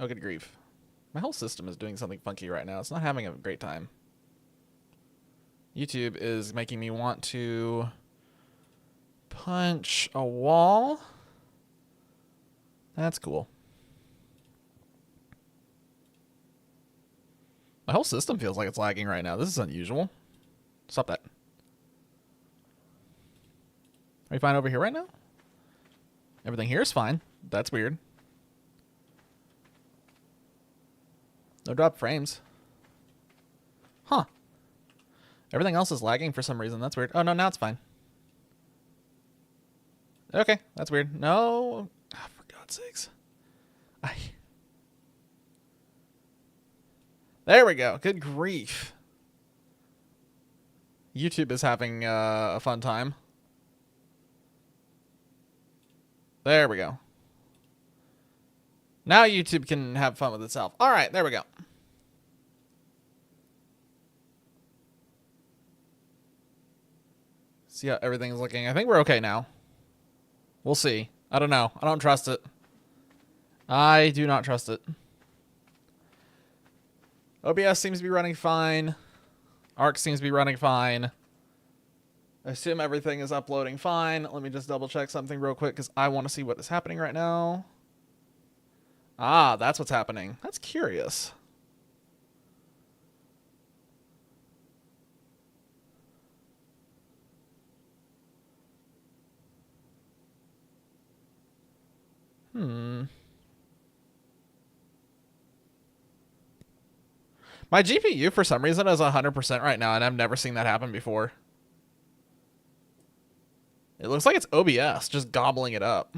Oh, good grief. My whole system is doing something funky right now. It's not having a great time. YouTube is making me want to punch a wall. That's cool. My whole system feels like it's lagging right now. This is unusual. Stop that. Are you fine over here right now? Everything here is fine. That's weird. No drop frames. Huh. Everything else is lagging for some reason. That's weird. Oh, no, now it's fine. Okay, that's weird. No. Oh, for God's sakes. There we go. Good grief. YouTube is having a fun time. There we go. Now YouTube can have fun with itself. All right, there we go. See how everything's looking. I think we're okay now. We'll see. I don't know. I don't trust it. I do not trust it. OBS seems to be running fine. Ark seems to be running fine. I assume everything is uploading fine. Let me just double check something real quick because I want to see what is happening right now. Ah, that's what's happening. That's curious. My GPU, for some reason, is 100% right now, and I've never seen that happen before. It looks like it's OBS, just gobbling it up.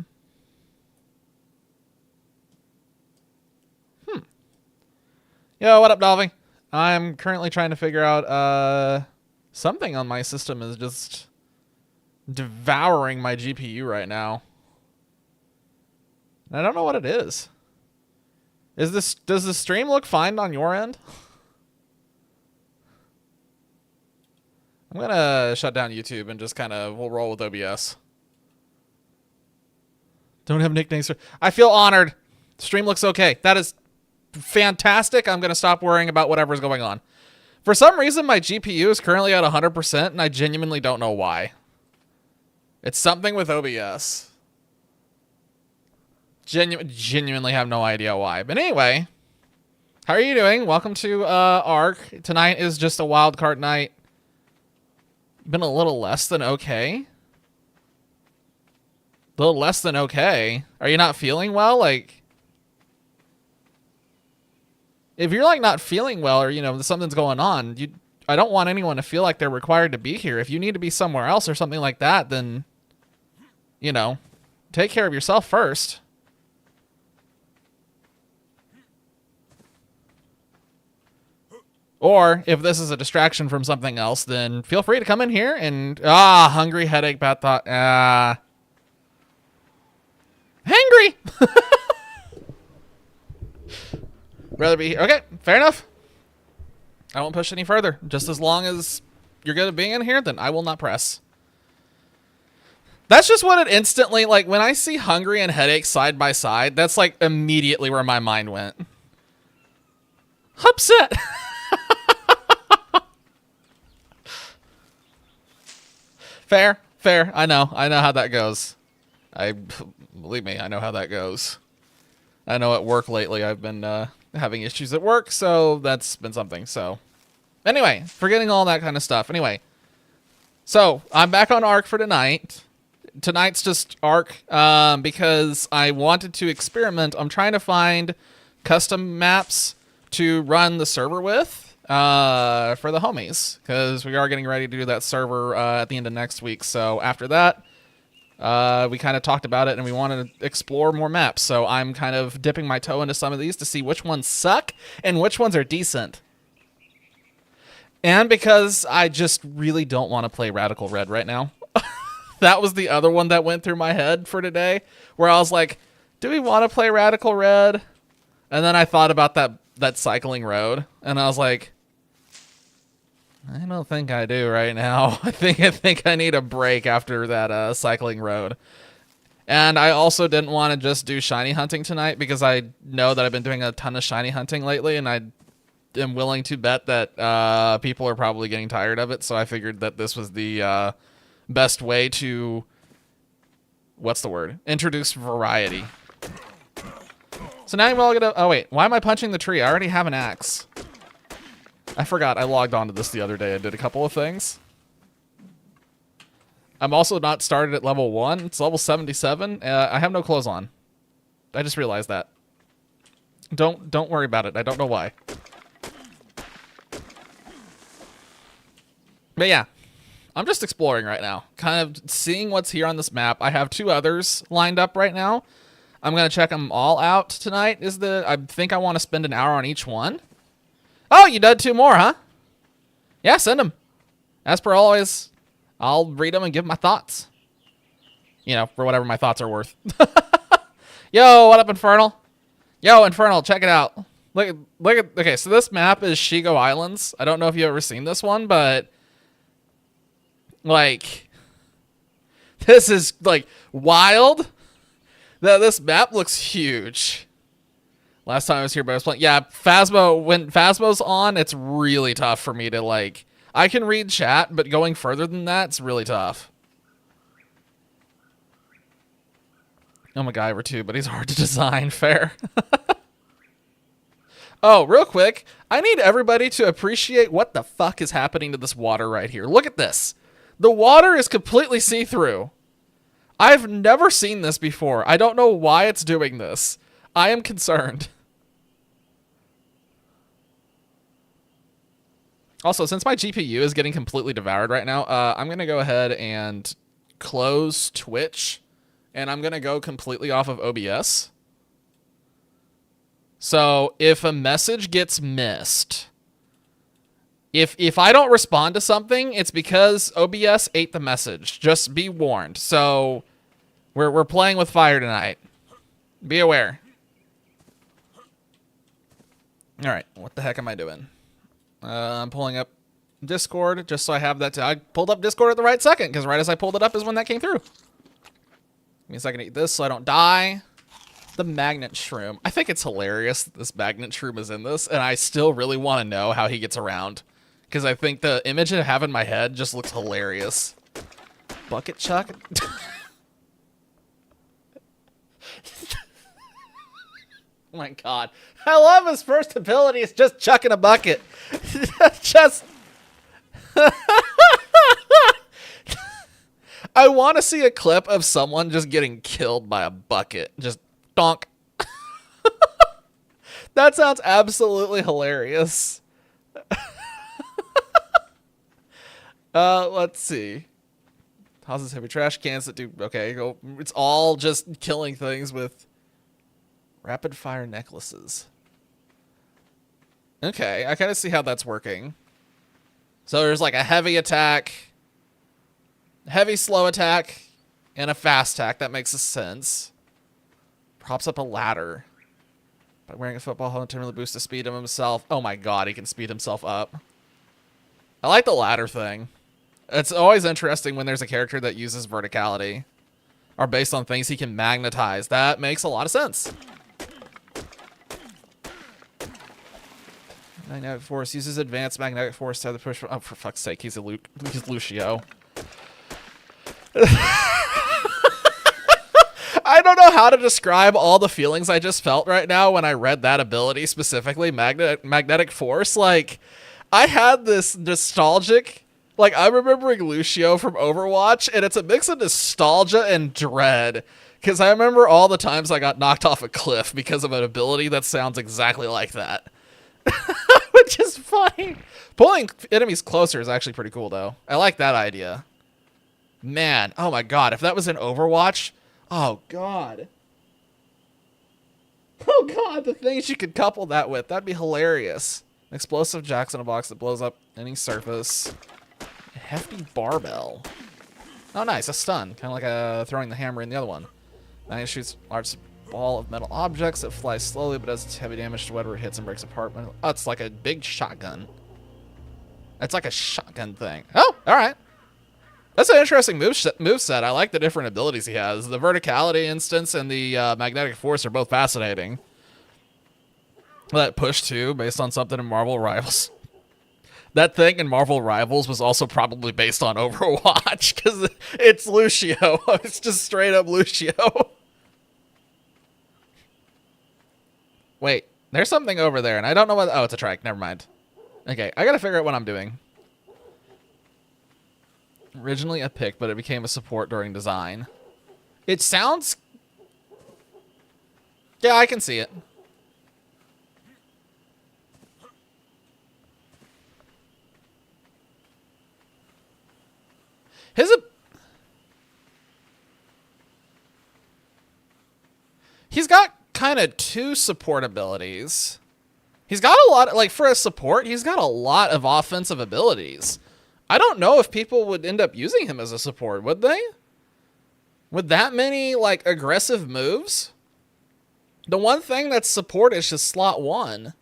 Yo, what up, Dolphy? I'm currently trying to figure out, something on my system is just devouring my GPU right now. And I don't know what it is. Does the stream look fine on your end? I'm gonna shut down YouTube and just we'll roll with OBS. Don't have nicknames. I feel honored. Stream looks okay. That is fantastic. I'm gonna stop worrying about whatever's going on. For some reason, my GPU is currently at 100%, and I genuinely don't know why. It's something with OBS. Genuinely have no idea why. But anyway, how are you doing? Welcome to Ark. Tonight is just a wild card night. Been a little less than okay. A little less than okay. Are you not feeling well? Like, if you're like not feeling well, or something's going on, I don't want anyone to feel like they're required to be here. If you need to be somewhere else or something like that, then take care of yourself first. Or if this is a distraction from something else, then feel free to come in here and hungry, headache, bad thought. Hangry. Rather be here. Okay, fair enough. I won't push any further. Just as long as you're good at being in here, then I will not press. That's just what it instantly, like, when I see hungry and headache side by side, that's like immediately where my mind went. Upset. Fair. I know how that goes. Believe me, I know how that goes. I know at work lately I've been having issues at work, so that's been something. So anyway, forgetting all that kind of stuff. Anyway, so I'm back on Ark for tonight. Tonight's just Ark because I wanted to experiment. I'm trying to find custom maps to run the server with for the homies, because we are getting ready to do that server at the end of next week. So after that, we kind of talked about it and we wanted to explore more maps. So I'm kind of dipping my toe into some of these to see which ones suck and which ones are decent. And because I just really don't want to play Radical Red right now. That was the other one that went through my head for today, where I was like, do we want to play Radical Red? And then I thought about that cycling road, and I was like, I don't think I do right now. I think I need a break after that cycling road. And I also didn't want to just do shiny hunting tonight because I know that I've been doing a ton of shiny hunting lately, and I am willing to bet that people are probably getting tired of it. So I figured that this was the best way to, what's the word? Introduce variety. So now you're all gonna, oh wait, why am I punching the tree? I already have an axe. I forgot I logged onto this the other day and did a couple of things. I'm also not started at level 1. It's level 77. I have no clothes on. I just realized that. Don't worry about it. I don't know why. But yeah, I'm just exploring right now. Kind of seeing what's here on this map. I have 2 others lined up right now. I'm going to check them all out tonight. I think I want to spend an hour on each one. Oh, you did 2 more, huh? Yeah, send them. As per always, I'll read them and give my thoughts. You know, for whatever my thoughts are worth. Yo, what up, Infernal? Yo, Infernal, check it out. Look at, okay, so this map is Shigo Islands. I don't know if you've ever seen this one, but like, this is like wild. This map looks huge. Last time I was here, but I was playing. Yeah, Phasmo, when Phasmo's on, it's really tough for me to like, I can read chat, but going further than that, it's really tough. I'm a MacGyver too, but he's hard to design. Fair. Oh, real quick, I need everybody to appreciate what the fuck is happening to this water right here. Look at this. The water is completely see-through. I've never seen this before. I don't know why it's doing this. I am concerned. Also, since my GPU is getting completely devoured right now, I'm going to go ahead and close Twitch, and I'm going to go completely off of OBS. So if a message gets missed, if I don't respond to something, it's because OBS ate the message. Just be warned. So we're playing with fire tonight. Be aware. All right, what the heck am I doing? I'm pulling up Discord just so I have that. I pulled up Discord at the right second because right as I pulled it up is when that came through. Give me a second to eat this so I don't die. The magnet shroom. I think it's hilarious that this magnet shroom is in this, and I still really want to know how he gets around. Because I think the image I have in my head just looks hilarious. Bucket chuck? Oh my god. I love his first ability. It's just chucking a bucket. Just... I want to see a clip of someone just getting killed by a bucket. Just donk. That sounds absolutely hilarious. Let's see. Houses heavy trash cans that do... Okay, go. It's all just killing things with rapid fire necklaces. Okay, I kind of see how that's working. So there's like a heavy attack, heavy slow attack, and a fast attack. That makes sense. Props up a ladder. By wearing a football helmet to really boost the speed of himself. Oh my god, he can speed himself up. I like the ladder thing. It's always interesting when there's a character that uses verticality. Or based on things he can magnetize. That makes a lot of sense. Magnetic force uses advanced magnetic force to have the push. Oh, for fuck's sake, he's Lucio. I don't know how to describe all the feelings I just felt right now when I read that ability specifically, magnetic force. Like, I had this nostalgic, like, I'm remembering Lucio from Overwatch, and it's a mix of nostalgia and dread. Because I remember all the times I got knocked off a cliff because of an ability that sounds exactly like that. Which is funny. Pulling enemies closer is actually pretty cool, though. I like that idea. Man, oh my god, if that was in Overwatch, oh god. Oh god, the things you could couple that with, that'd be hilarious. An explosive Jackson in a box that blows up any surface. A hefty barbell. Oh nice, a stun. Kind of like throwing the hammer in the other one. Now it shoots large ball of metal objects that flies slowly but does heavy damage to whatever it hits and breaks apart. Oh, it's like a big shotgun. It's like a shotgun thing. Oh, alright. That's an interesting move set. I like the different abilities he has. The verticality instance and the magnetic force are both fascinating. That push too, based on something in Marvel Rivals. That thing in Marvel Rivals was also probably based on Overwatch, because it's Lucio. It's just straight up Lucio. Wait, there's something over there, and I don't know what... Oh, it's a trike. Never mind. Okay, I gotta figure out what I'm doing. Originally a pick, but it became a support during design. It sounds... Yeah, I can see it. He's got kind of two support abilities. He's got a lot, like for a support, he's got a lot of offensive abilities. I don't know if people would end up using him as a support, would they? With that many like aggressive moves? The one thing that's support is just slot 1.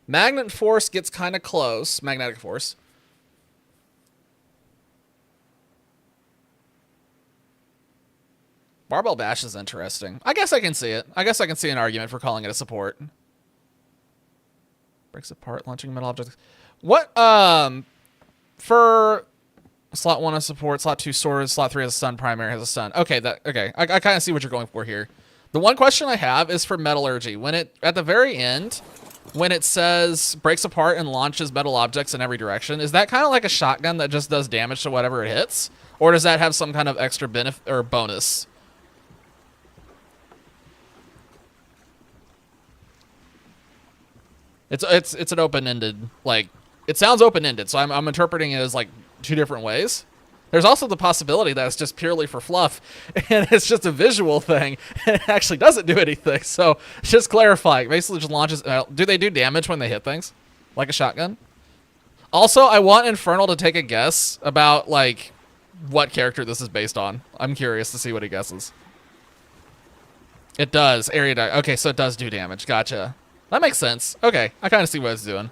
Magnet Force gets kind of close. Magnetic Force. Barbell Bash is interesting. I guess I can see it. I guess I can see an argument for calling it a support. Breaks apart, launching metal objects. What, for slot 1 has support, slot 2 swords, slot 3 has a stun, primary has a stun. Okay, okay. I kind of see what you're going for here. The one question I have is for metallurgy. When it, at the very end, when it says breaks apart and launches metal objects in every direction, is that kind of like a shotgun that just does damage to whatever it hits? Or does that have some kind of extra benefit or bonus? It's an open-ended, like, it sounds open-ended, so I'm interpreting it as like 2 different ways. There's also the possibility that it's just purely for fluff, and it's just a visual thing, and it actually doesn't do anything, so just clarifying. Basically just launches, do they do damage when they hit things? Like a shotgun? Also, I want Infernal to take a guess about, like, what character this is based on. I'm curious to see what he guesses. It does, area die. Okay, so it does do damage, gotcha. That makes sense. Okay, I kind of see what it's doing.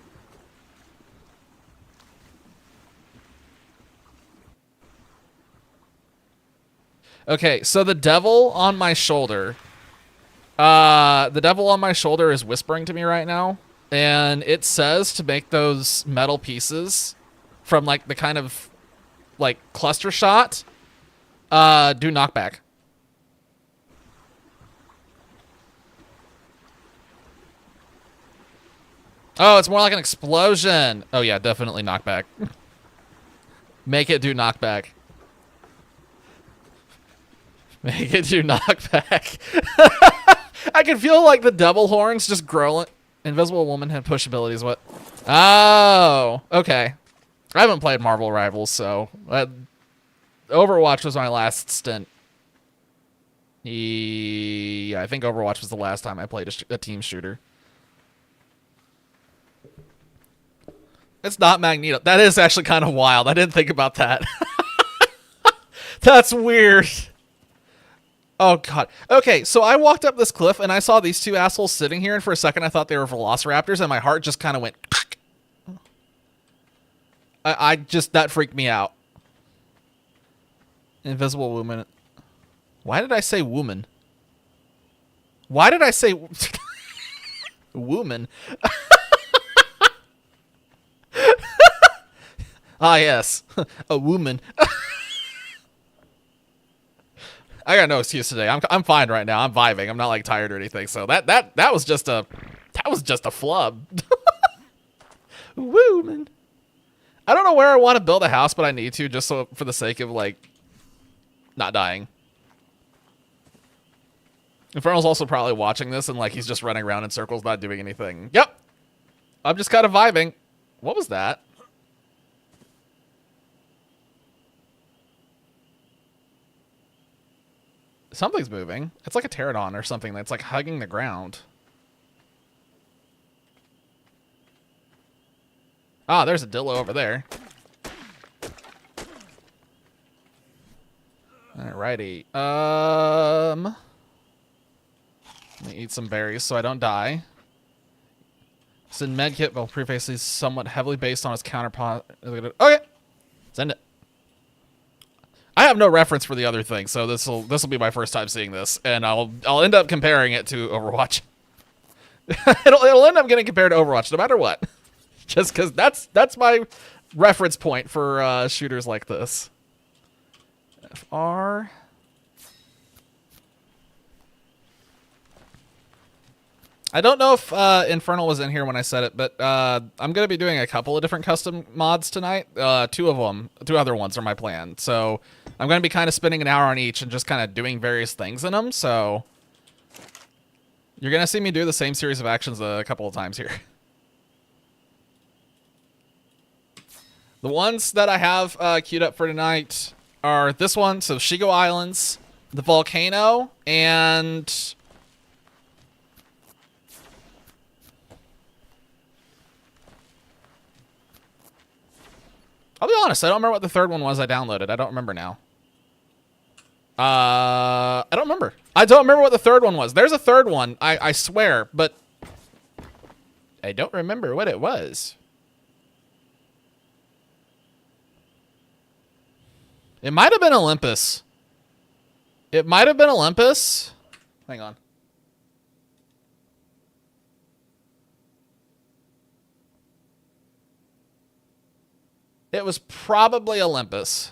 Okay, so the devil on my shoulder. The devil on my shoulder is whispering to me right now. And it says to make those metal pieces from, like, the kind of, like, cluster shot, do knockback. Oh, it's more like an explosion. Oh, yeah, definitely knockback. Make it do knockback. Make it do knockback. I can feel like the double horns just growing. Invisible Woman had push abilities. What? Oh, okay. I haven't played Marvel Rivals, so Overwatch was my last stint. Yeah, I think Overwatch was the last time I played a team shooter. It's not Magneto. That is actually kind of wild. I didn't think about that. That's weird. Oh, God. Okay, so I walked up this cliff, and I saw these 2 assholes sitting here, and for a second I thought they were velociraptors, and my heart just kind of went... that freaked me out. Invisible Woman. Why did I say woman? Why did I say... woman? Ah, yes. A woman. I got no excuse today. I'm fine right now. I'm vibing. I'm not like tired or anything. So that was just a flub. Woman. I don't know where I want to build a house, but I need to just so for the sake of like not dying. Infernal's also probably watching this and like he's just running around in circles, not doing anything. Yep. I'm just kind of vibing. What was that? Something's moving. It's like a pterodon or something that's like hugging the ground. Ah, there's a dillo over there. Alrighty. Let me eat some berries so I don't die. Send medkit, well, preface is somewhat heavily based on its counterpart. Okay. Send it. I have no reference for the other thing, so this will be my first time seeing this, and I'll end up comparing it to Overwatch. it'll end up getting compared to Overwatch no matter what, just because that's my reference point for shooters like this. FR. I don't know if Infernal was in here when I said it, but I'm going to be doing a couple of different custom mods tonight. Two other ones are my plan. So I'm going to be kind of spending an hour on each and just kind of doing various things in them. So you're going to see me do the same series of actions a couple of times here. The ones that I have queued up for tonight are this one, so Shigo Islands, the volcano, and... I'll be honest, I don't remember what the third one was I downloaded. I don't remember now. I don't remember. I don't remember what the third one was. There's a third one, I swear, but I don't remember what it was. It might have been Olympus. It might have been Olympus. Hang on. It was probably Olympus.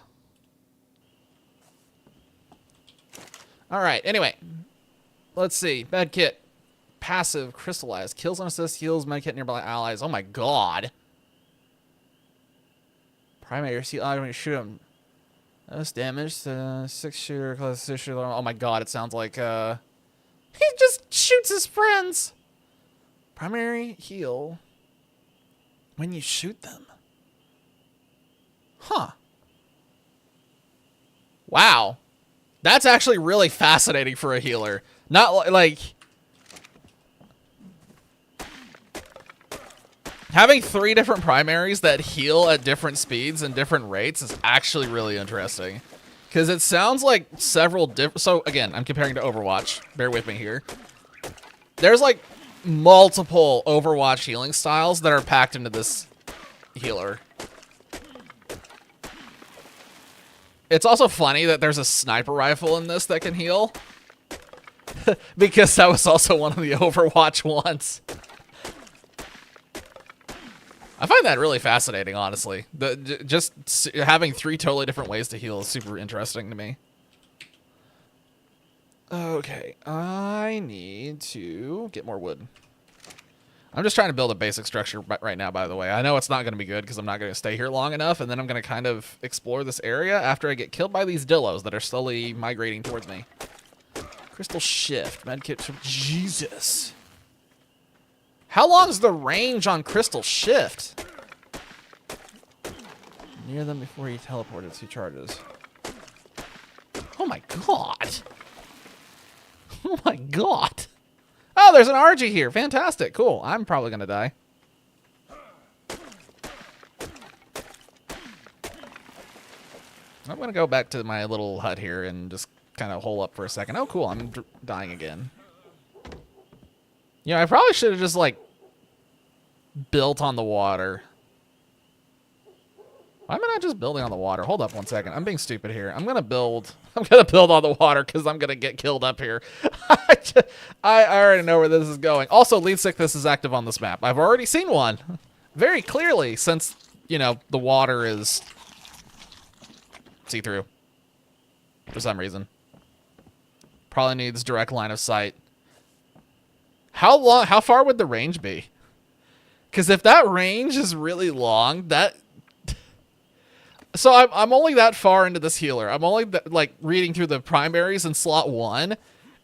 All right, anyway. Let's see. Med kit. Passive, crystallized. Kills and assist, heals, med kit nearby allies. Oh my god. Primary, see, when you shoot him. That's damage. 6-shooter, class 6-shooter. Oh my god, it sounds like, he just shoots his friends. Primary, heal. When you shoot them. Huh. Wow. That's actually really fascinating for a healer. Not like... Having 3 different primaries that heal at different speeds and different rates is actually really interesting. Because it sounds like several different... So, again, I'm comparing to Overwatch. Bear with me here. There's, like, multiple Overwatch healing styles that are packed into this healer. It's also funny that there's a sniper rifle in this that can heal. Because that was also one of the Overwatch ones. I find that really fascinating, honestly. Just having 3 totally different ways to heal is super interesting to me. Okay, I need to get more wood. I'm just trying to build a basic structure right now, by the way. I know it's not going to be good because I'm not going to stay here long enough, and then I'm going to kind of explore this area after I get killed by these dillos that are slowly migrating towards me. Crystal Shift. Medkit. Jesus. How long is the range on Crystal Shift? Near them before you teleport it, 2 charges. Oh my god. Oh my god. Oh, there's an RG here. Fantastic. Cool. I'm probably going to die. I'm going to go back to my little hut here and just kind of hole up for a second. Oh, cool. I'm dying again. You know, I probably should have just, like, built on the water. Why am I not just building on the water? Hold up one second. I'm being stupid here. I'm gonna build on the water because I'm gonna get killed up here. I already know where this is going. Also, lead sickness is active on this map. I've already seen one very clearly since, you know, the water is see-through for some reason. Probably needs direct line of sight. How far would the range be? Because if that range is really long, that... So I'm only that far into this healer. I'm only, like, reading through the primaries in slot 1,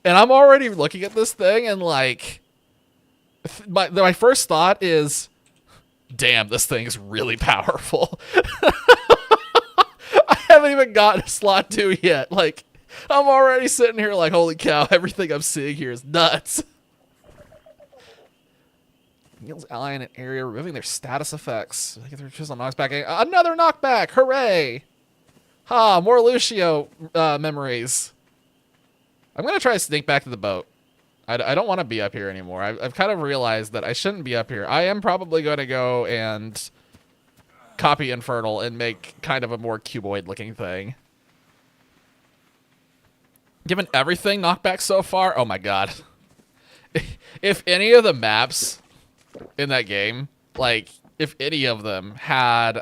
and I'm already looking at this thing, and, like... My first thought is, damn, this thing is really powerful. I haven't even gotten to slot 2 yet. Like, I'm already sitting here like, holy cow, everything I'm seeing here is nuts. Heals ally in an area, removing their status effects. They get their chisel knocks back. Another knockback! Hooray! Ha! More Lucio memories. I'm gonna try to sneak back to the boat. I don't want to be up here anymore. I've kind of realized that I shouldn't be up here. I am probably going to go and copy Infernal and make kind of a more cuboid-looking thing. Given everything knockback so far, oh my god. If any of the maps in that game, like, if any of them had,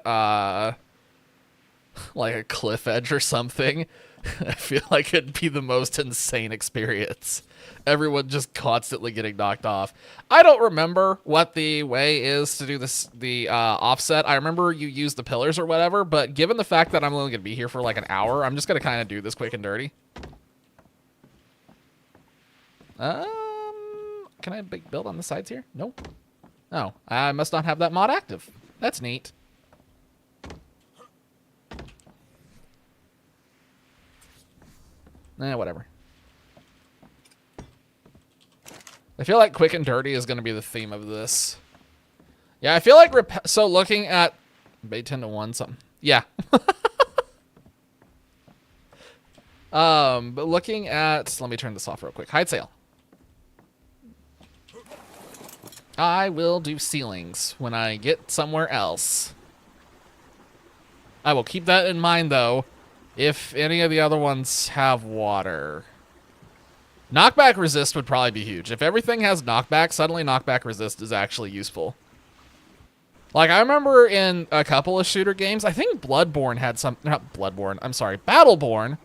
like a cliff edge or something, I feel like it'd be the most insane experience. Everyone just constantly getting knocked off. I don't remember what the way is to do this, the offset. I remember you use the pillars or whatever, but given the fact that I'm only going to be here for like an hour, I'm just going to kind of do this quick and dirty. Can I build on the sides here? Nope. Oh, I must not have that mod active. That's neat. Whatever. I feel like quick and dirty is going to be the theme of this. Yeah, I feel like so looking at Bay 10 to 1 something. Yeah. But looking at, let me turn this off real quick. Hide sail. I will do ceilings when I get somewhere else. I will keep that in mind though. If any of the other ones have water. Knockback resist would probably be huge. If everything has knockback, suddenly knockback resist is actually useful. Like, I remember in a couple of shooter games, I think Bloodborne had some... Not Bloodborne, I'm sorry. Battleborn.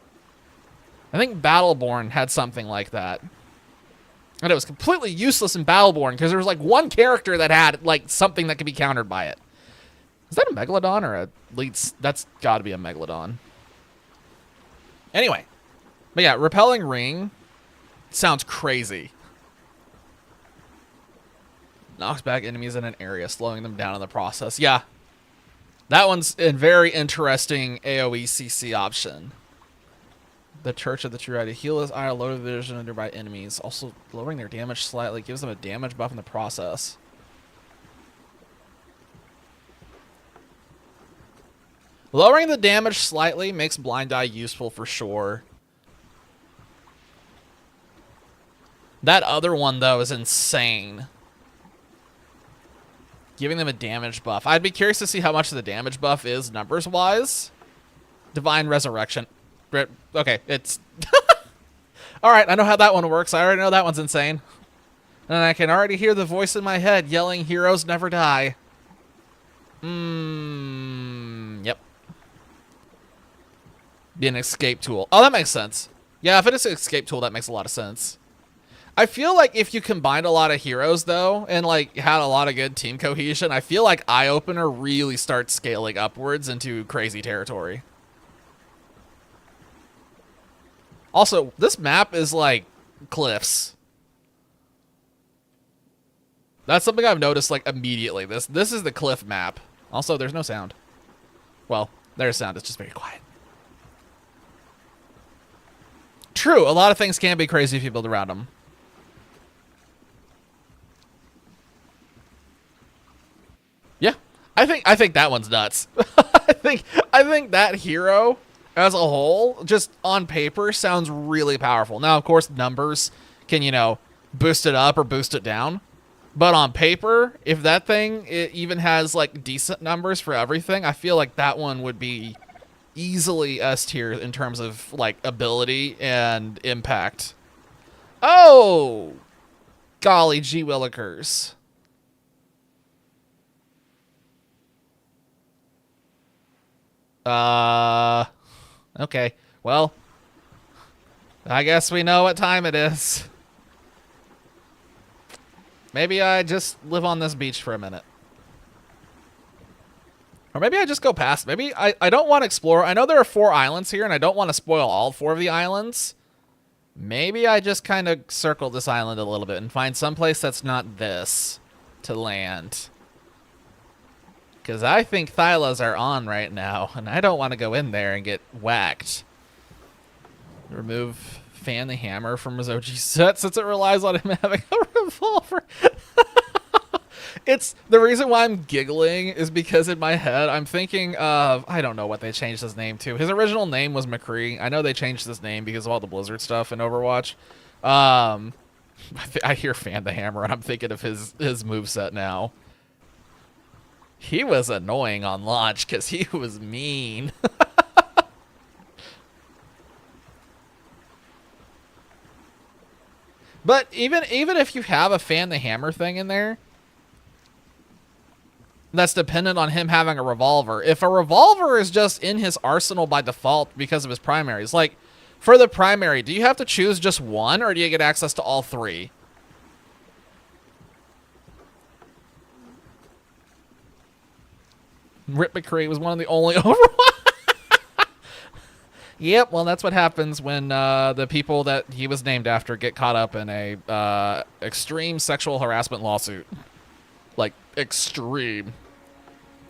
I think Battleborn had something like that. And it was completely useless in Battleborn because there was, like, one character that had, like, something that could be countered by it. Is that a Megalodon or a lead... That's got to be a Megalodon. Anyway. But yeah, repelling ring sounds crazy. Knocks back enemies in an area, slowing them down in the process. Yeah. That one's a very interesting AoE CC option. The Church of the True Idea. Heal this ire, load of vision of nearby enemies. Also, lowering their damage slightly gives them a damage buff in the process. Lowering the damage slightly makes Blind Eye useful for sure. That other one, though, is insane. Giving them a damage buff. I'd be curious to see how much the damage buff is numbers-wise. Divine Resurrection. Okay, it's... Alright, I know how that one works. I already know that one's insane. And I can already hear the voice in my head yelling, "Heroes never die." Yep. Be an escape tool. Oh, that makes sense. Yeah, if it is an escape tool, that makes a lot of sense. I feel like if you combined a lot of heroes, though, and, like, had a lot of good team cohesion, I feel like Eye Opener really starts scaling upwards into crazy territory. Also, this map is, like, cliffs. That's something I've noticed, like, immediately. This is the cliff map. Also, there's no sound. Well, there's sound. It's just very quiet. True, a lot of things can be crazy if you build around them. Yeah, I think that one's nuts. I think that hero as a whole, just on paper, sounds really powerful. Now, of course, numbers can, you know, boost it up or boost it down. But on paper, if that thing it even has like decent numbers for everything, I feel like that one would be easily S tier in terms of like ability and impact. Oh, golly gee willikers. Okay. Well, I guess we know what time it is. Maybe I just live on this beach for a minute. Or maybe I just go past. Maybe I don't want to explore. I know there are 4 islands here, and I don't want to spoil all 4 of the islands. Maybe I just kind of circle this island a little bit and find someplace that's not this to land. Because I think Thylas are on right now, and I don't want to go in there and get whacked. Remove Fan the Hammer from his OG set since it relies on him having a revolver. It's the reason why I'm giggling is because in my head I'm thinking of, I don't know what they changed his name to. His original name was McCree. I know they changed his name because of all the Blizzard stuff in Overwatch. I hear Fan the Hammer and I'm thinking of his moveset now. He was annoying on launch because he was mean. But even if you have a fan the hammer thing in there, that's dependent on him having a revolver. If a revolver is just in his arsenal by default because of his primaries, like for the primary, do you have to choose just one or do you get access to all three? Rip McCree was one of the only Overwatch. Yep, well, that's what happens when the people that he was named after get caught up in a extreme sexual harassment lawsuit. Like, extreme.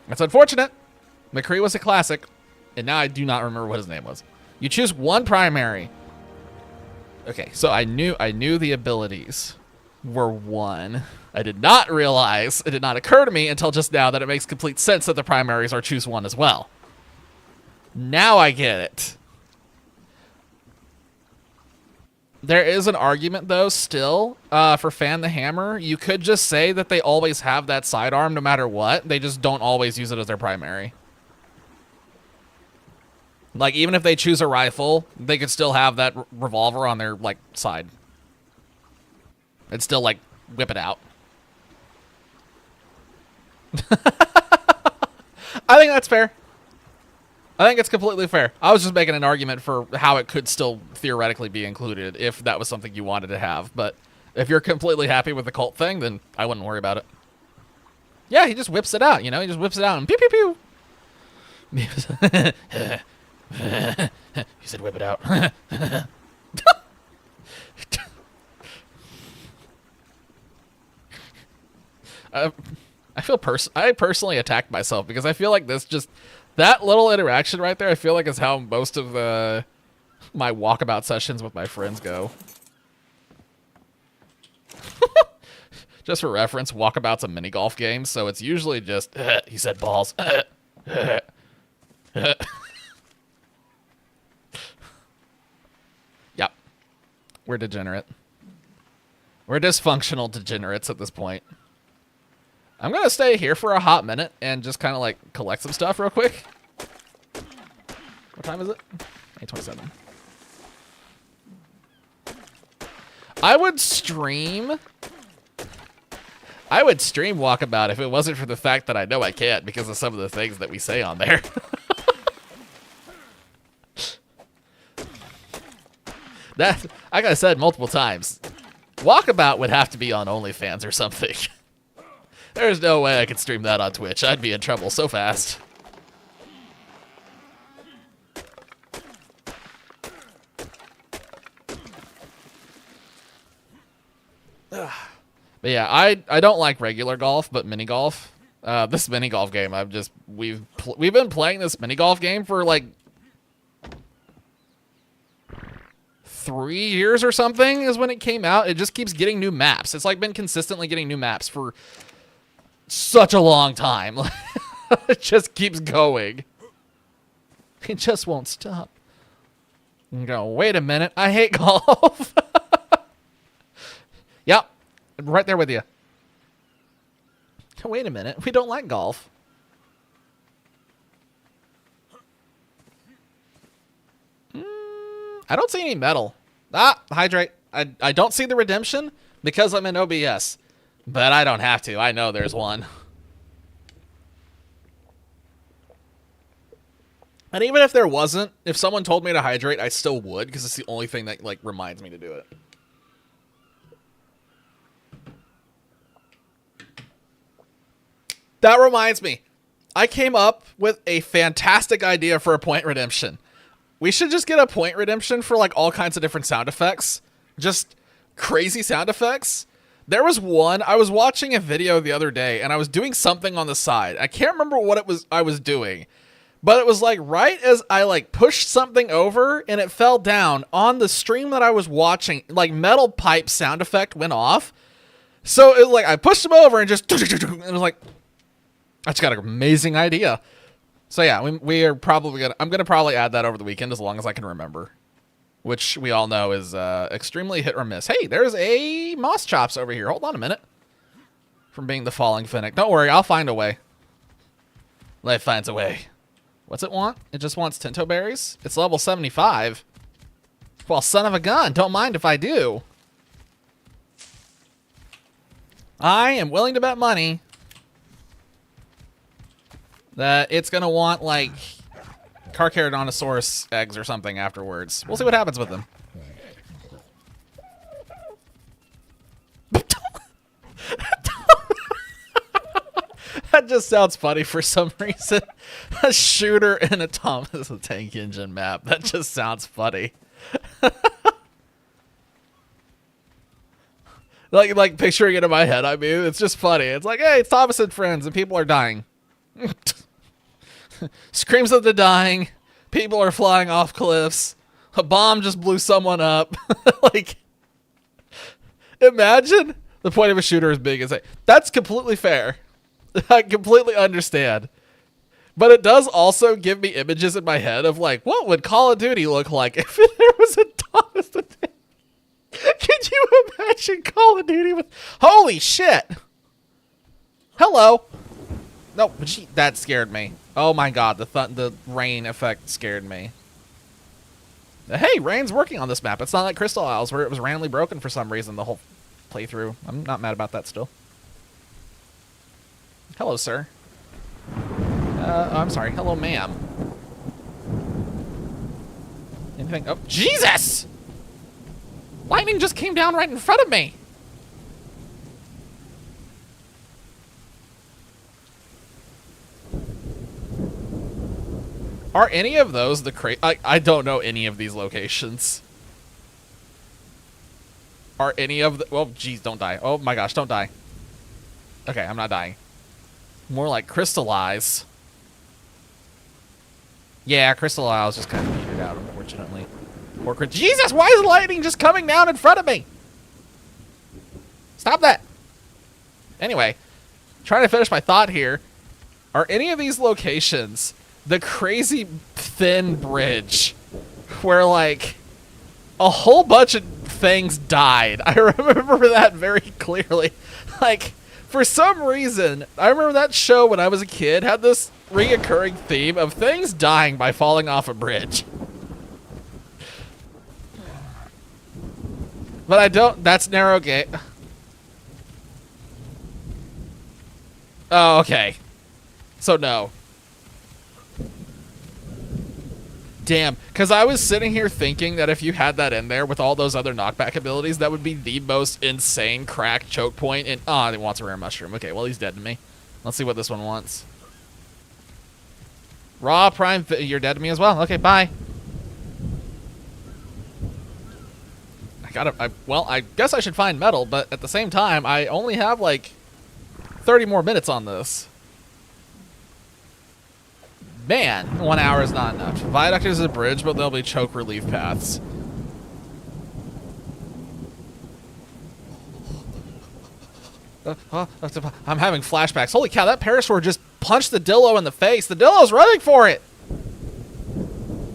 That's unfortunate. McCree was a classic, and now I do not remember what his name was. You choose one primary. Okay, so I knew the abilities were one. I did not realize, it did not occur to me until just now that it makes complete sense that the primaries are choose one as well. Now I get it. There is an argument, though, still, for Fan the Hammer. You could just say that they always have that sidearm no matter what. They just don't always use it as their primary. Like, even if they choose a rifle, they could still have that revolver on their, like, side. And still, like, whip it out. I think that's fair. I think it's completely fair. I was just making an argument for how it could still theoretically be included if that was something you wanted to have. But if you're completely happy with the cult thing, then I wouldn't worry about it. Yeah, he just whips it out, you know? He just whips it out and pew, pew, pew. He said whip it out. I personally attacked myself because I feel like that little interaction right there, I feel like is how most of my walkabout sessions with my friends go. Just for reference, walkabout's a mini golf game, so it's usually just, he said balls. Yep. We're degenerate. We're dysfunctional degenerates at this point. I'm going to stay here for a hot minute and just kind of like collect some stuff real quick. What time is it? 8:27. I would stream Walkabout if it wasn't for the fact that I know I can't because of some of the things that we say on there. That, like I said multiple times, Walkabout would have to be on OnlyFans or something. There's no way I could stream that on Twitch. I'd be in trouble so fast. But yeah, I don't like regular golf, but mini golf. This mini golf game, we've been playing this mini golf game for like 3 years or something is when it came out. It just keeps getting new maps. It's like been consistently getting new maps for such a long time. It just keeps going. It just won't stop. You go, wait a minute, I hate golf. Yep, right there with you. Wait a minute, we don't like golf. I don't see any metal. Ah, hydrate. I don't see the redemption because I'm in OBS. But I don't have to. I know there's one. And even if there wasn't, if someone told me to hydrate, I still would because it's the only thing that like reminds me to do it. That reminds me. I came up with a fantastic idea for a point redemption. We should just get a point redemption for like all kinds of different sound effects. Just crazy sound effects. There was one, I was watching a video the other day and I was doing something on the side. I can't remember what it was I was doing, but it was like right as I like pushed something over and it fell down on the stream that I was watching, like metal pipe sound effect went off. So it like I pushed him over and just and it was like, I just got an amazing idea. So yeah, we are probably I'm gonna probably add that over the weekend as long as I can remember. Which we all know is extremely hit or miss. Hey, there's a Moss Chops over here. Hold on a minute. From being the falling Finnick. Don't worry, I'll find a way. Life finds a way. What's it want? It just wants Tinto Berries? It's level 75. Well, son of a gun, don't mind if I do. I am willing to bet money that it's going to want, like, Carcharodontosaurus eggs or something afterwards. We'll see what happens with them. That just sounds funny for some reason. A shooter in a Thomas the Tank Engine map. That just sounds funny. like picturing it in my head. I mean, it's just funny. It's like, hey, it's Thomas and friends, and people are dying. Screams of the dying. People are flying off cliffs. A bomb just blew someone up. Like, imagine the point of a shooter is big as that's completely fair. I completely understand. But it does also give me images in my head of, like, what would Call of Duty look like if there was a Thomas the Tank? Could you imagine Call of Duty with... Holy shit! Hello! No, but that scared me. Oh my god, the rain effect scared me. Hey, rain's working on this map. It's not like Crystal Isles where it was randomly broken for some reason the whole playthrough. I'm not mad about that still. Hello, sir. I'm sorry. Hello, ma'am. Anything? Oh, Jesus! Lightning just came down right in front of me. Are any of those the I don't know any of these locations. Are any of the... Well, geez, don't die. Oh my gosh, don't die. Okay, I'm not dying. More like crystallize. Yeah, Crystal Isles just kind of petered out, unfortunately. Poor Jesus, why is lightning just coming down in front of me? Stop that. Anyway, trying to finish my thought here. Are any of these locations the crazy thin bridge where, like, a whole bunch of things died? I remember that very clearly. Like, for some reason, I remember that show when I was a kid had this reoccurring theme of things dying by falling off a bridge. But I don't... That's narrow gate. Oh, okay. So, no. Damn. Because I was sitting here thinking that if you had that in there with all those other knockback abilities, that would be the most insane crack choke point. And it wants a rare mushroom. Okay, well, he's dead to me. Let's see what this one wants. Raw prime... You're dead to me as well. Okay, bye. Well, I guess I should find metal, but at the same time, I only have, like, 30 more minutes on this. Man, 1 hour is not enough. Viaduct is a bridge, but there'll be choke relief paths. I'm having flashbacks. Holy cow, that Parasaur just punched the Dillo in the face. The Dillo's running for it!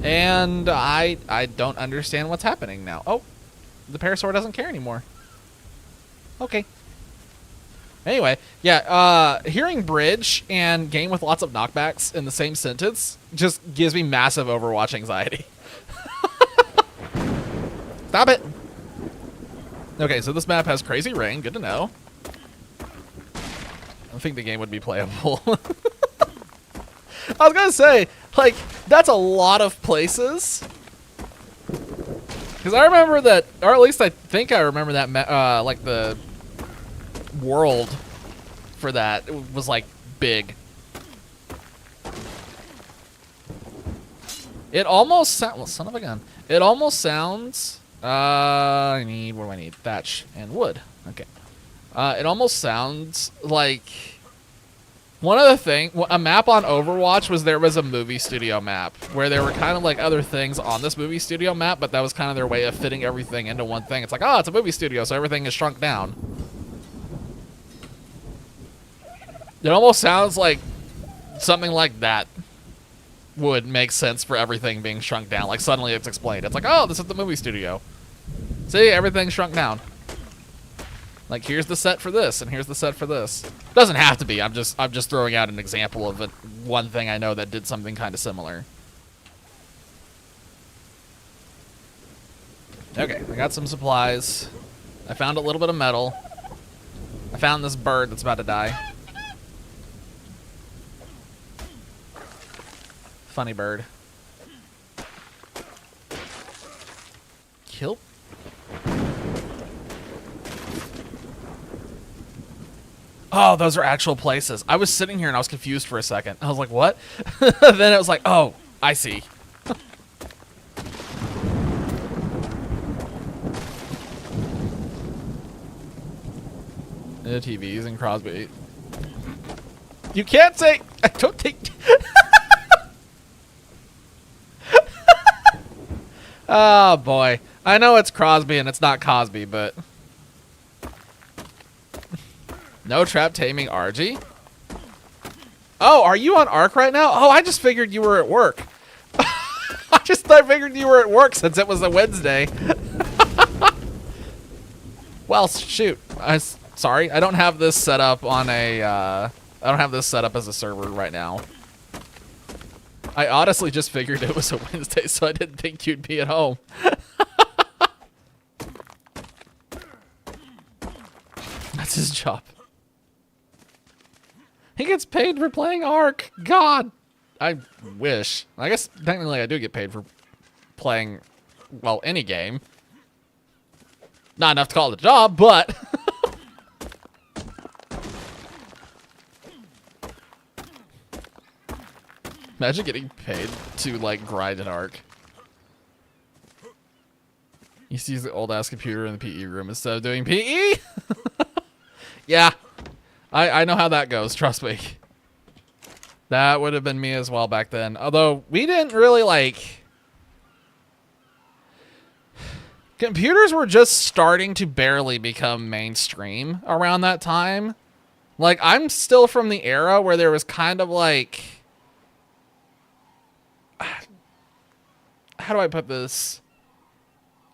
And I don't understand what's happening now. Oh. The Parasaur doesn't care anymore. Okay. Anyway, yeah, hearing bridge and game with lots of knockbacks in the same sentence just gives me massive Overwatch anxiety. Stop it! Okay, so this map has crazy rain. Good to know. I think the game would be playable. I was gonna say, like, that's a lot of places. Because I remember that, or at least I think I remember that, like, the world for that was, like, big. It almost sounds, well, son of a gun. It almost sounds, what do I need? Thatch and wood. Okay. It almost sounds like, one of the things, a map on Overwatch was there was a movie studio map where there were kind of like other things on this movie studio map, but that was kind of their way of fitting everything into one thing. It's like, oh, it's a movie studio, so everything is shrunk down. It almost sounds like something like that would make sense for everything being shrunk down. Like suddenly it's explained. It's like, oh, this is the movie studio. See, everything's shrunk down. Like, here's the set for this, and here's the set for this. Doesn't have to be. I'm just throwing out an example of one thing I know that did something kind of similar. Okay, I got some supplies. I found a little bit of metal. I found this bird that's about to die. Funny bird. Kill. Oh, those are actual places. I was sitting here and I was confused for a second. I was like, what? Then it was like, oh, I see. The TVs and Crosby. You can't say. I don't think. Oh boy, I know it's Crosby and it's not Cosby, but no trap taming RG. Oh, are you on Ark right now? Oh, I just figured you were at work. I figured you were at work since it was a Wednesday. Well, shoot. Sorry, I don't have this set up on a. I don't have this set up as a server right now. I honestly just figured it was a Wednesday, so I didn't think you'd be at home. That's his job. He gets paid for playing Ark. God, I wish. I guess technically I do get paid for playing, well, any game. Not enough to call it a job, but... Imagine getting paid to, like, grind an Ark. He used to use the old-ass computer in the PE room instead of doing PE? Yeah. I know how that goes, trust me. That would have been me as well back then. Although, we didn't really, like... Computers were just starting to barely become mainstream around that time. Like, I'm still from the era where there was kind of, like... How do I put this?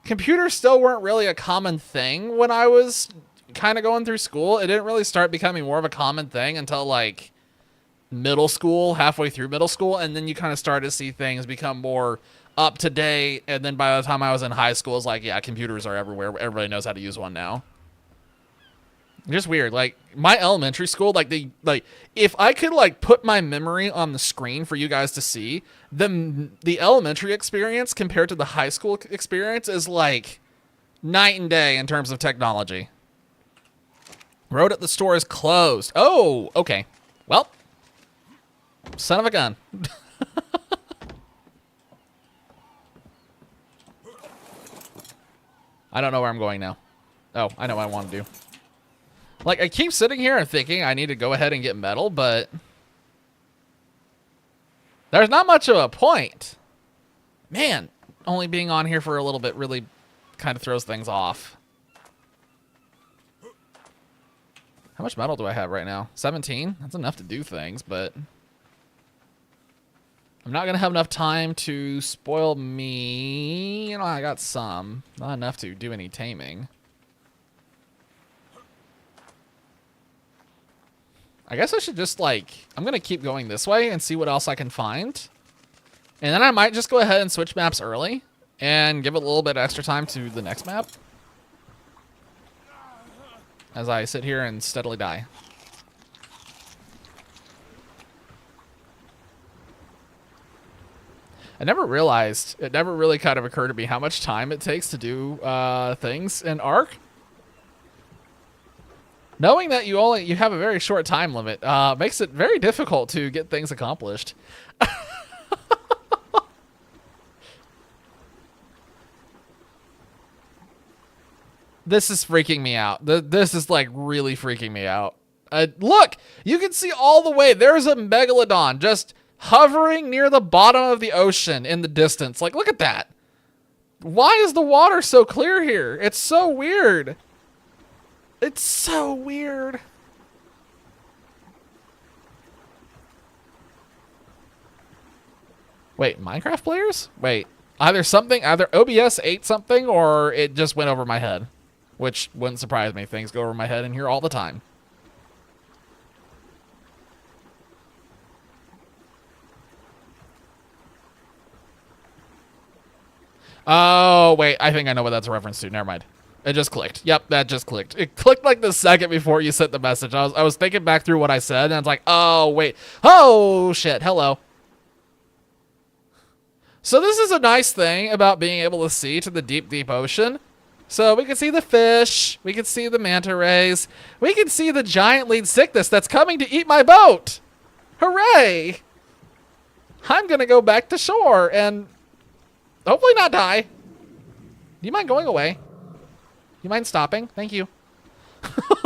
Computers still weren't really a common thing when I was kind of going through school. It didn't really start becoming more of a common thing until like middle school, halfway through middle school, and then you kind of started to see things become more up to date. And then by the time I was in high school, it's like, yeah, computers are everywhere. Everybody knows how to use one now. Just weird. Like my elementary school, like if I could like put my memory on the screen for you guys to see, the elementary experience compared to the high school experience is like night and day in terms of technology. Road at the store is closed. Oh, okay. Well, son of a gun. I don't know where I'm going now. Oh, I know what I want to do. Like, I keep sitting here and thinking I need to go ahead and get metal, but there's not much of a point. Man, only being on here for a little bit really kind of throws things off. How much metal do I have right now? 17? That's enough to do things, but I'm not going to have enough time to spoil me. You know, I got some. Not enough to do any taming. I guess I should just, like, I'm going to keep going this way and see what else I can find. And then I might just go ahead and switch maps early and give it a little bit extra time to the next map as I sit here and steadily die. I never realized, it never really kind of occurred to me how much time it takes to do things in Ark. Knowing that you have a very short time limit makes it very difficult to get things accomplished. This is freaking me out. This is like really freaking me out. Look, you can see all the way. There's a megalodon just hovering near the bottom of the ocean in the distance. Like, look at that. Why is the water so clear here? It's so weird. It's so weird. Wait, Minecraft players? Wait, either OBS ate something or it just went over my head. Which wouldn't surprise me. Things go over my head in here all the time. Oh, wait, I think I know what that's a reference to. Never mind. It just clicked. Yep, that just clicked. It clicked like the second before you sent the message. I was thinking back through what I said, and I was like, oh, wait. Oh, shit. Hello. So this is a nice thing about being able to see to the deep, deep ocean. So we can see the fish. We can see the manta rays. We can see the giant lead sickness that's coming to eat my boat. Hooray! I'm going to go back to shore and hopefully not die. Do you mind going away? You mind stopping? Thank you.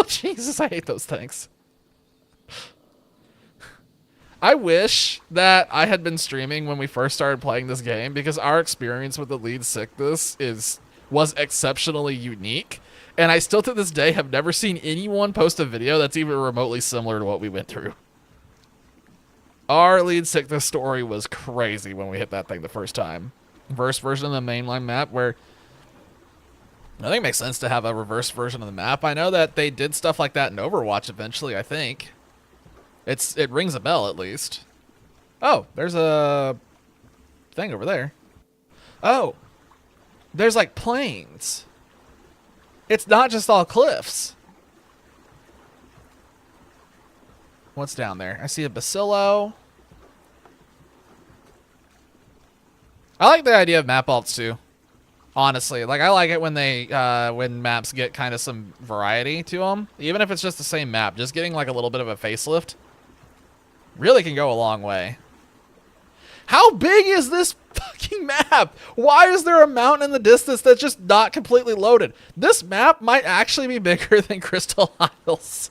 Jesus, I hate those things. I wish that I had been streaming when we first started playing this game, because our experience with the lead sickness was exceptionally unique. And I still to this day have never seen anyone post a video that's even remotely similar to what we went through. Our lead sickness story was crazy when we hit that thing the first time. First version of the mainline map where I think it makes sense to have a reverse version of the map. I know that they did stuff like that in Overwatch eventually, I think. It rings a bell, at least. Oh, there's a thing over there. Oh, there's like plains. It's not just all cliffs. What's down there? I see a bacillo. I like the idea of map alts, too. Honestly, like I like it when when maps get kind of some variety to them, even if it's just the same map. Just getting like a little bit of a facelift really can go a long way. How big is this fucking map? Why is there a mountain in the distance that's just not completely loaded? This map might actually be bigger than Crystal Isles.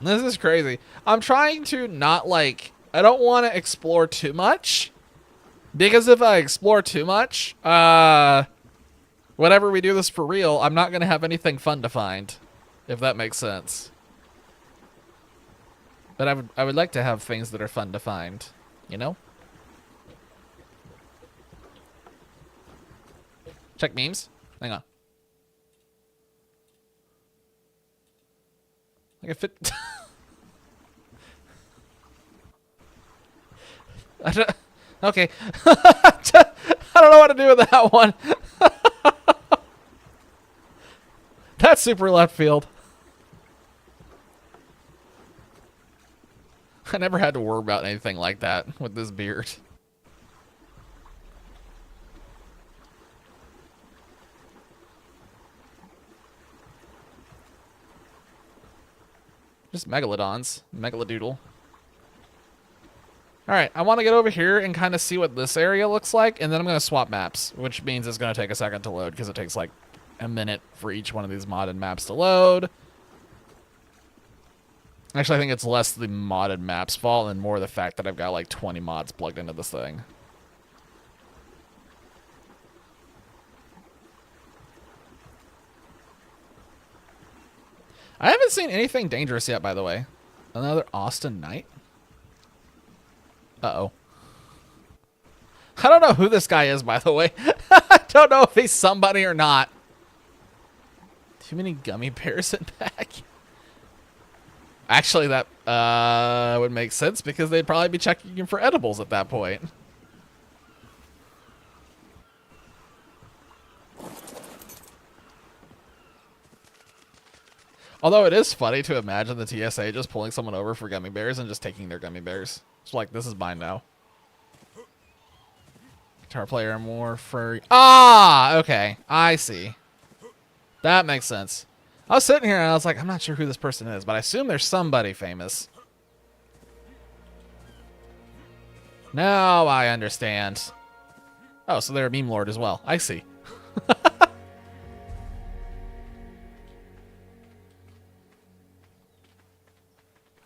This is crazy. I'm trying to not like, I don't want to explore too much. Because if I explore too much, whenever we do this for real, I'm not going to have anything fun to find, if that makes sense. But I would like to have things that are fun to find, you know? Check memes. Hang on. Like a fit. Okay. I don't know what to do with that one. That's super left field. I never had to worry about anything like that with this beard. Just megalodons. Megalodoodle. Alright, I want to get over here and kind of see what this area looks like, and then I'm going to swap maps, which means it's going to take a second to load, because it takes like a minute for each one of these modded maps to load. Actually, I think it's less the modded map's fault and more the fact that I've got like 20 mods plugged into this thing. I haven't seen anything dangerous yet, by the way. Another Austin Knight? Uh-oh. I don't know who this guy is, by the way. I don't know if he's somebody or not. Too many gummy bears in back. Actually, that would make sense because they'd probably be checking him for edibles at that point. Although it is funny to imagine the TSA just pulling someone over for gummy bears and just taking their gummy bears. It's like, this is mine now. Guitar player more furry. Ah, okay. I see. That makes sense. I was sitting here and I was like, I'm not sure who this person is, but I assume there's somebody famous. Now I understand. Oh, so they're a meme lord as well. I see.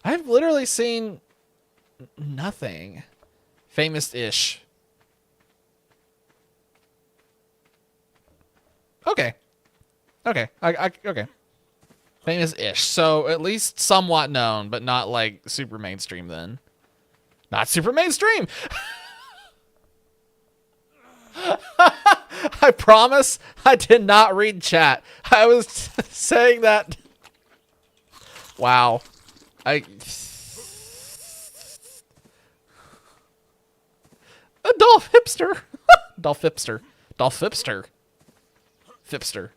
I've literally seen nothing famous-ish. Okay. Okay. Okay. Famous-ish. So at least somewhat known, but not like super mainstream then. Not super mainstream! I promise I did not read chat. I was saying that. Wow. Adolf hipster. Dolphipster. Dolphipster. Fipster.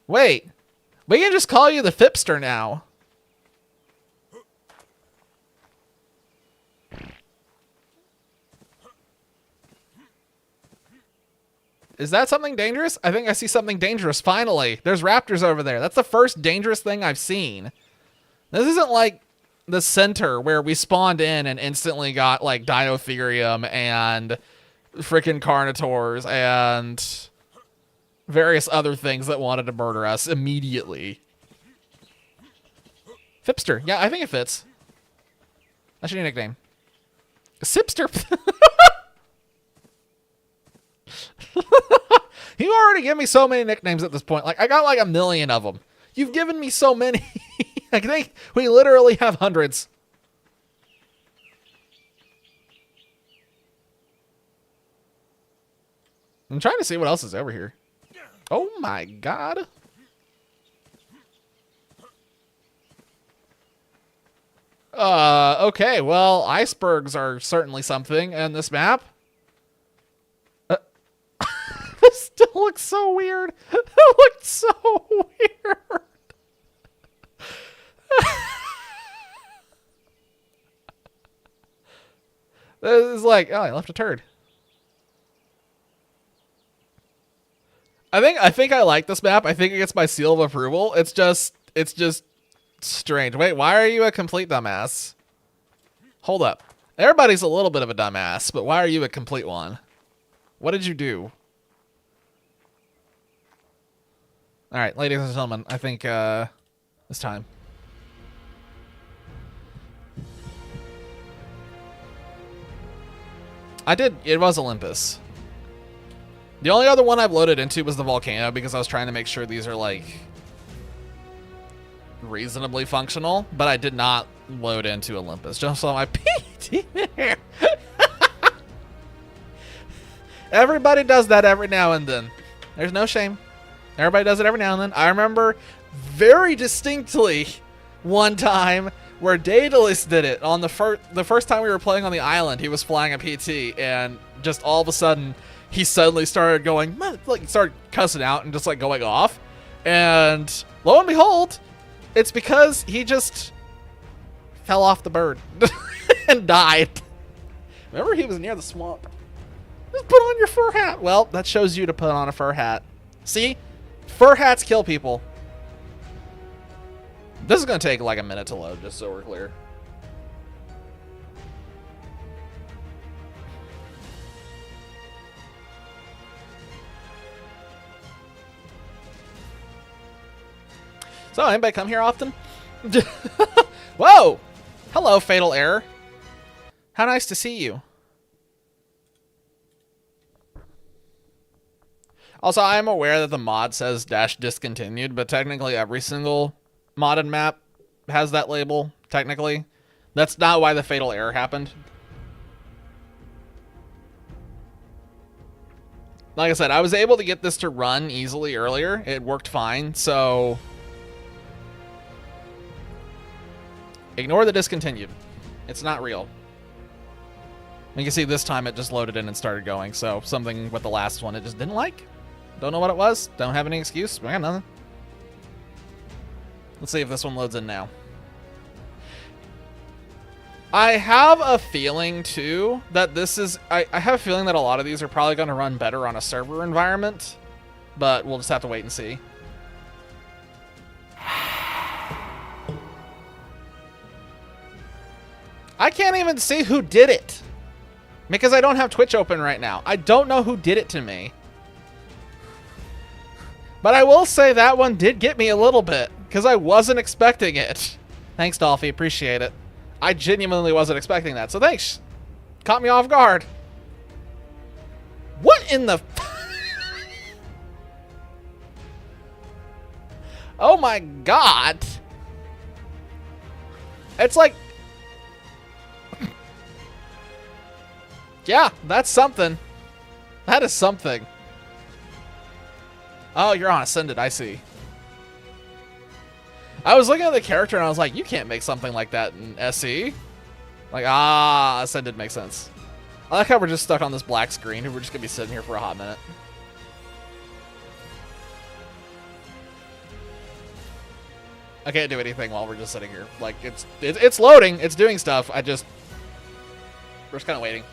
Wait. We can just call you the Fipster now. Is that something dangerous? I think I see something dangerous, finally. There's raptors over there. That's the first dangerous thing I've seen. This isn't like the center where we spawned in and instantly got like Dinotherium and freaking Carnivores and various other things that wanted to murder us immediately. Fipster. Yeah, I think it fits. That's your nickname. Sipster. You already give me so many nicknames at this point. Like, I got like 1 million of them. You've given me so many. I think we literally have hundreds. I'm trying to see what else is over here. Oh my god. Okay, well, icebergs are certainly something in this map. This still looks so weird. It looks so weird. This is like, oh, I left a turd. I think I like this map. I think it gets my seal of approval. It's just strange. Wait, why are you a complete dumbass? Hold up. Everybody's a little bit of a dumbass, but why are you a complete one? What did you do? All right, ladies and gentlemen, I think it's time. It was Olympus. The only other one I've loaded into was the volcano because I was trying to make sure these are like reasonably functional, but I did not load into Olympus. Just saw my PT there. Everybody does that every now and then. There's no shame. Everybody does it every now and then. I remember very distinctly one time where Daedalus did it on the first time we were playing on the island. He was flying a PT, and just all of a sudden he suddenly started going, like, started cussing out and just like going off. And lo and behold, it's because he just fell off the bird and died. Remember, he was near the swamp. Just put on your fur hat. Well, that shows you to put on a fur hat. See? Fur hats kill people. This is going to take like a minute to load, just so we're clear. So, anybody come here often? Whoa! Hello, Fatal Error. How nice to see you. Also, I am aware that the mod says -discontinued, but technically every single modded map has that label, technically. That's not why the Fatal Error happened. Like I said, I was able to get this to run easily earlier. It worked fine, so ignore the discontinued. It's not real. You can see this time it just loaded in and started going, so something with the last one it just didn't like. Don't know what it was. Don't have any excuse. I got nothing. Let's see if this one loads in now. I have a feeling, too, that this is... I have a feeling that a lot of these are probably going to run better on a server environment, but we'll just have to wait and see. I can't even see who did it, because I don't have Twitch open right now. I don't know who did it to me. But I will say that one did get me a little bit, because I wasn't expecting it. Thanks, Dolphy. Appreciate it. I genuinely wasn't expecting that, so thanks. Caught me off guard. What in the... Oh my god. It's like... Yeah, that's something. That is something. Oh, you're on Ascended, I see. I was looking at the character and I was like, you can't make something like that in SE. Like, Ascended makes sense. I like how we're just stuck on this black screen and we're just gonna be sitting here for a hot minute. I can't do anything while we're just sitting here. Like, it's loading, it's doing stuff. We're just kind of waiting.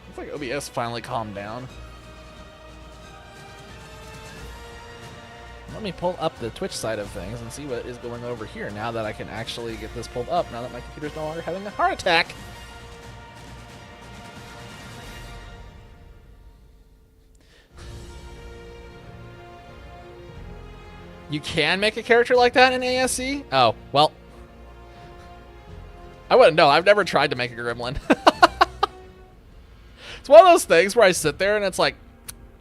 Looks like OBS finally calmed down. Let me pull up the Twitch side of things and see what is going over here now that I can actually get this pulled up, now that my computer's no longer having a heart attack. You can make a character like that in ASE? Oh, well. I wouldn't know. I've never tried to make a gremlin. It's one of those things where I sit there and it's like,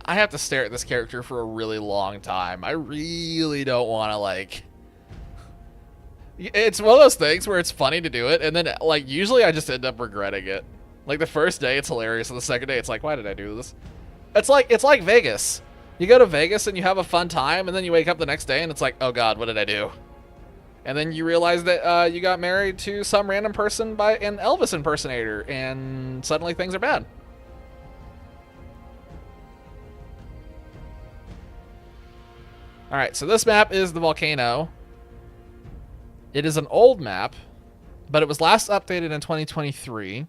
I have to stare at this character for a really long time. I really don't want to, like... It's one of those things where it's funny to do it, and then, like, usually I just end up regretting it. Like, the first day, it's hilarious, and the second day, it's like, why did I do this? It's like Vegas. You go to Vegas, and you have a fun time, and then you wake up the next day, and it's like, oh god, what did I do? And then you realize that you got married to some random person by an Elvis impersonator, and suddenly things are bad. Alright, so this map is the volcano. It is an old map, but it was last updated in 2023.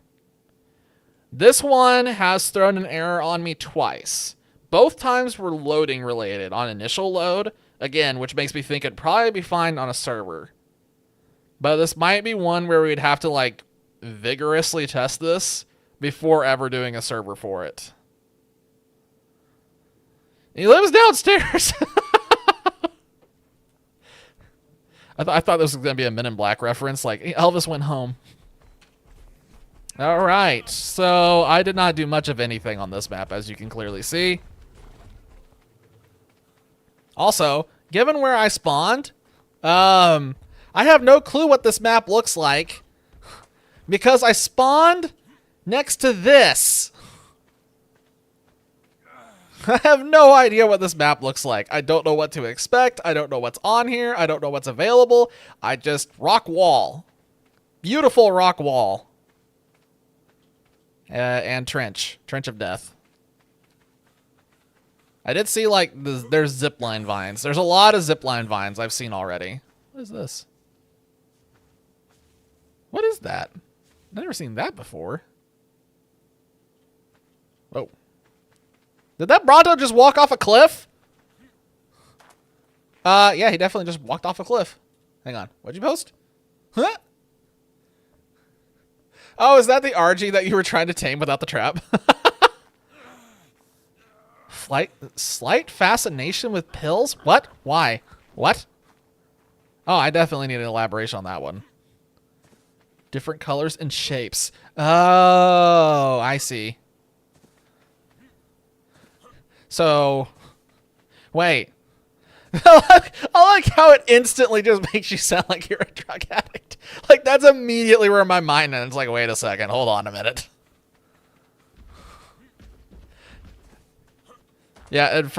This one has thrown an error on me twice. Both times were loading related on initial load, again, which makes me think it'd probably be fine on a server. But this might be one where we'd have to, like, vigorously test this before ever doing a server for it. He lives downstairs! I thought this was going to be a Men in Black reference, like, hey, Elvis went home. Alright, so I did not do much of anything on this map, as you can clearly see. Also, given where I spawned, I have no clue what this map looks like, because I spawned next to this. I have no idea what this map looks like. I don't know what to expect. I don't know what's on here. I don't know what's available. I just rock wall. Beautiful rock wall. And trench. Trench of death. I did see, like, there's zipline vines. There's a lot of zipline vines I've seen already. What is this? What is that? I've never seen that before. Whoa. Did that Bronto just walk off a cliff? Yeah, he definitely just walked off a cliff. Hang on. What'd you post? Huh? Oh, is that the RG that you were trying to tame without the trap? Slight fascination with pills? What? Why? What? Oh, I definitely need an elaboration on that one. Different colors and shapes. Oh, I see. So, wait. I like how it instantly just makes you sound like you're a drug addict. Like, that's immediately where my mind ends. It's like, wait a second, hold on a minute. Yeah, and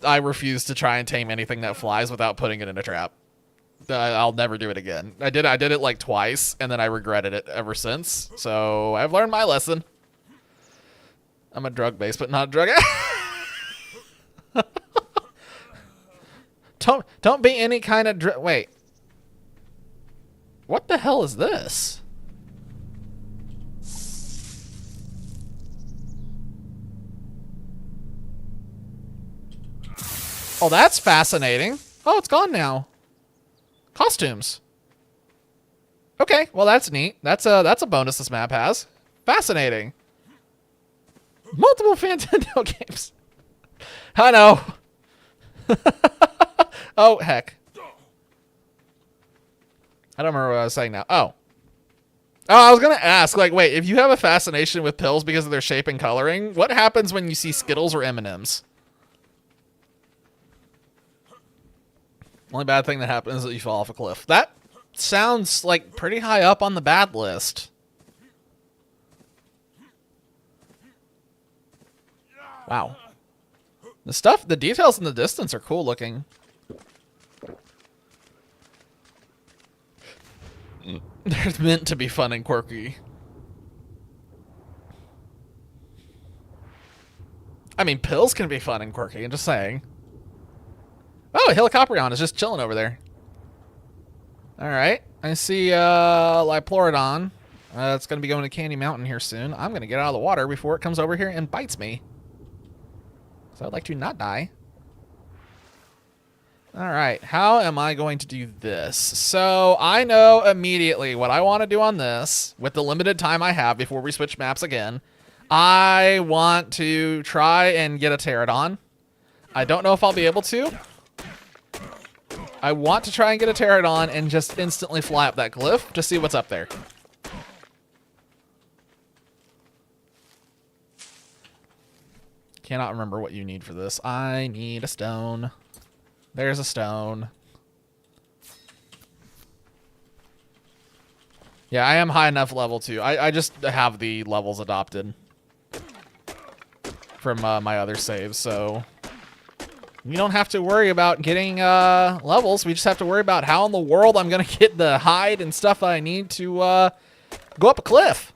I refuse to try and tame anything that flies without putting it in a trap. I'll never do it again. I did it like twice, and then I regretted it ever since. So I've learned my lesson. I'm a drug base, but not a drug addict. Don't be any kind of wait. What the hell is this? Oh, that's fascinating. Oh, it's gone now. Costumes. Okay, well that's neat. That's a bonus this map has. Fascinating. Multiple Nintendo games. I know. Oh, heck. I don't remember what I was saying now. Oh. Oh, I was going to ask, like, wait, if you have a fascination with pills because of their shape and coloring, what happens when you see Skittles or M&Ms? Only bad thing that happens is that you fall off a cliff. That sounds, like, pretty high up on the bad list. Wow. The details in the distance are cool looking. They're meant to be fun and quirky. I mean, pills can be fun and quirky, I'm just saying. Oh, Helicoprion is just chilling over there. Alright. I see Liplorodon. It's going to be going to Candy Mountain here soon. I'm going to get out of the water before it comes over here and bites me. So I'd like to not die. Alright, how am I going to do this? So I know immediately what I want to do on this, with the limited time I have before we switch maps again. I want to try and get a Pterodon. I don't know if I'll be able to. I want to try and get a Pterodon and just instantly fly up that cliff to see what's up there. Cannot remember what you need for this. I need a stone. There's a stone. Yeah, I am high enough level too. I just have the levels adopted from my other saves, so we don't have to worry about getting levels. We just have to worry about how in the world I'm going to get the hide and stuff that I need to go up a cliff.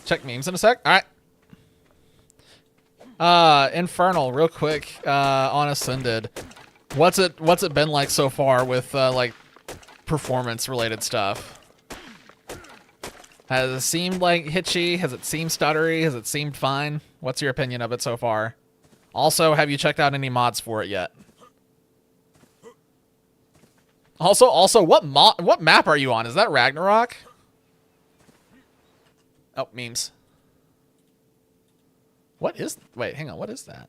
Check memes in a sec. All right. Infernal, real quick, on Ascended. What's it been like so far with like performance related stuff? Has it seemed like hitchy? Has it seemed stuttery? Has it seemed fine? What's your opinion of it so far? Also, have you checked out any mods for it yet? Also, what map are you on? Is that Ragnarok? Oh, memes. What is... Wait, hang on. What is that?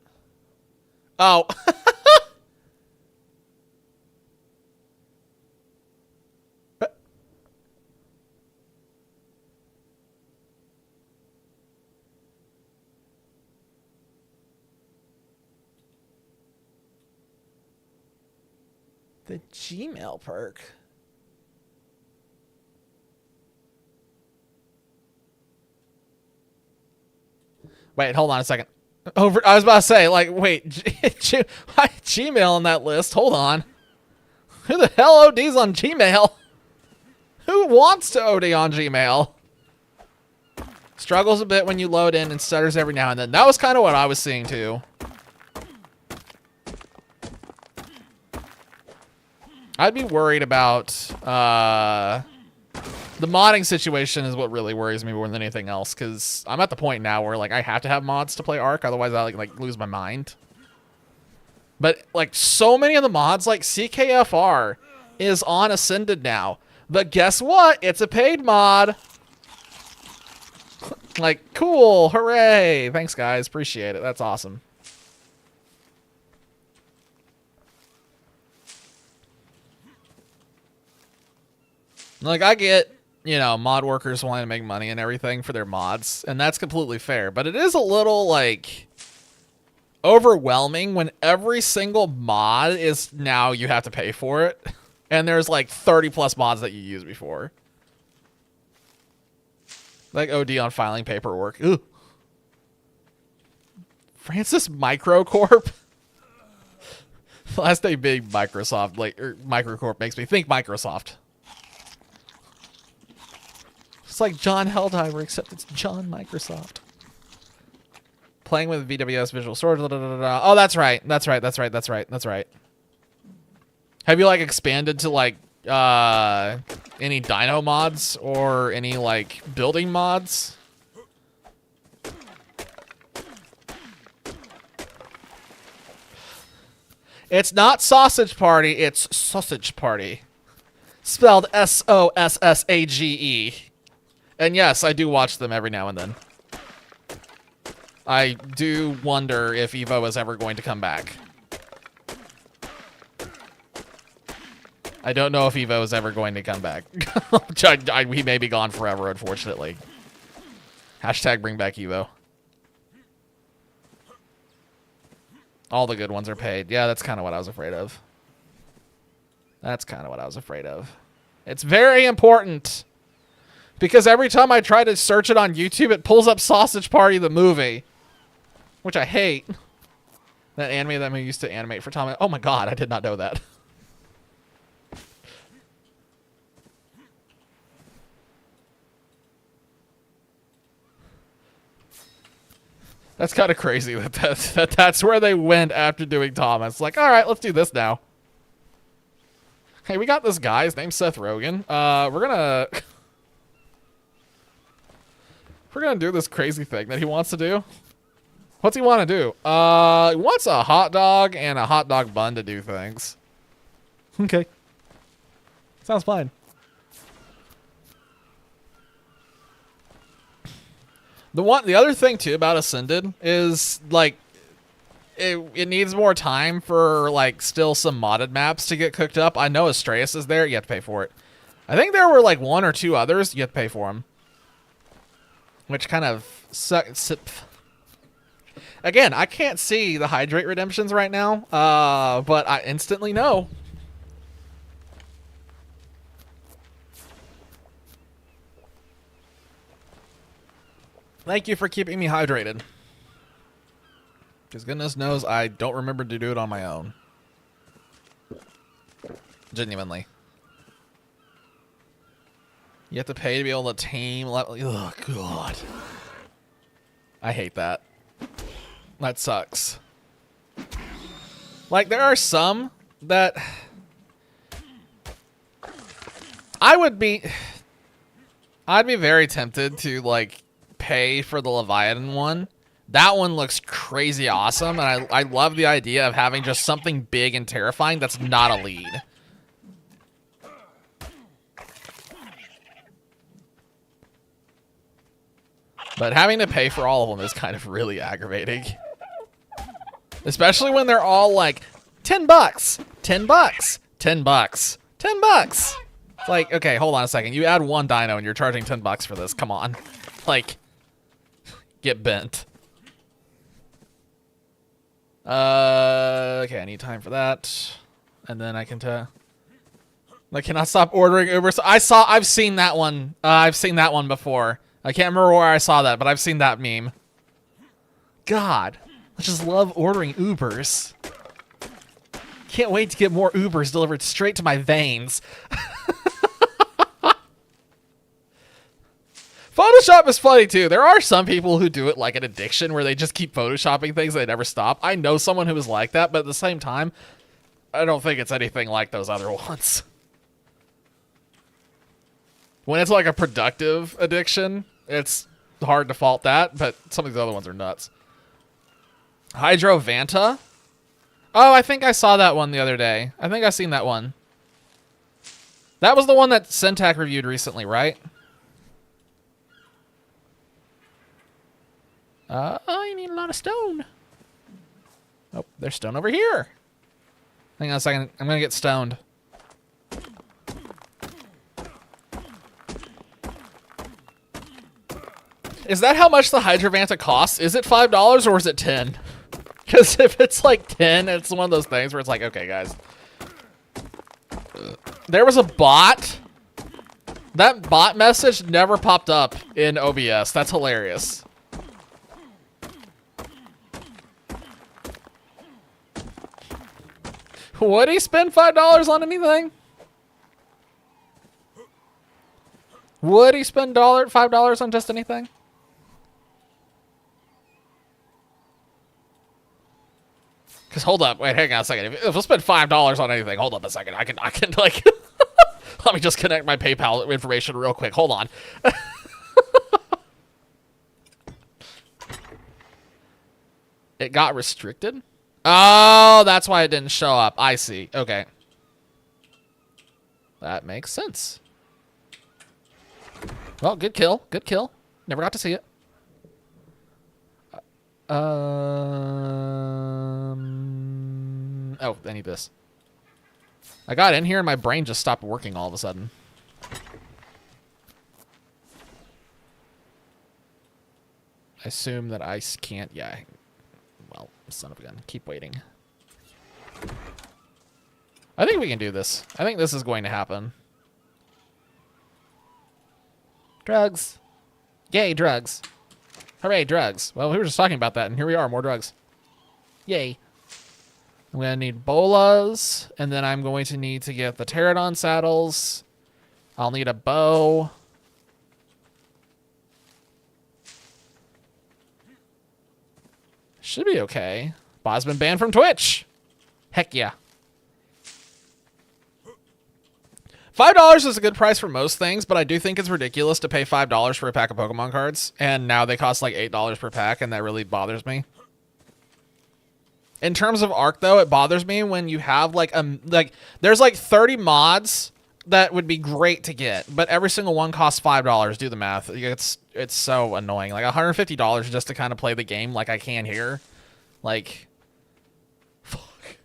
Oh. The Gmail perk. Wait, hold on a second. I was about to say, like, wait, Gmail on that list. Hold on. Who the hell ODs on Gmail? Who wants to OD on Gmail? Struggles a bit when you load in and stutters every now and then. That was kind of what I was seeing too. I'd be worried about the modding situation is what really worries me more than anything else, because I'm at the point now where like I have to have mods to play Ark, otherwise I like lose my mind. But like so many of the mods, like CKFR is on Ascended now. But guess what? It's a paid mod. Like, cool, hooray. Thanks guys, appreciate it. That's awesome. Like, I get, you know, mod workers wanting to make money and everything for their mods, and that's completely fair. But it is a little, like, overwhelming when every single mod is now you have to pay for it. And there's, like, 30-plus mods that you used before. Like OD on filing paperwork. Ugh. Francis Microcorp? The last day big Microsoft, like, or Microcorp makes me think Microsoft. It's like John Helldiver, except it's John Microsoft. Playing with VWS Visual Storage. Oh, that's right. That's right. Have you like expanded to like any dino mods or any like building mods? It's not Sausage Party, it's Sausage Party. Spelled S-O-S-S-A-G-E. And yes, I do watch them every now and then. I do wonder if Evo is ever going to come back. I don't know if Evo is ever going to come back. He may be gone forever, unfortunately. Hashtag bring back Evo. All the good ones are paid. Yeah, that's kind of what I was afraid of. It's very important. Because every time I try to search it on YouTube, it pulls up Sausage Party the movie. which I hate. That anime that we used to animate for Tom. Oh my god, I did not know that. That's kind of crazy that's where they went after doing Thomas. Like, all right, let's do this now. Hey, we got this guy. His name's Seth Rogen. We're gonna do this crazy thing that he wants to do. What's he want to do? He wants a hot dog and a hot dog bun to do things. Okay. Sounds fine. The other thing too about Ascended is like it needs more time for like still some modded maps to get cooked up. I know Astraeus is there. You have to pay for it. I think there were like 1 or 2 others. You have to pay for them. Which kind of sucks. Again, I can't see the hydrate redemptions right now, but I instantly know. Thank you for keeping me hydrated. Because goodness knows I don't remember to do it on my own. Genuinely. You have to pay to be able to tame. Oh, God. I hate that. That sucks. Like, there are some that I'd be very tempted to, like, pay for the Leviathan one. That one looks crazy awesome, and I love the idea of having just something big and terrifying that's not a lead. But having to pay for all of them is kind of really aggravating. Especially when they're all like, $10, $10, $10, $10. It's like, okay, hold on a second. You add 1 dino and you're charging $10 for this. Come on. Like, get bent. Okay, I need time for that. And then I can I cannot stop ordering Uber. So I've seen that one. I've seen that one before. I can't remember where I saw that, but I've seen that meme. God, I just love ordering Ubers. Can't wait to get more Ubers delivered straight to my veins. Photoshop is funny too. There are some people who do it like an addiction where they just keep photoshopping things, they never stop. I know someone who is like that, but at the same time, I don't think it's anything like those other ones. When it's like a productive addiction, it's hard to fault that, but some of these other ones are nuts. Hydrovanta? Oh, I think I saw that one the other day. I think I've seen that one. That was the one that Syntac reviewed recently, right? You need a lot of stone. Oh, there's stone over here. Hang on a second. I'm gonna get stoned. Is that how much the Hydrovanta costs? Is it $5 or is it 10? Because if it's like 10, it's one of those things where it's like, okay, guys. There was a bot. That bot message never popped up in OBS. That's hilarious. Would he spend $5 on anything? Would he spend $5 on just anything? Because hold up, wait, hang on a second. If we'll spend $5 on anything, hold up a second. I can like, let me just connect my PayPal information real quick. Hold on. It got restricted? Oh, that's why it didn't show up. I see. Okay. That makes sense. Well, good kill. Good kill. Never got to see it. Oh, I need this. I got in here and my brain just stopped working all of a sudden. I assume that I can't. Yeah. Well, son of a gun. Keep waiting. I think we can do this. I think this is going to happen. Drugs. Yay, drugs. Hooray, drugs. Well, we were just talking about that, and here we are, more drugs. Yay. I'm going to need bolas, and then I'm going to need to get the pterodon saddles. I'll need a bow. Should be okay. Bob's been banned from Twitch. Heck yeah. $5 is a good price for most things, but I do think it's ridiculous to pay $5 for a pack of Pokemon cards, and now they cost like $8 per pack, and that really bothers me. In terms of Ark, though, it bothers me when you have like there's like 30 mods that would be great to get, but every single one costs $5. Do the math. It's so annoying. Like $150 just to kind of play the game like I can here. Like, fuck.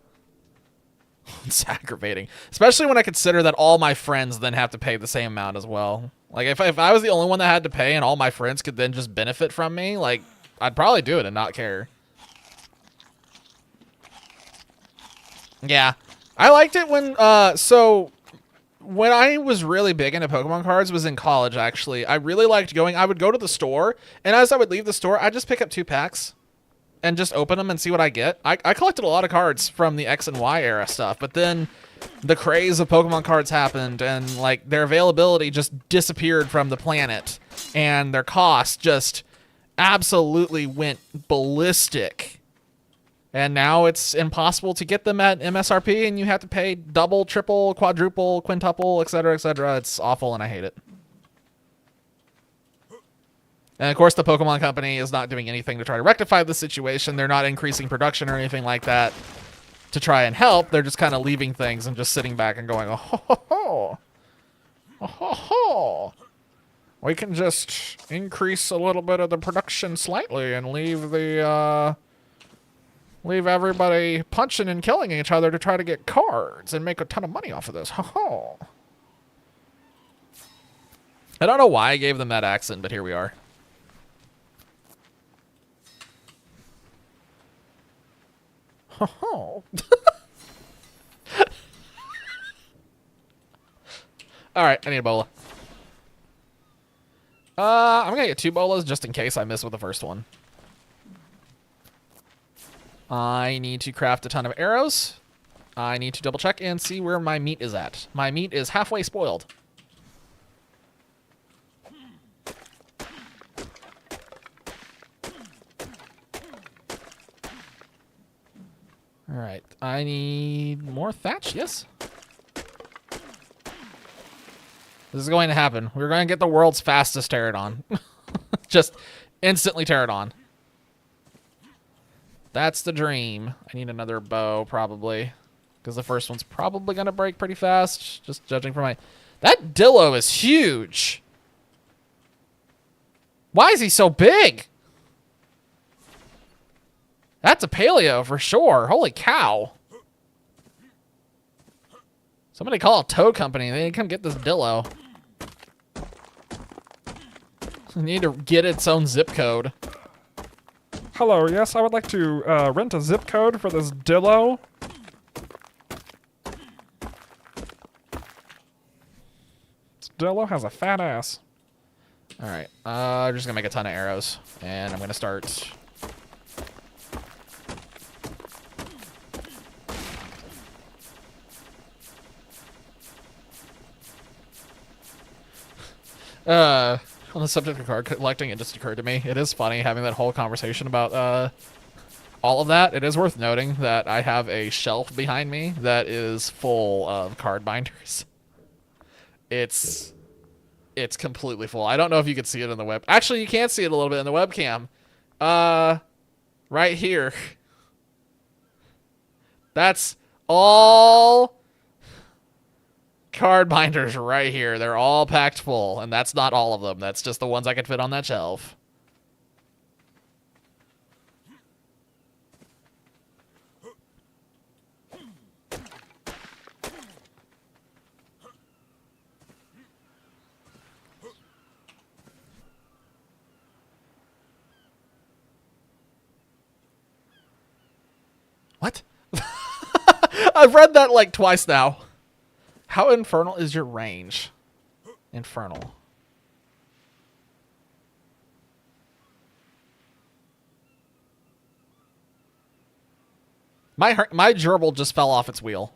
It's aggravating, especially when I consider that all my friends then have to pay the same amount as well. Like if I was the only one that had to pay and all my friends could then just benefit from me, like I'd probably do it and not care. Yeah, I liked it when so when I was really big into Pokemon cards was in college. Actually, I really liked going. I would go to the store, and as I would leave the store, I'd just pick up 2 packs and just open them and see what I get. I collected a lot of cards from the X and Y era stuff, but then the craze of Pokemon cards happened, and like their availability just disappeared from the planet, and their cost just absolutely went ballistic. And now it's impossible to get them at MSRP, and you have to pay double, triple, quadruple, quintuple, etc., etc. It's awful, and I hate it. And of course, the Pokemon Company is not doing anything to try to rectify the situation. They're not increasing production or anything like that to try and help. They're just kind of leaving things and just sitting back and going, oh, ho, ho, ho. Oh, ho, ho. We can just increase a little bit of the production slightly and leave the, leave everybody punching and killing each other to try to get cards and make a ton of money off of this. Ho, ho. I don't know why I gave them that accent, but here we are. Ho, ho. All right, I need a bola. I'm gonna get 2 bolas just in case I miss with the first one. I need to craft a ton of arrows. I need to double check and see where my meat is at. My meat is halfway spoiled. All right, I need more thatch, yes. This is going to happen. We're going to get the world's fastest pterodon. Just instantly pterodon. That's the dream. I need another bow, probably. Because the first one's probably going to break pretty fast. Just judging from my... That Dillo is huge! Why is he so big? That's a paleo for sure. Holy cow. Somebody call a tow company. They need to come get this Dillo. I need to get its own zip code. Hello, yes, I would like to rent a zip code for this Dillo. This Dillo has a fat ass. Alright, I'm just gonna make a ton of arrows. And I'm gonna start... on the subject of card collecting, it just occurred to me. It is funny having that whole conversation about all of that. It is worth noting that I have a shelf behind me that is full of card binders. It's completely full. I don't know if you can see it in the web. Actually, you can see it a little bit in the webcam. Right here. That's all card binders right here. They're all packed full, and that's not all of them. That's just the ones I could fit on that shelf. What? I've read that like twice now. How infernal is your range? Infernal. My gerbil just fell off its wheel.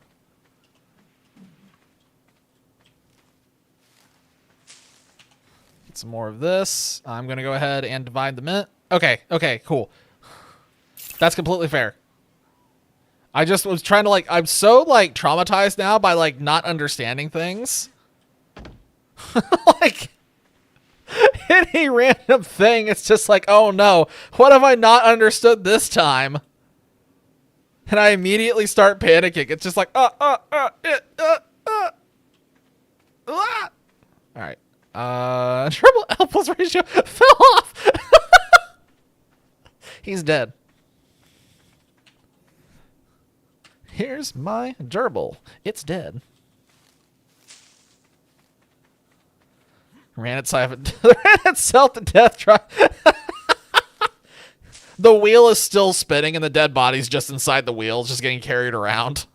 Get some more of this. I'm going to go ahead and divide the mint. Okay, okay, cool. That's completely fair. I just was trying to, like, I'm so, like, traumatized now by, like, not understanding things. Like, any random thing, it's just like, oh no, what have I not understood this time? And I immediately start panicking. It's just like, ah. Alright. Triple L plus ratio fell off. He's dead. Here's my gerbil. It's dead. Ran itself to death. The wheel is still spinning and the dead body's just inside the wheel, just getting carried around.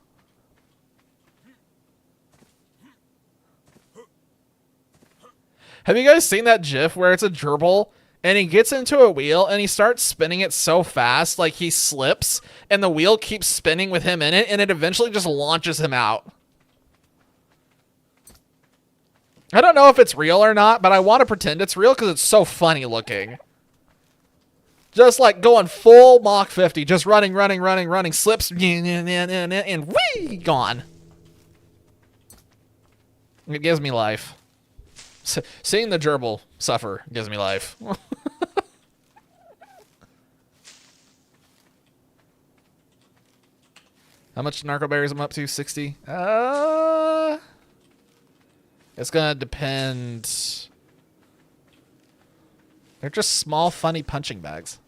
Have you guys seen that GIF where it's a gerbil and he gets into a wheel and he starts spinning it so fast, like he slips, and the wheel keeps spinning with him in it, and it eventually just launches him out? I don't know if it's real or not, but I want to pretend it's real because it's so funny looking. Just like going full Mach 50, just running, slips, and whee, gone. It gives me life. Seeing the gerbil suffer gives me life. How much narco berries I'm up to? 60? It's gonna depend. They're just small, funny punching bags.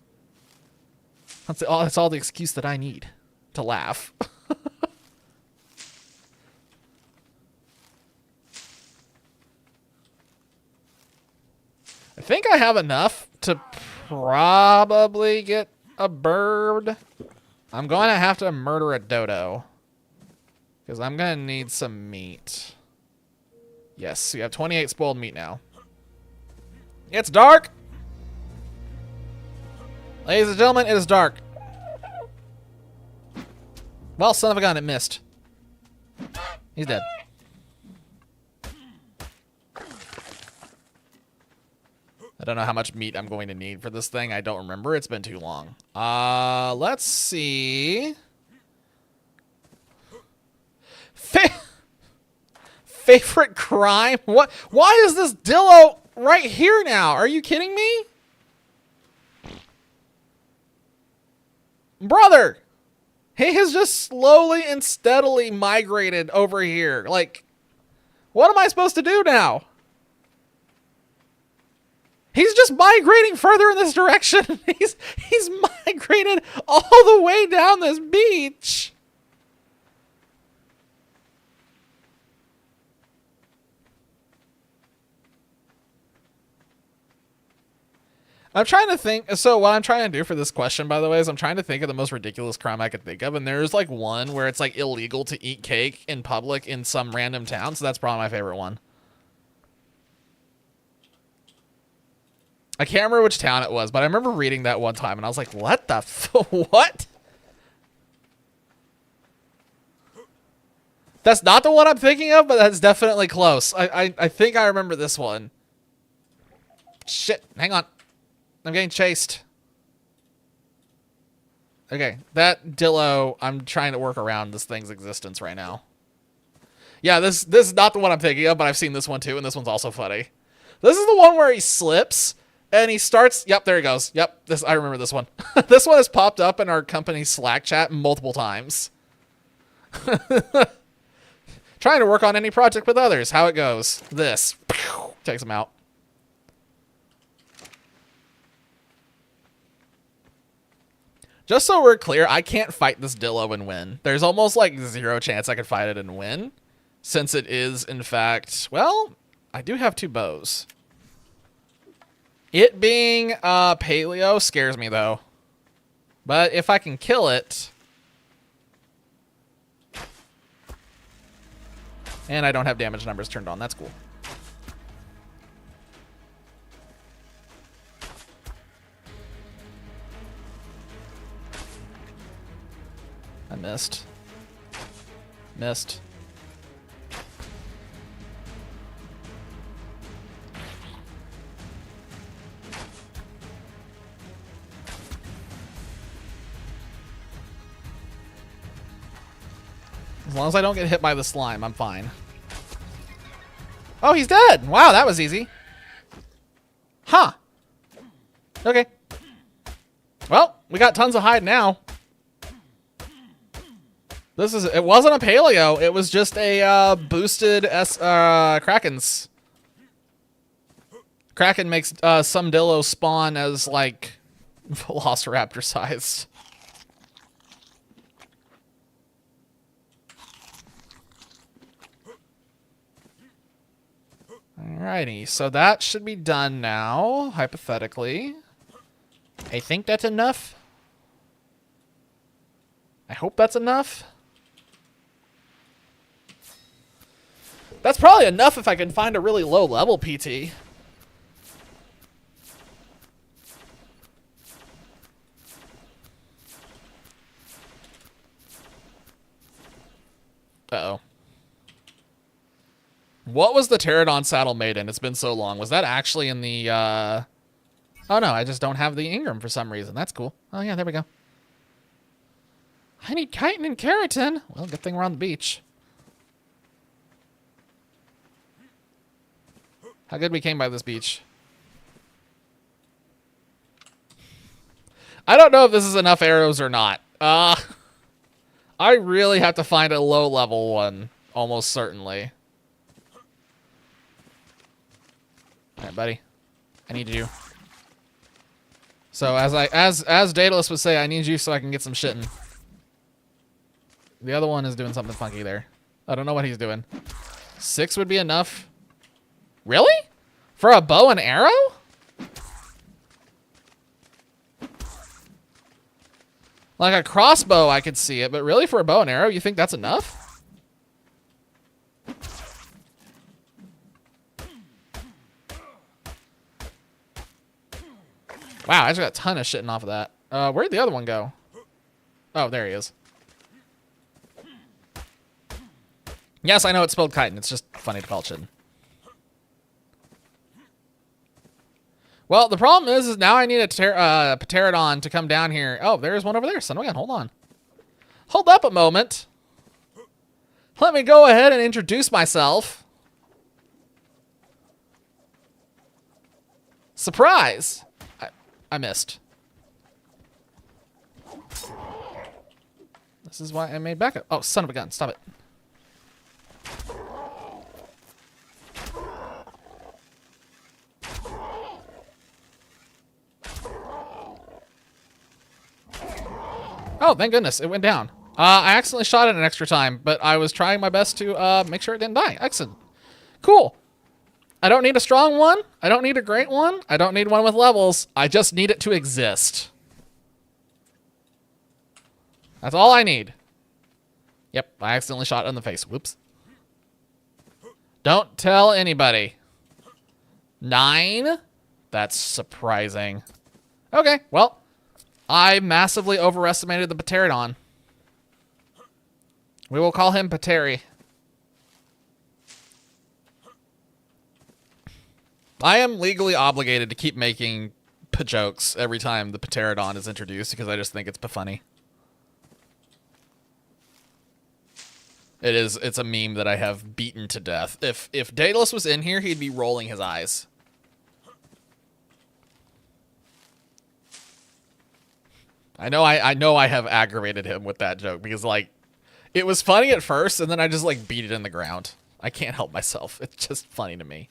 That's all the excuse that I need to laugh. I think I have enough to probably get a bird. I'm going to have to murder a dodo, because I'm going to need some meat. Yes, we have 28 spoiled meat now. It's dark! Ladies and gentlemen, it is dark. Well, son of a gun, it missed. He's dead. I don't know how much meat I'm going to need for this thing. I don't remember. It's been too long. Let's see. Favorite crime? What? Why is this Dillo right here now? Are you kidding me? Brother! He has just slowly and steadily migrated over here. Like, what am I supposed to do now? He's just migrating further in this direction. He's migrated all the way down this beach. I'm trying to think. So what I'm trying to do for this question, by the way, is I'm trying to think of the most ridiculous crime I could think of. And there's like one where it's like illegal to eat cake in public in some random town. So that's probably my favorite one. I can't remember which town it was, but I remember reading that one time and I was like, what the what? That's not the one I'm thinking of, but that's definitely close. I think I remember this one. Shit, hang on. I'm getting chased. Okay, that Dillo, I'm trying to work around this thing's existence right now. Yeah, this is not the one I'm thinking of, but I've seen this one too, and this one's also funny. This is the one where he slips, and he starts... Yep, there he goes. Yep, I remember this one. This one has popped up in our company Slack chat multiple times. Trying to work on any project with others. How it goes. This. Takes him out. Just so we're clear, I can't fight this Dillo and win. There's almost like 0 chance I could fight it and win. Since it is, in fact... Well, I do have 2 bows. It being paleo scares me, though. But if I can kill it... And I don't have damage numbers turned on. That's cool. missed. Missed. As long as I don't get hit by the slime, I'm fine. Oh, he's dead! Wow, that was easy. Huh. Okay. Well, we got tons of hide now. It wasn't a paleo, it was just a boosted Krakens. Kraken makes some Dillo spawn as like Velociraptor sized. Alrighty, so that should be done now, hypothetically. I think that's enough. I hope that's enough. That's probably enough if I can find a really low level PT. Uh-oh. What was the Pterodon saddle made in? It's been so long. Was that actually in the, Oh no, I just don't have the Ingram for some reason. That's cool. Oh yeah, there we go. I need chitin and keratin. Well, good thing we're on the beach. How good we came by this beach. I don't know if this is enough arrows or not. I really have to find a low level one, almost certainly. Alright, buddy. I need you. So as Daedalus would say, I need you so I can get some shitting. The other one is doing something funky there. I don't know what he's doing. 6 would be enough. Really? For a bow and arrow? Like a crossbow, I could see it, but really for a bow and arrow, you think that's enough? Wow, I just got a ton of shitting off of that. Where'd the other one go? Oh, there he is. Yes, I know it's spelled chitin. It's just funny to call it shitting. Well, the problem is now I need a Pterodon to come down here. Oh, there's one over there. Son of a gun, hold on. Hold up a moment. Let me go ahead and introduce myself. Surprise! I missed. This is why I made backup. Oh, son of a gun. Stop it. Oh, thank goodness. It went down. I accidentally shot it an extra time, but I was trying my best to make sure it didn't die. Excellent. Cool. I don't need a strong one. I don't need a great one. I don't need one with levels. I just need it to exist. That's all I need. Yep, I accidentally shot it in the face. Whoops. Don't tell anybody. 9? That's surprising. Okay, well, I massively overestimated the Pterodon. We will call him Pateri. I am legally obligated to keep making jokes every time the Pterodon is introduced because I just think it's funny. It's a meme that I have beaten to death. If Daedalus was in here, he'd be rolling his eyes. I know I have aggravated him with that joke because like it was funny at first and then I just like beat it in the ground. I can't help myself. It's just funny to me.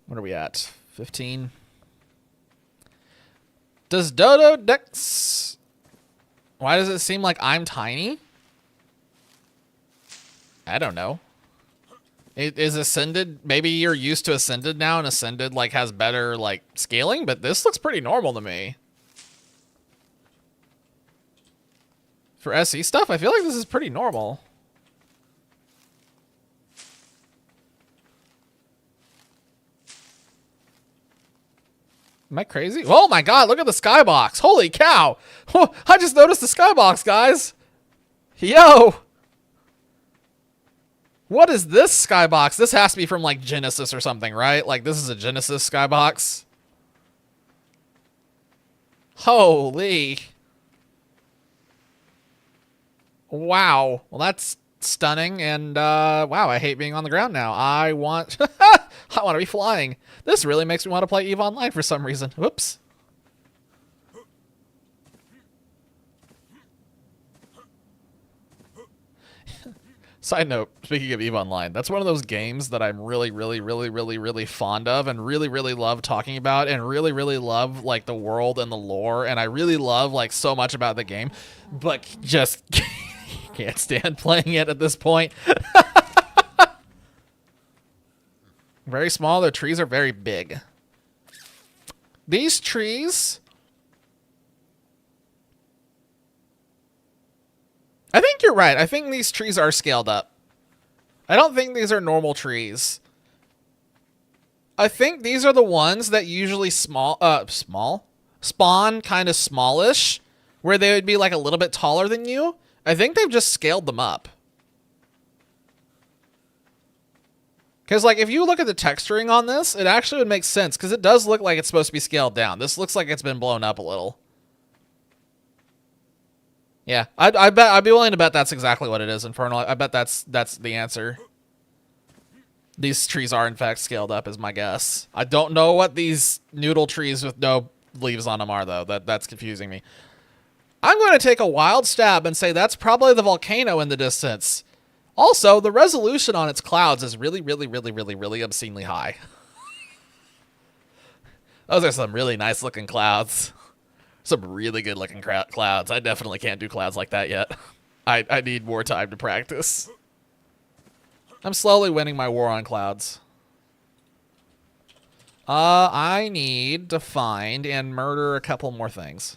What are we at? 15. Does Dodo Dex... Why does it seem like I'm tiny? I don't know. It is Ascended... Maybe you're used to Ascended now, and Ascended like has better like scaling, but this looks pretty normal to me. For SE stuff, I feel like this is pretty normal. Am I crazy? Oh my god, look at the skybox. Holy cow. I just noticed the skybox, guys. Yo. What is this skybox? This has to be from like Genesis or something, right? Like this is a Genesis skybox. Holy. Wow. Well, that's stunning. And wow, I hate being on the ground now. I want I want to be flying. This really makes me want to play EVE Online for some reason. Whoops. Side note, speaking of EVE Online, that's one of those games that I'm really fond of and really love talking about and really love like the world and the lore, and I really love like so much about the game, but just can't stand playing it at this point. Very small, the trees are very big. These trees, I think you're right. I think these trees are scaled up. I don't think these are normal trees. I think these are the ones that usually spawn kind of smallish, where they would be like a little bit taller than you. I think they've just scaled them up. Because like if you look at the texturing on this, it actually would make sense because it does look like it's supposed to be scaled down. This looks like it's been blown up a little. Yeah, I'd be willing to bet that's exactly what it is, Infernal. I bet that's the answer. These trees are in fact scaled up, is my guess. I don't know what these noodle trees with no leaves on them are, though. That's confusing me. I'm going to take a wild stab and say that's probably the volcano in the distance. Also, the resolution on its clouds is really obscenely high. Those are some really nice looking clouds. Some really good looking clouds. I definitely can't do clouds like that yet. I need more time to practice. I'm slowly winning my war on clouds. I need to find and murder a couple more things.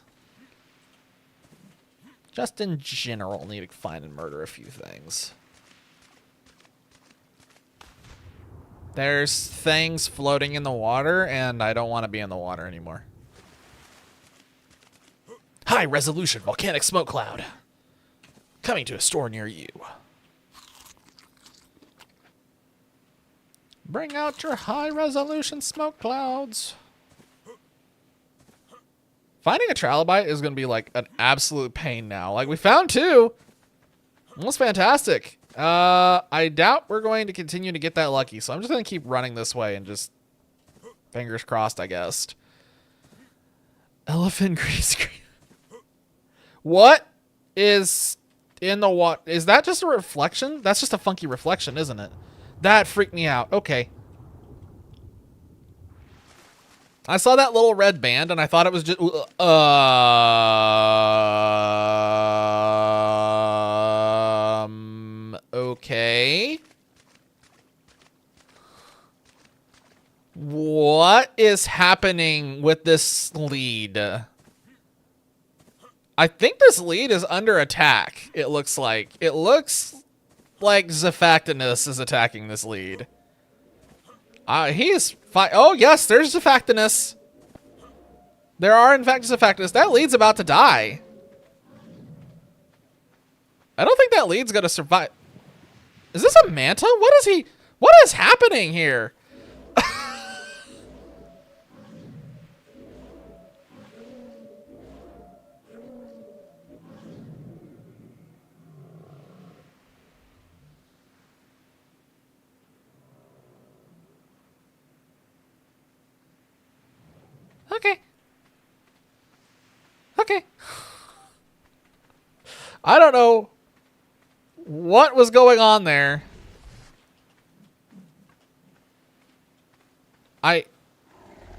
Just in general, need to find and murder a few things. There's things floating in the water, and I don't want to be in the water anymore. High resolution volcanic smoke cloud. Coming to a store near you. Bring out your high resolution smoke clouds. Finding a trilobite is going to be like an absolute pain now. Like we found two. That's fantastic. I doubt we're going to continue to get that lucky. So I'm just going to keep running this way and just fingers crossed, I guess. Elephant grease cream. What is in the water? Is that just a reflection? That's just a funky reflection, isn't it? That freaked me out. Okay. I saw that little red band and I thought it was just... Okay. What is happening with this lead? I think this lead is under attack, it looks like. It looks like Zafactinus is attacking this lead. He is fine. Oh, yes, there's Zafactinus. There are, in fact, Zafactinus. That lead's about to die. I don't think that lead's going to survive. Is this a manta? What is happening here? Okay. Okay. I don't know what was going on there.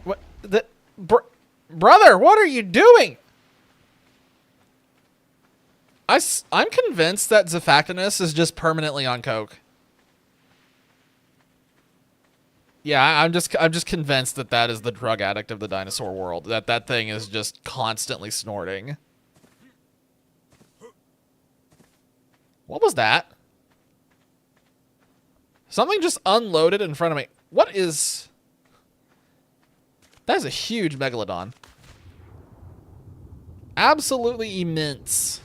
What the brother, what are you doing? I'm convinced that Zafactinus is just permanently on coke. Yeah, I'm just convinced that that is the drug addict of the dinosaur world. That thing is just constantly snorting. What was that? Something just unloaded in front of me. What is... That is a huge megalodon. Absolutely immense.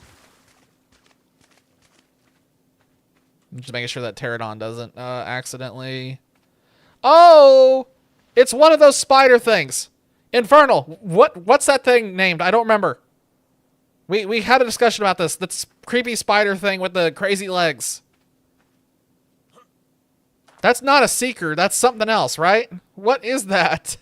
I'm just making sure that pterodon doesn't accidentally... Oh! It's one of those spider things. Infernal. What's that thing named? I don't remember. We had a discussion about this. That's creepy spider thing with the crazy legs. That's not a seeker. That's something else, right? What is that?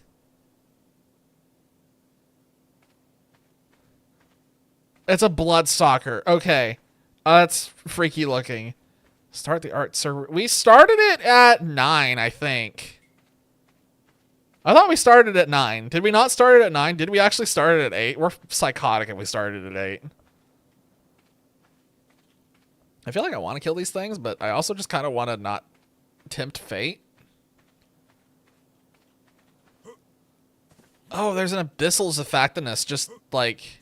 It's a bloodsucker. Okay. That's freaky looking. Start the art server. We started it at 9, I think. I thought we started at 9. Did we not start it at 9? Did we actually start it at 8? We're psychotic if we started at 8. I feel like I want to kill these things, but I also just kind of want to not tempt fate. Oh, there's an abyssal Zephactinus just like...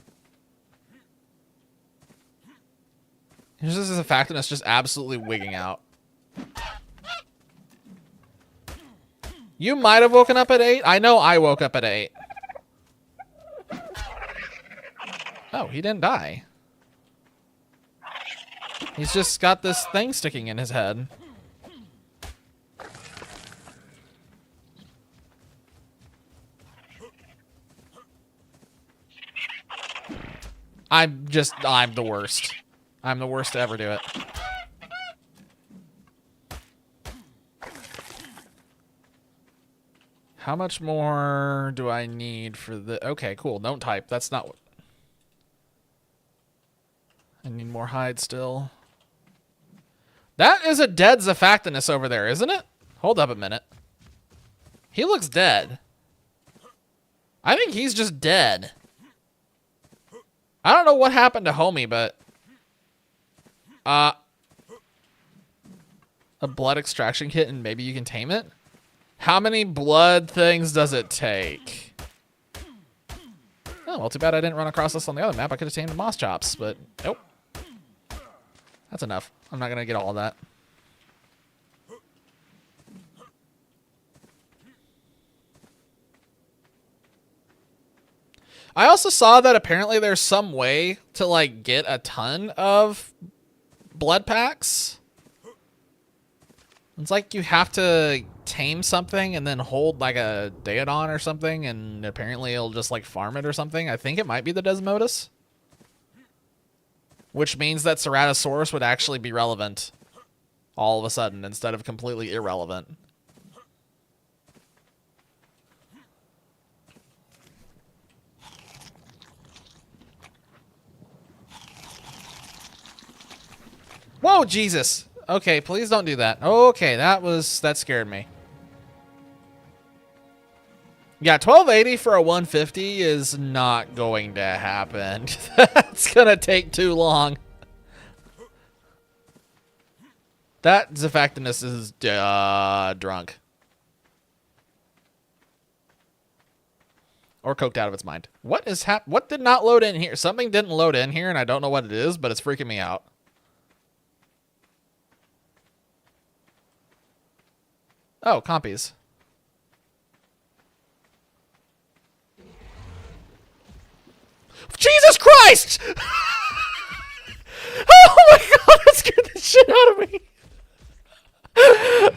Here's this Zephactinus just absolutely wigging out. You might have woken up at 8. I know I woke up at 8. Oh, he didn't die. He's just got this thing sticking in his head. I'm the worst. I'm the worst to ever do it. How much more do I need for the... Okay, cool. Don't type. That's not what... I need more hide still. That is a dead Zephactinus over there, isn't it? Hold up a minute. He looks dead. I think he's just dead. I don't know what happened to homie, but... a blood extraction kit and maybe you can tame it? How many blood things does it take? Oh, well, too bad I didn't run across this on the other map. I could have tamed moss chops, but nope. That's enough. I'm not going to get all of that. I also saw that apparently there's some way to, like, get a ton of blood packs. It's like you have to tame something and then hold like a Daedon or something, and apparently it'll just like farm it or something. I think it might be the Desmodus. Which means that Ceratosaurus would actually be relevant all of a sudden instead of completely irrelevant. Whoa, Jesus! Okay, please don't do that. Okay, that scared me. Yeah, 1280 for a 150 is not going to happen. That's gonna take too long. That Zephactinus is drunk. Or coked out of its mind. What is what did not load in here? Something didn't load in here and I don't know what it is, but it's freaking me out. Oh, compies. Jesus Christ! Oh my God, that scared the shit out of me.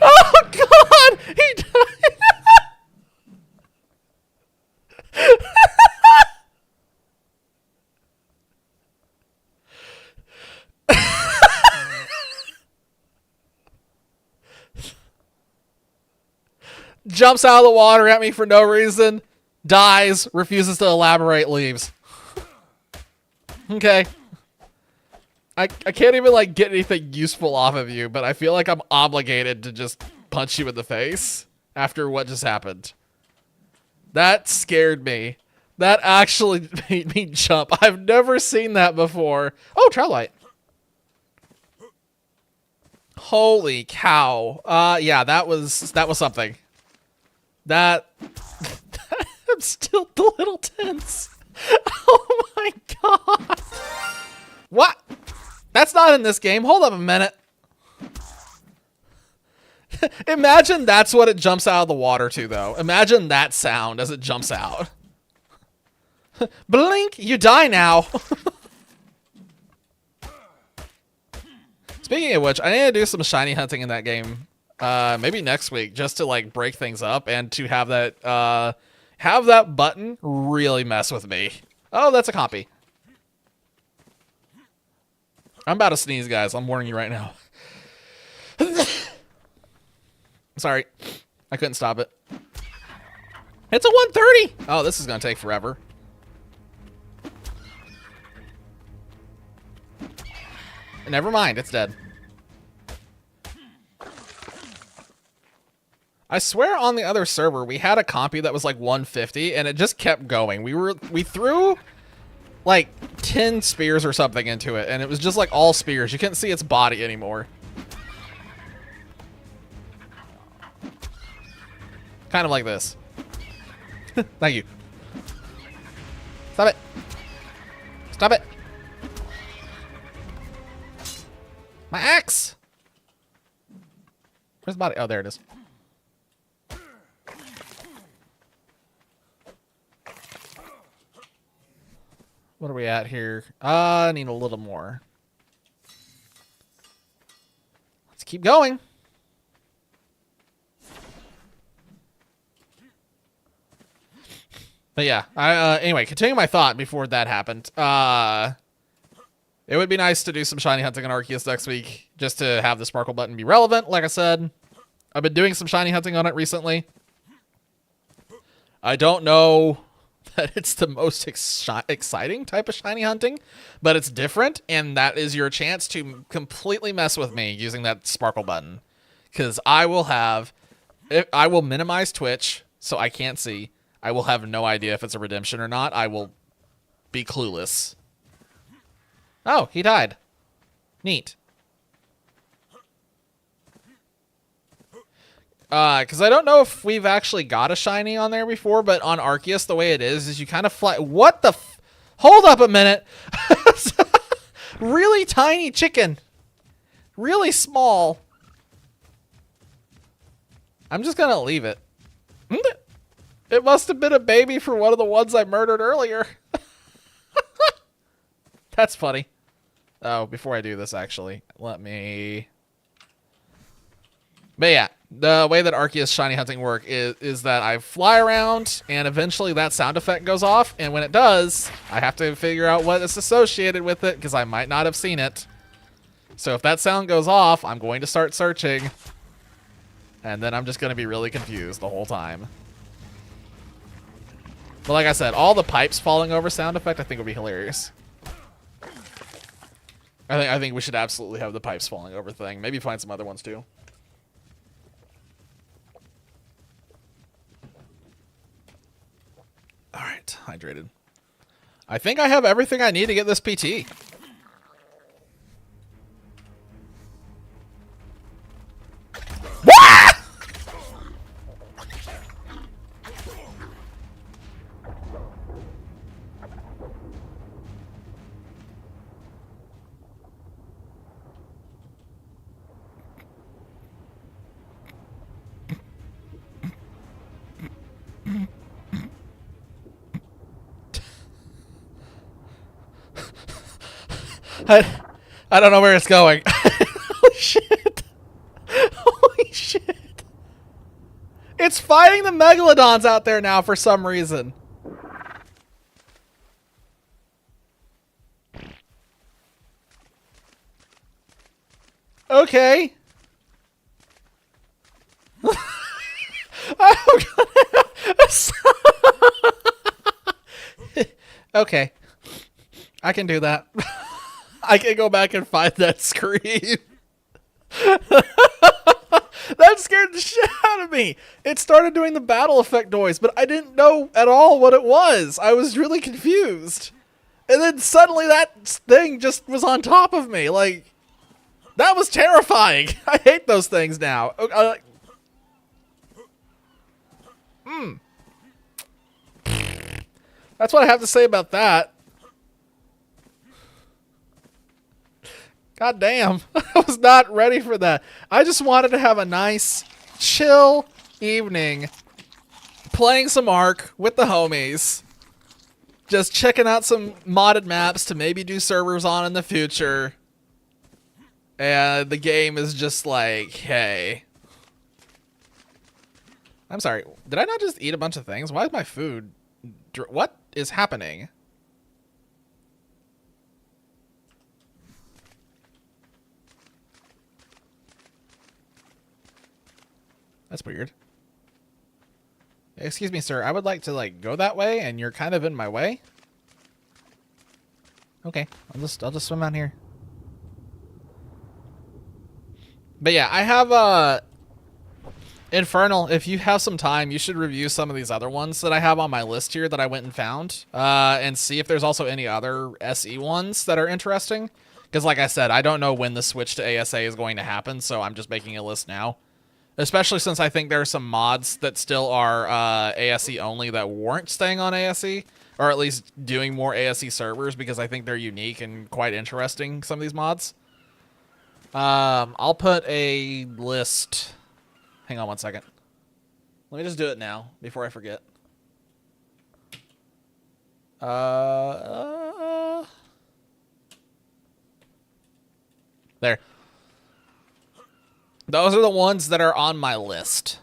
Oh God, he died. Jumps out of the water at me for no reason, dies, refuses to elaborate, leaves. Okay. I can't even like get anything useful off of you, but I feel like I'm obligated to just punch you in the face after what just happened. That scared me. That actually made me jump. I've never seen that before. Oh, Trowlight. Holy cow. Yeah, that was something. That I'm still a little tense. Oh my God. What? That's not in this game. Hold up a minute. Imagine that's what it jumps out of the water to, though. Imagine that sound as it jumps out. Blink, you die now. Speaking of which, I need to do some shiny hunting in that game. Maybe next week, just to like break things up and to have that button really mess with me. Oh, that's a copy. I'm about to sneeze, guys. I'm warning you right now. Sorry, I couldn't stop it. It's a 130. Oh, this is gonna take forever. Never mind, it's dead. I swear on the other server we had a compy that was like 150 and it just kept going. We threw like 10 spears or something into it and it was just like all spears. You couldn't see its body anymore. Kind of like this. Thank you. Stop it. Stop it. My axe! Where's the body? Oh, there it is. What are we at here? I need a little more. Let's keep going. But yeah, anyway, continuing my thought before that happened. It would be nice to do some shiny hunting on Arceus next week, just to have the sparkle button be relevant. Like I said, I've been doing some shiny hunting on it recently. I don't know that it's the most exciting type of shiny hunting, but it's different, and that is your chance to completely mess with me using that sparkle button. Because I will minimize Twitch, so I can't see. I will have no idea if it's a redemption or not. I will be clueless. Oh, he died. Neat. Because I don't know if we've actually got a shiny on there before, but on Arceus, the way it is you kind of fly. What the hold up a minute. Really tiny chicken. Really small. I'm just going to leave it. It must have been a baby for one of the ones I murdered earlier. That's funny. Oh, before I do this, actually, let me... But yeah, the way that Arceus shiny hunting work is that I fly around, and eventually that sound effect goes off, and when it does, I have to figure out what is associated with it, because I might not have seen it. So if that sound goes off, I'm going to start searching, and then I'm just going to be really confused the whole time. But like I said, all the pipes falling over sound effect I think would be hilarious. I think we should absolutely have the pipes falling over thing. Maybe find some other ones too. All right, hydrated. I think I have everything I need to get this PT. I don't know where it's going. Holy shit. Holy shit. It's fighting the megalodons out there now for some reason. Okay. Okay. I can do that. I can go back and find that screen. That scared the shit out of me. It started doing the battle effect noise, but I didn't know at all what it was. I was really confused. And then suddenly that thing just was on top of me. Like, that was terrifying. I hate those things now. That's what I have to say about that. God damn. I was not ready for that. I just wanted to have a nice chill evening. Playing some Ark with the homies. Just checking out some modded maps to maybe do servers on in the future. And the game is just like, hey. I'm sorry. Did I not just eat a bunch of things? Why is my food... What is happening? That's weird. Excuse me, sir. I would like to, like, go that way, and you're kind of in my way. Okay. I'll just swim out here. But yeah, I have, Infernal, if you have some time, you should review some of these other ones that I have on my list here that I went and found, and see if there's also any other SE ones that are interesting. Because like I said, I don't know when the switch to ASA is going to happen, so I'm just making a list now. Especially since I think there are some mods that still are ASE only that weren't staying on ASE, or at least doing more ASE servers, because I think they're unique and quite interesting, some of these mods. I'll put a list... Hang on one second. Let me just do it now before I forget. There. Those are the ones that are on my list.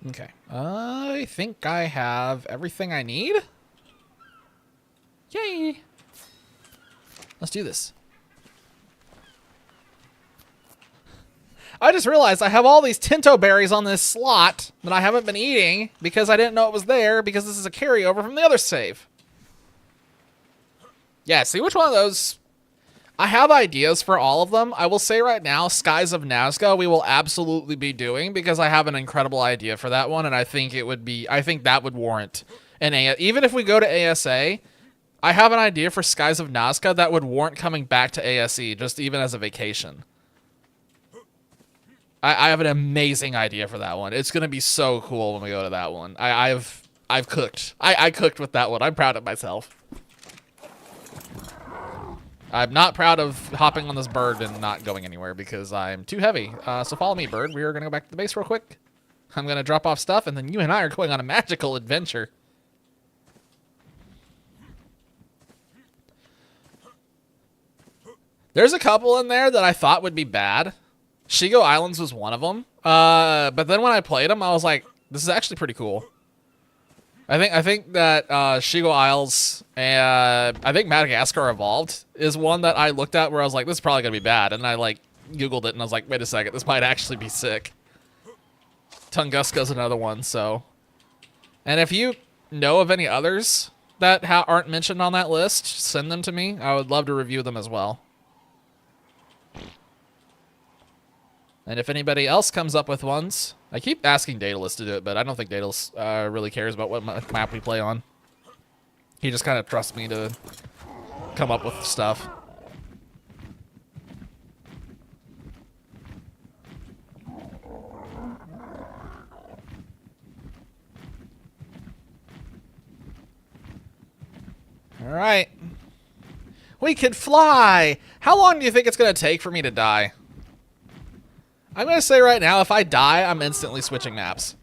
Okay. I think I have everything I need. Yay! Let's do this. I just realized I have all these Tinto berries on this slot that I haven't been eating because I didn't know it was there because this is a carryover from the other save. Yeah, see which one of those... I have ideas for all of them. I will say right now, Skies of Nazca we will absolutely be doing because I have an incredible idea for that one, and I think it would be... I think that would warrant an even if we go to ASA, I have an idea for Skies of Nazca that would warrant coming back to ASE, just even as a vacation. I have an amazing idea for that one. It's going to be so cool when we go to that one. I've cooked. I cooked with that one. I'm proud of myself. I'm not proud of hopping on this bird and not going anywhere because I'm too heavy. So follow me, bird. We are going to go back to the base real quick. I'm going to drop off stuff, and then you and I are going on a magical adventure. There's a couple in there that I thought would be bad. Shigo Islands was one of them. But then when I played them, I was like, this is actually pretty cool. I think that Shigo Isles and I think Madagascar Evolved is one that I looked at where I was like, this is probably gonna be bad, and I like Googled it and I was like, wait a second, this might actually be sick. Tunguska's another one, so. And if you know of any others that aren't mentioned on that list, send them to me. I would love to review them as well. And if anybody else comes up with ones, I keep asking Daedalus to do it, but I don't think Daedalus really cares about what map we play on. He just kind of trusts me to come up with stuff. All right. We can fly! How long do you think it's going to take for me to die? I'm going to say right now, if I die, I'm instantly switching maps.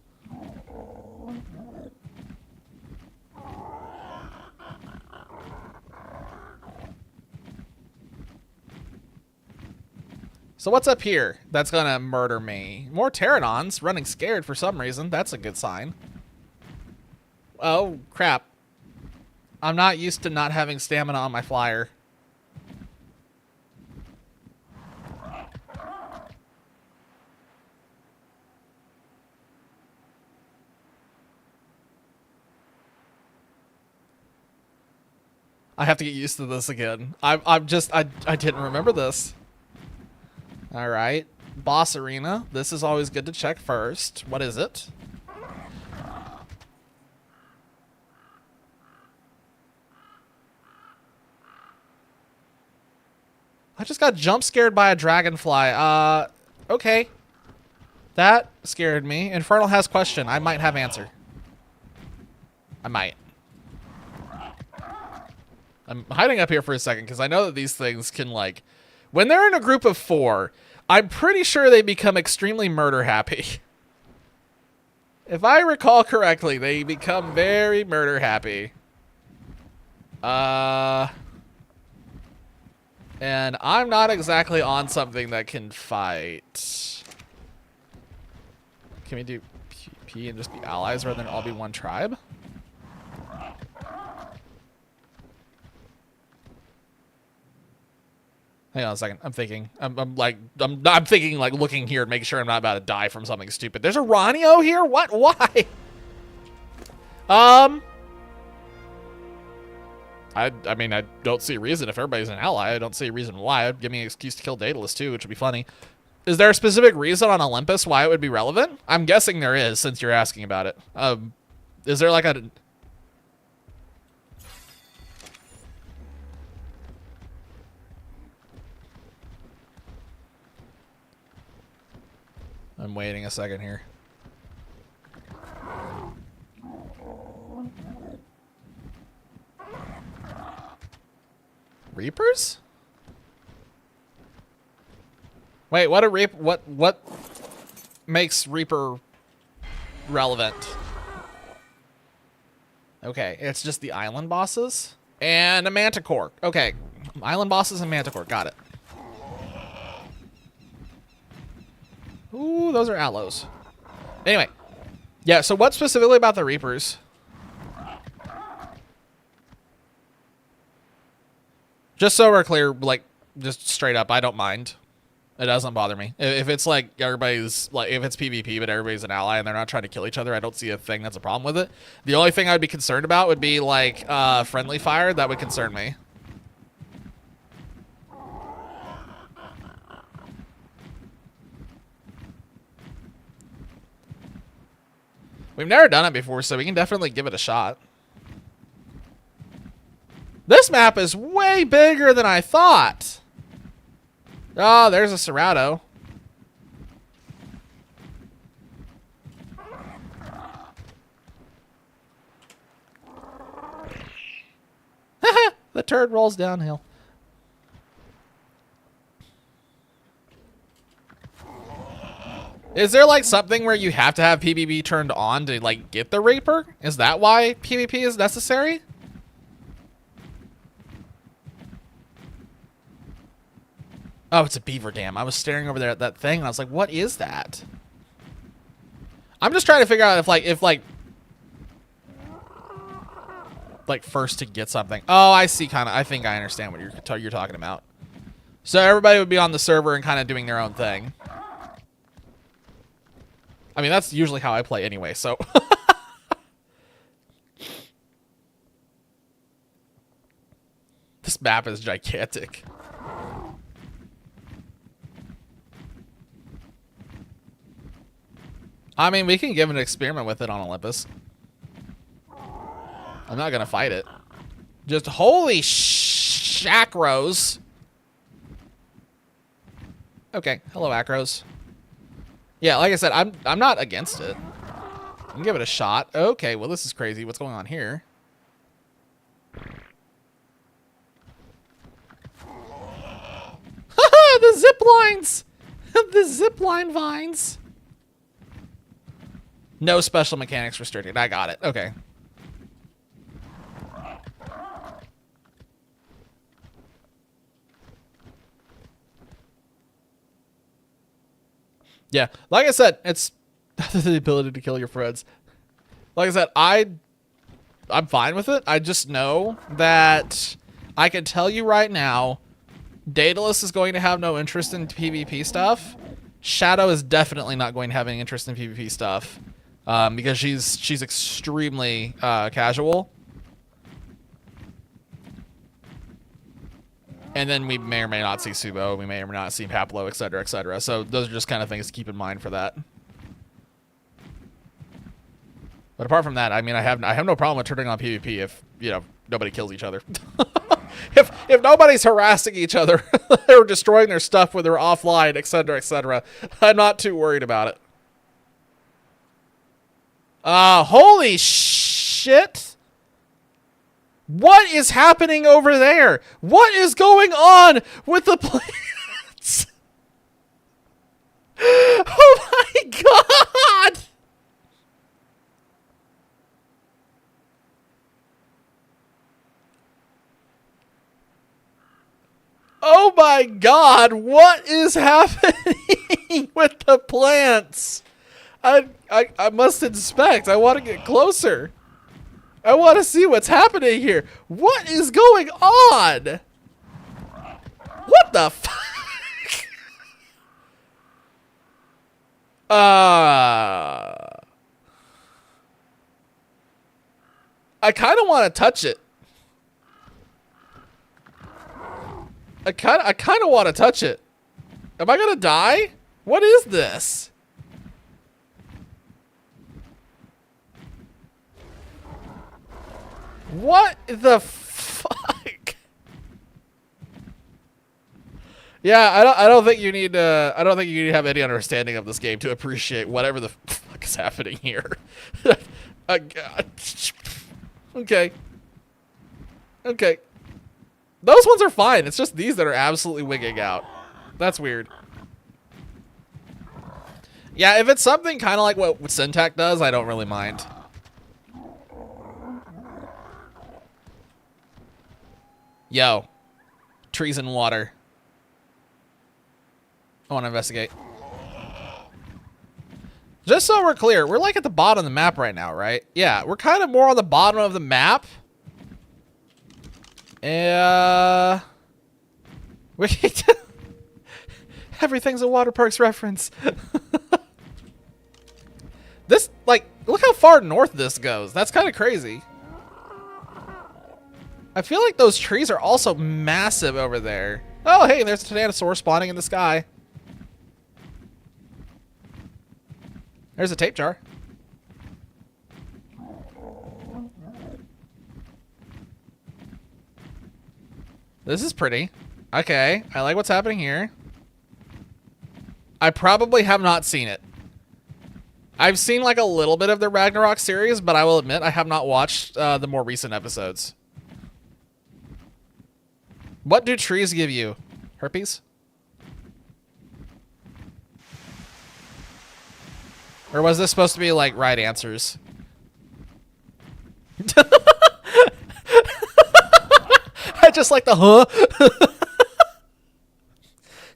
So what's up here that's going to murder me? More pterodons running scared for some reason. That's a good sign. Oh, crap. I'm not used to not having stamina on my flyer. I have to get used to this again. I didn't remember this. All right. Boss arena. This is always good to check first. What is it? I just got jump scared by a dragonfly. Okay. That scared me. Infernal has question. I might have answer. I might. I'm hiding up here for a second because I know that these things can, like, when they're in a group of 4, I'm pretty sure they become extremely murder happy. If I recall correctly, they become very murder happy. And I'm not exactly on something that can fight. Can we do P and just be allies rather than all be one tribe? Hang on a second. I'm thinking. I'm thinking, like, looking here and making sure I'm not about to die from something stupid. There's a Ronio here? What? Why? I mean, I don't see a reason. If everybody's an ally, I don't see a reason why. It'd give me an excuse to kill Daedalus too, which would be funny. Is there a specific reason on Olympus why it would be relevant? I'm guessing there is, since you're asking about it. Is there like a... I'm waiting a second here. Reapers? Wait, what makes Reaper relevant? Okay, it's just the island bosses and a Manticore. Okay, island bosses and Manticore, got it. Ooh, those are aloes. Anyway, yeah, so what specifically about the Reapers? Just so we're clear, like, just straight up, I don't mind. It doesn't bother me. If it's like everybody's, like, if it's PvP but everybody's an ally and they're not trying to kill each other, I don't see a thing that's a problem with it. The only thing I'd be concerned about would be, like, friendly fire. That would concern me. We've never done it before, so we can definitely give it a shot. This map is way bigger than I thought. Oh, there's a Serato. The turd rolls downhill. Is there like something where you have to have PvP turned on to like get the Reaper? Is that why PvP is necessary? Oh, it's a beaver dam. I was staring over there at that thing and I was like, what is that? I'm just trying to figure out if first to get something. Oh, I see, kind of. I think I understand what you're talking about. So everybody would be on the server and kind of doing their own thing. I mean, that's usually how I play anyway, so. This map is gigantic. I mean, we can give an experiment with it on Olympus. I'm not gonna fight it. Just holy shacros. Okay, hello acros. Yeah, like I said, I'm not against it. I can give it a shot. Okay, well this is crazy. What's going on here? Haha, the zip lines! The zip line vines. No special mechanics restricted. I got it. Okay. Yeah, like I said, it's the ability to kill your friends. Like I said, I'm fine with it. I just know that I can tell you right now, Daedalus is going to have no interest in PvP stuff. Shadow is definitely not going to have any interest in PvP stuff because she's extremely casual. And then we may or may not see Subo. We may or may not see Paplo, et cetera, et cetera. So those are just kind of things to keep in mind for that. But apart from that, I mean, I have no problem with turning on PvP if, you know, nobody kills each other. if nobody's harassing each other or destroying their stuff when they're offline, et cetera, I'm not too worried about it. Holy shit. What is happening over there? What is going on with the plants? Oh my god! Oh my god, what is happening with the plants? I must inspect. I want to get closer. I want to see what's happening here. What is going on? What the fuck? I kind of want to touch it. I kind of want to touch it. Am I gonna die? What is this? What the fuck? Yeah, I don't think you need to. I don't think you need to have any understanding of this game to appreciate whatever the fuck is happening here. God. Okay. Okay. Those ones are fine. It's just these that are absolutely wigging out. That's weird. Yeah, if it's something kind of like what Syntac does, I don't really mind. Yo. Trees and water. I want to investigate. Just so we're clear, we're like at the bottom of the map right now, right? Yeah, we're kind of more on the bottom of the map. Everything's a water parks reference. This, like, look how far north this goes. That's kind of crazy. I feel like those trees are also massive over there. Oh, hey, there's a Tyrannosaur spawning in the sky. There's a tape jar. This is pretty. Okay, I like what's happening here. I probably have not seen it. I've seen like a little bit of the Ragnarok series, but I will admit I have not watched the more recent episodes. What do trees give you? Herpes? Or was this supposed to be like right answers? I just like the huh.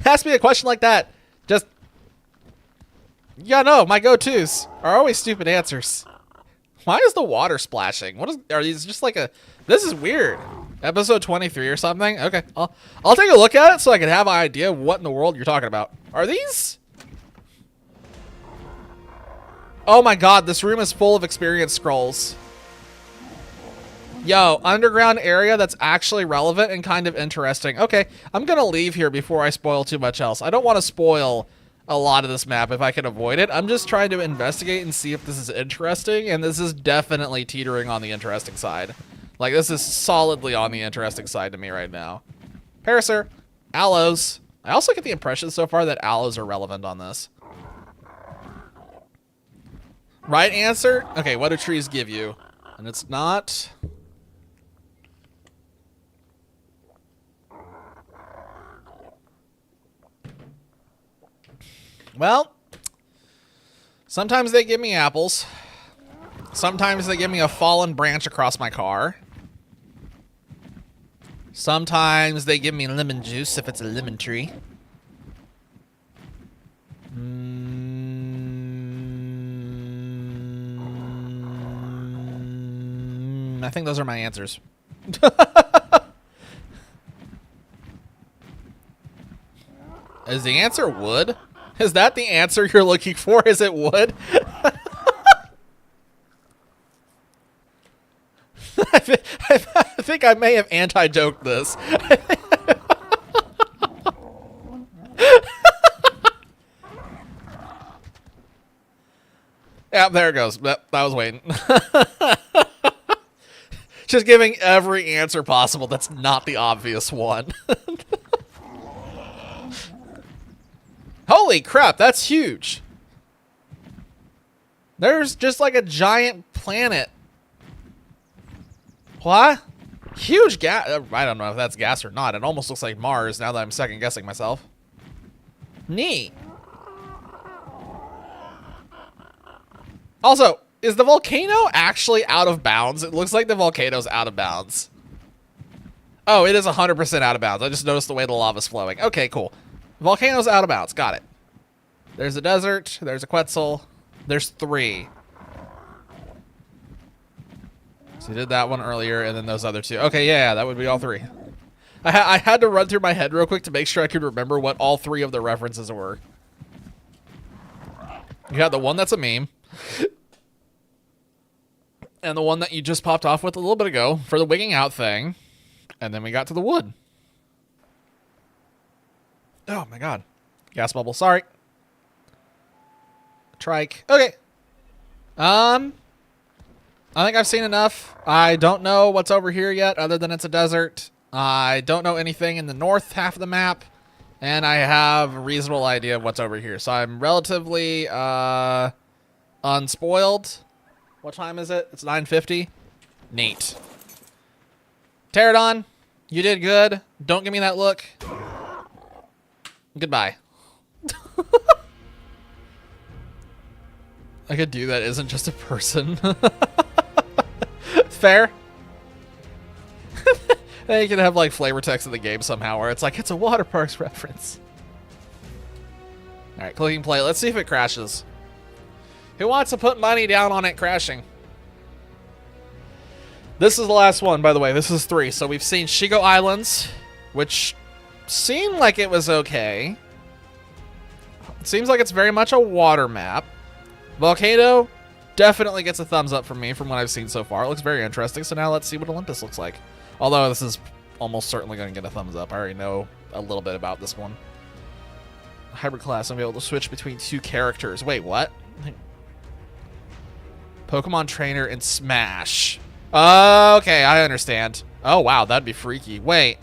Ask me a question like that. Just, yeah, no, my go-tos are always stupid answers. Why is the water splashing? What is, are these just like a, this is weird. Episode 23 or something? Okay, I'll take a look at it so I can have an idea of what in the world you're talking about. Are these? Oh my god, this room is full of experience scrolls. Yo, underground area that's actually relevant and kind of interesting. Okay, I'm gonna leave here before I spoil too much else. I don't want to spoil a lot of this map if I can avoid it. I'm just trying to investigate and see if this is interesting, and this is definitely teetering on the interesting side. Like, this is solidly on the interesting side to me right now. Parasaur, aloes. I also get the impression so far that aloes are relevant on this. Right answer? Okay, what do trees give you? And it's not... Well, sometimes they give me apples. Sometimes they give me a fallen branch across my car. Sometimes they give me lemon juice if it's a lemon tree. I think those are my answers. Is the answer wood? Is that the answer you're looking for? Is it wood? I think I may have anti-joked this. Yeah, there it goes. I was waiting. Just giving every answer possible that's not the obvious one. Holy crap, that's huge. There's just like a giant planet. What? Huge gas. I don't know if that's gas or not. It almost looks like Mars now that I'm second guessing myself. Neat. Also, is the volcano actually out of bounds? It looks like the volcano's out of bounds. Oh, it is 100% out of bounds. I just noticed the way the lava's flowing. Okay, cool. Volcano's out of bounds. Got it. There's a desert. There's a Quetzal. There's 3. So you did that one earlier, and then those other 2. Okay, yeah, that would be all 3. I had to run through my head real quick to make sure I could remember what all 3 of the references were. You got the one that's a meme. And the one that you just popped off with a little bit ago for the wigging out thing. And then we got to the wood. Oh my god. Gas bubble, sorry. Trike. Okay. I think I've seen enough. I don't know what's over here yet other than it's a desert. I don't know anything in the north half of the map. And I have a reasonable idea of what's over here. So I'm relatively unspoiled. What time is it? It's 9:50. Neat. Pterodon, you did good. Don't give me that look. Goodbye. I could do that isn't just a person. Fair. Then you can have like flavor text in the game somehow where it's like, it's a water parks reference. All right, clicking play. Let's see if it crashes. Who wants to put money down on it crashing? This is the last one, by the way. This is 3. So we've seen Shigo Islands, which seemed like it was okay. It seems like it's very much a water map. Volcano definitely gets a thumbs up from me from what I've seen so far. It looks very interesting. So now let's see what Olympus looks like. Although this is almost certainly going to get a thumbs up. I already know a little bit about this one. Hybrid class, I'm able to switch between 2 characters. Wait, what? Pokemon Trainer and Smash. Okay, I understand. Oh, wow, that'd be freaky. Wait.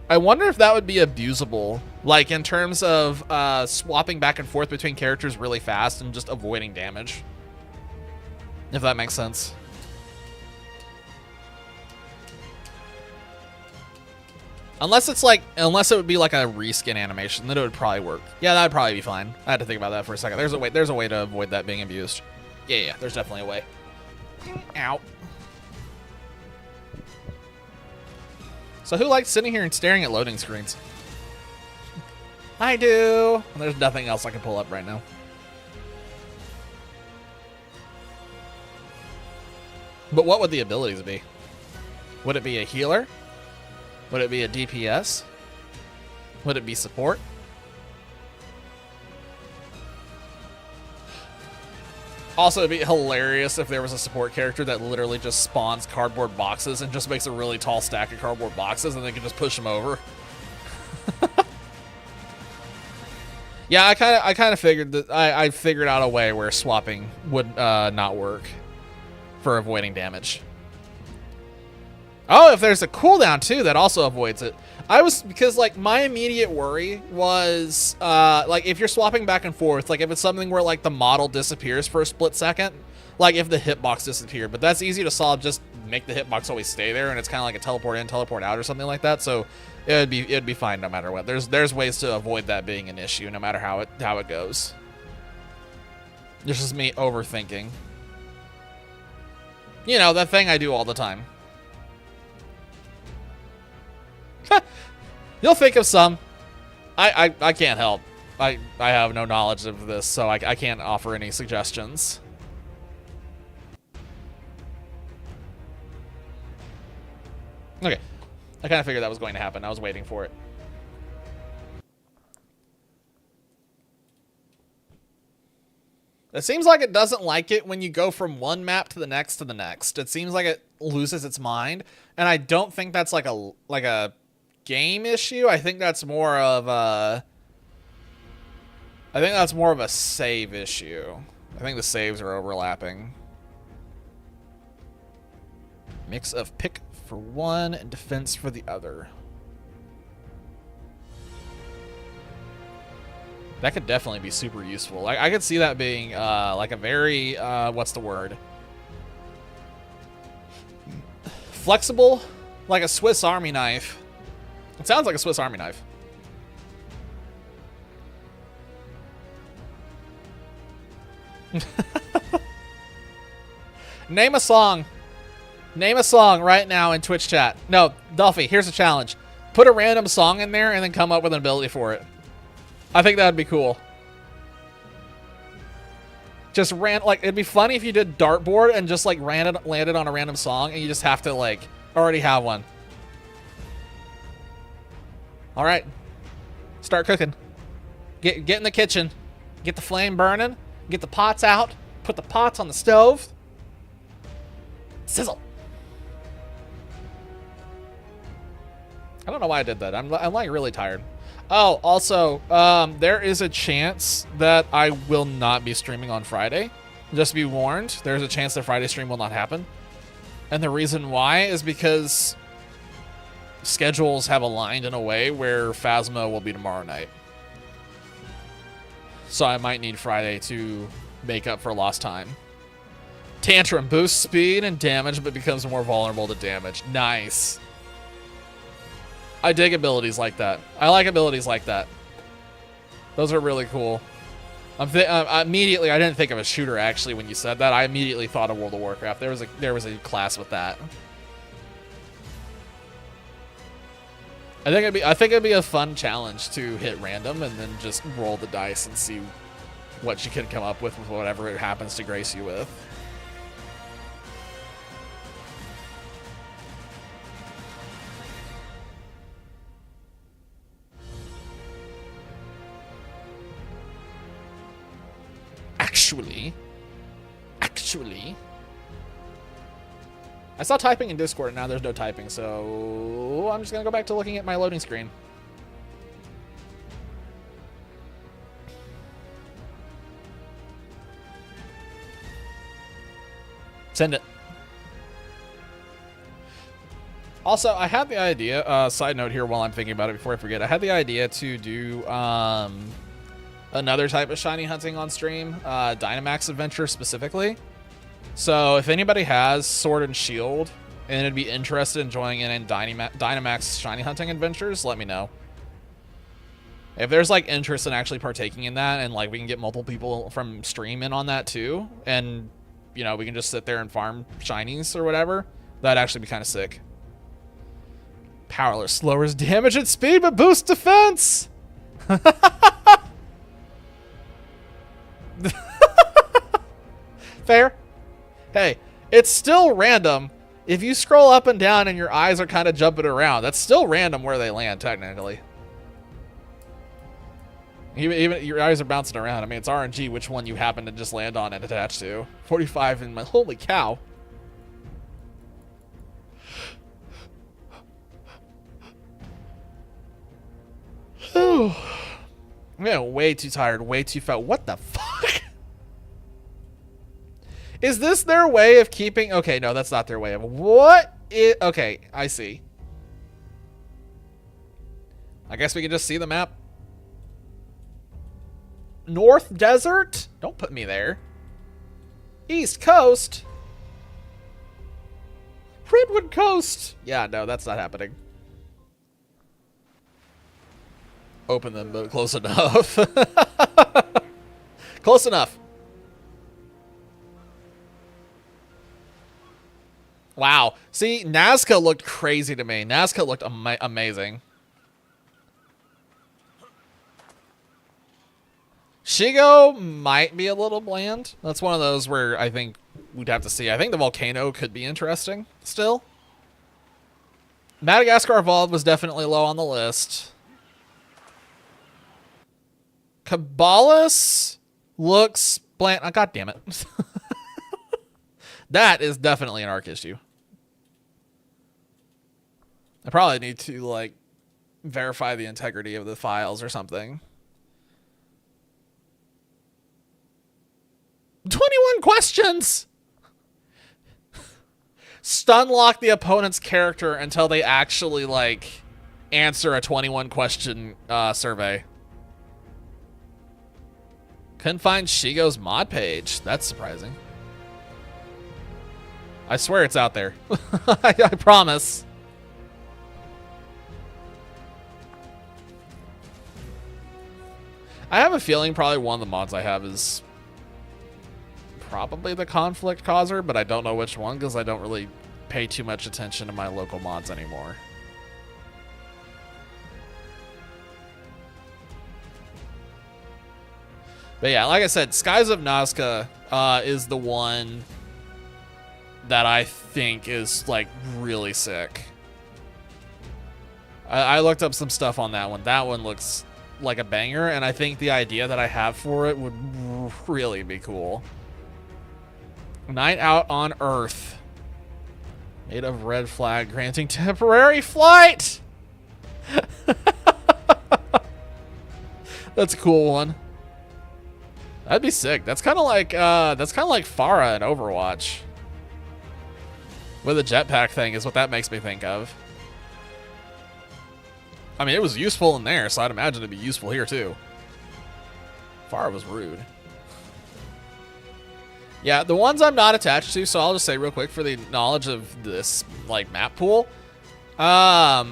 I wonder if that would be abusable. Like, in terms of swapping back and forth between characters really fast and just avoiding damage. If that makes sense. Unless it's like, unless it would be like a reskin animation, then it would probably work. Yeah, that'd probably be fine. I had to think about that for a second. There's a way to avoid that being abused. Yeah, there's definitely a way. Ow. So who likes sitting here and staring at loading screens? I do. And there's nothing else I can pull up right now. But what would the abilities be? Would it be a healer? Would it be a DPS? Would it be support? Also, it'd be hilarious if there was a support character that literally just spawns cardboard boxes and just makes a really tall stack of cardboard boxes and they can just push them over. Yeah, I kind of figured that I figured out a way where swapping would not work for avoiding damage. Oh, if there's a cooldown too, that also avoids it. Because like my immediate worry was like if you're swapping back and forth, like if it's something where like the model disappears for a split second, like if the hitbox disappeared, but that's easy to solve. Just make the hitbox always stay there, and it's kind of like a teleport in, teleport out, or something like that. So it'd be fine no matter what. There's ways to avoid that being an issue, no matter how it goes. This is me overthinking. You know, that thing I do all the time. You'll think of some. I can't help. I have no knowledge of this, so I can't offer any suggestions. Okay. I kind of figured that was going to happen. I was waiting for it. It seems like it doesn't like it when you go from one map to the next to the next. It seems like it loses its mind, and I don't think that's like a game issue. I think that's more of a save issue. I think the saves are overlapping. Mix of pick for one and defense for the other. That could definitely be super useful. I could see that being like a very what's the word? Flexible like a Swiss Army knife. It sounds like a Swiss Army knife. Name a song. Name a song right now in Twitch chat. No, Duffy, here's a challenge. Put a random song in there and then come up with an ability for it. I think that would be cool. Just like, it'd be funny if you did dartboard and just like landed on a random song and you just have to like already have one. All right, start cooking. Get in the kitchen, get the flame burning, get the pots out, put the pots on the stove. Sizzle. I don't know why I did that. I'm like really tired. Oh, also, there is a chance that I will not be streaming on Friday. Just be warned, there's a chance the Friday stream will not happen. And the reason why is because schedules have aligned in a way where Phasma will be tomorrow night. So I might need Friday to make up for lost time. Tantrum boosts speed and damage, but becomes more vulnerable to damage. Nice. I dig abilities like that. I like abilities like that. Those are really cool. Immediately, I didn't think of a shooter actually when you said that. I immediately thought of World of Warcraft. There was a class with that. I think it'd be a fun challenge to hit random and then just roll the dice and see what you can come up with whatever it happens to grace you with. Actually, I saw typing in Discord and now there's no typing, so I'm just gonna go back to looking at my loading screen. Send it. Also, I had the idea, side note here while I'm thinking about it before I forget, I had the idea to do another type of shiny hunting on stream, Dynamax Adventure specifically. So if anybody has Sword and Shield and would be interested in joining in Dynamax shiny hunting adventures, let me know. If there's like interest in actually partaking in that and like we can get multiple people from stream in on that too, and you know, we can just sit there and farm shinies or whatever, that'd actually be kind of sick. Powerless lowers damage and speed but boosts defense. Fair. Hey, it's still random. If you scroll up and down and your eyes are kind of jumping around, that's still random where they land, technically. Even your eyes are bouncing around. I mean, it's RNG which one you happen to just land on and attach to. 45 and my holy cow. I'm getting way too tired, way too fat. What the fuck? Is this their way of keeping... Okay, no, that's not their way of... What? Okay, I see. I guess we can just see the map. North Desert? Don't put me there. East Coast? Redwood Coast? Yeah, no, that's not happening. Open them, but close enough. Close enough. Wow. See, Nazca looked crazy to me. Nazca looked amazing. Shigo might be a little bland. That's one of those where I think we'd have to see. I think the volcano could be interesting still. Madagascar Evolved was definitely low on the list. Cabalus looks bland. Oh, God damn it. That is definitely an Ark issue. I probably need to, like, verify the integrity of the files or something. 21 questions! Stun lock the opponent's character until they actually, like, answer a 21 question survey. Couldn't find Shigo's mod page. That's surprising. I swear it's out there. I promise. I have a feeling probably one of the mods I have is probably the conflict causer, but I don't know which one because I don't really pay too much attention to my local mods anymore. But yeah, like I said, Skies of Nazca is the one that I think is like really sick. I looked up some stuff on that one. That one looks like a banger, and I think the idea that I have for it would really be cool. Night out on Earth. Made of red flag, granting temporary flight! That's a cool one. That'd be sick. That's kind of like Pharah in Overwatch. With a jetpack thing is what that makes me think of. I mean, it was useful in there, so I'd imagine it'd be useful here too. Pharah was rude. Yeah, the ones I'm not attached to, so I'll just say real quick for the knowledge of this like map pool. I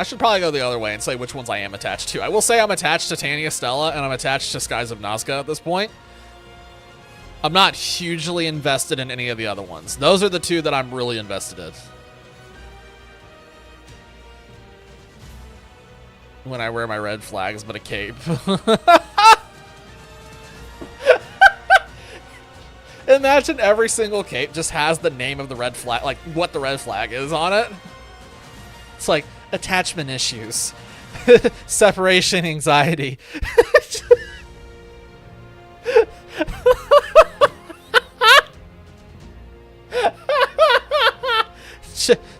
should probably go the other way and say which ones I am attached to. I will say I'm attached to Tania Stella and I'm attached to Skies of Nazca at this point. I'm not hugely invested in any of the other ones. Those are the two that I'm really invested in. When I wear my red flags, but a cape. Imagine every single cape just has the name of the red flag, like what the red flag is on it. It's like attachment issues, separation anxiety.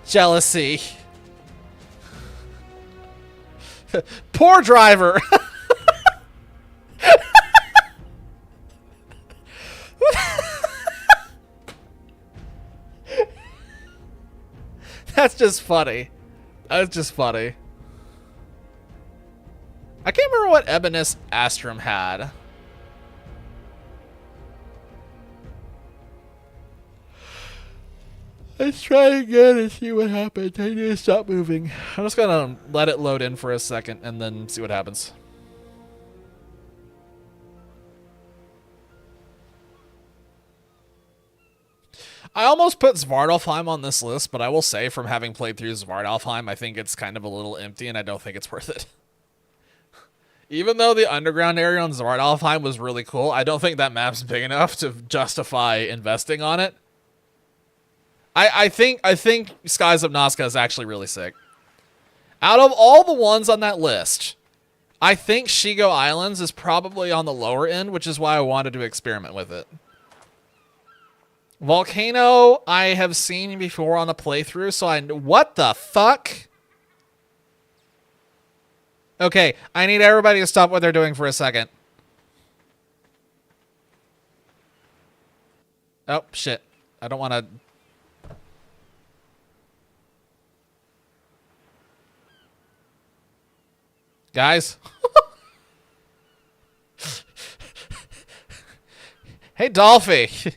Jealousy. Poor driver. That's just funny. That's just funny. I can't remember what Ebonis Astrum had. Let's try again and see what happens. I need to stop moving. I'm just gonna let it load in for a second and then see what happens. I almost put Svartalfheim on this list, but I will say from having played through Svartalfheim, I think it's kind of a little empty and I don't think it's worth it. Even though the underground area on Svartalfheim was really cool, I don't think that map's big enough to justify investing on it. I think Skies of Nazca is actually really sick. Out of all the ones on that list, I think Shigo Islands is probably on the lower end, which is why I wanted to experiment with it. Volcano, I have seen before on a playthrough, so I... What the fuck? Okay, I need everybody to stop what they're doing for a second. Oh, shit. I don't want to... Guys? Hey, Dolphy.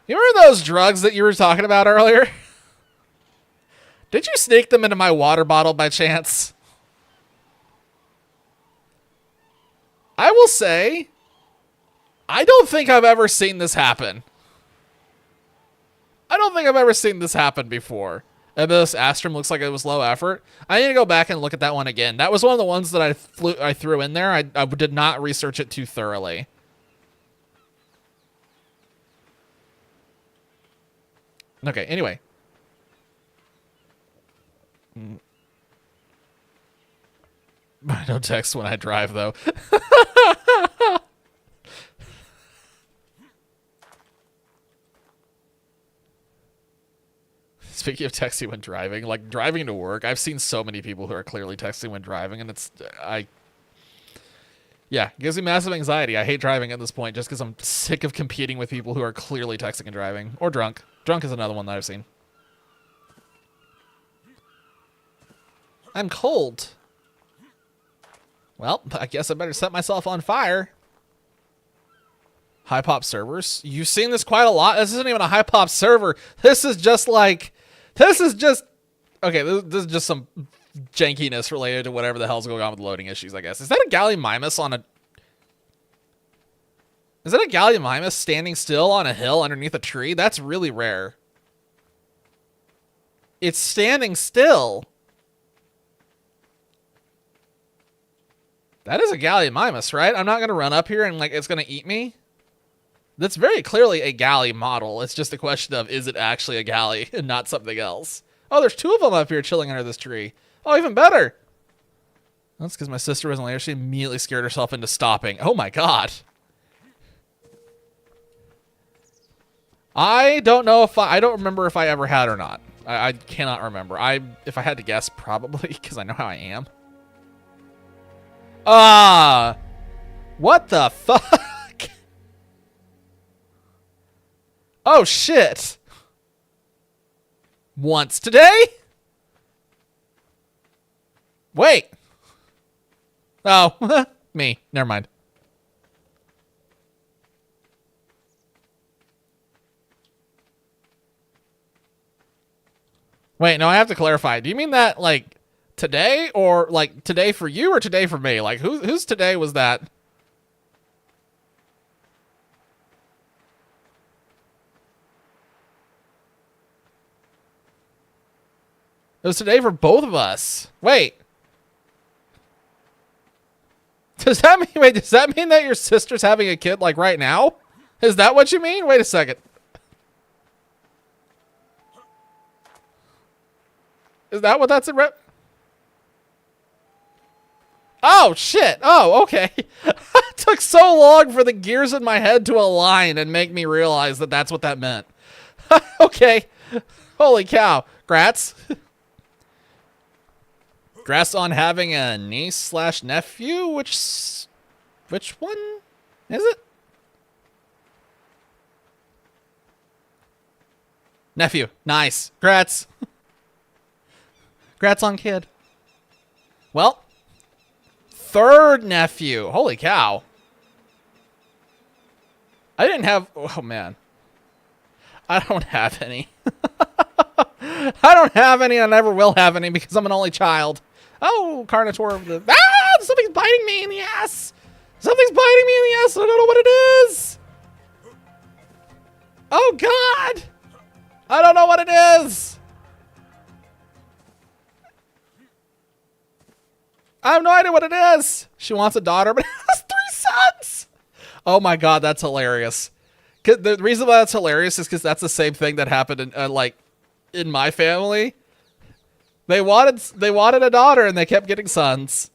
You remember those drugs that you were talking about earlier? Did you sneak them into my water bottle by chance? I will say, I don't think I've ever seen this happen. I don't think I've ever seen this happen before. Ebis Astrum looks like it was low effort. I need to go back and look at that one again. That was one of the ones that I threw in there. I did not research it too thoroughly. Okay, anyway. I don't text when I drive, though. Speaking of texting when driving, like driving to work, I've seen so many people who are clearly texting when driving, and yeah, it gives me massive anxiety. I hate driving at this point just because I'm sick of competing with people who are clearly texting and driving. Or drunk. Drunk is another one that I've seen. I'm cold. Well, I guess I better set myself on fire. High pop servers? You've seen this quite a lot. This isn't even a high pop server. This is just like, this is just, okay, this is just some jankiness related to whatever the hell's going on with loading issues, I guess. Is that a Gallimimus on a, is that a Gallimimus standing still on a hill underneath a tree? That's really rare. It's standing still. That is a Gallimimus, right? I'm not going to run up here and like it's going to eat me. That's very clearly a galley model. It's just a question of, is it actually a galley and not something else? Oh, there's two of them up here chilling under this tree. Oh, even better. That's because my sister wasn't there. She immediately scared herself into stopping. Oh my god. I don't know if I don't remember if I ever had or not. I cannot remember. If I had to guess, probably, because I know how I am. What the fuck? Oh, shit. Once today? Wait. Oh, me. Never mind. Wait, no, I have to clarify. Do you mean that, like, today? Or, like, today for you or today for me? Like, whose today was that? It was today for both of us. Wait. Does that mean that your sister's having a kid like right now? Is that what you mean? Wait a second. Is that what that's in Oh shit. Oh, okay. It took so long for the gears in my head to align and make me realize that that's what that meant. Okay. Holy cow. Grats. Grats on having a niece/nephew, which one is it? Nephew. Nice. Grats. Grats on kid. Well, third nephew. Holy cow. I didn't have, oh man. I don't have any. I don't have any. I never will have any because I'm an only child. Oh, Carnotaur of the... Ah! Something's biting me in the ass! Something's biting me in the ass! I don't know what it is! Oh, God! I don't know what it is! I have no idea what it is! She wants a daughter, but has 3 sons! Oh my god, that's hilarious. The reason why that's hilarious is because that's the same thing that happened in, like, in my family. They wanted a daughter and they kept getting sons.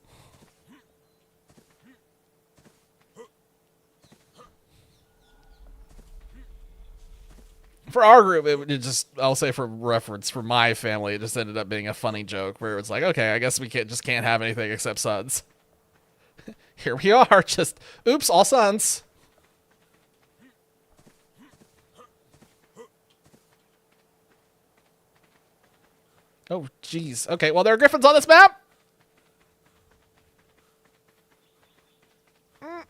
For our group, it just, I'll say for reference, for my family, it just ended up being a funny joke where it's like, okay, I guess we can't have anything except sons. Here we are, just, oops, all sons. Oh, jeez. Okay, well, there are griffins on this map. Ah!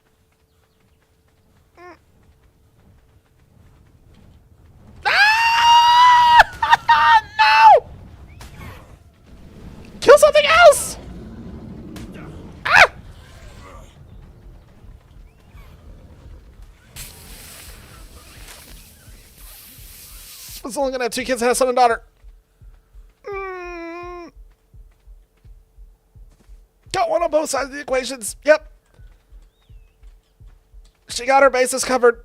No! Kill something else! Ah! I was only gonna have 2 kids and a son and daughter. Got one on both sides of the equations. Yep. She got her bases covered.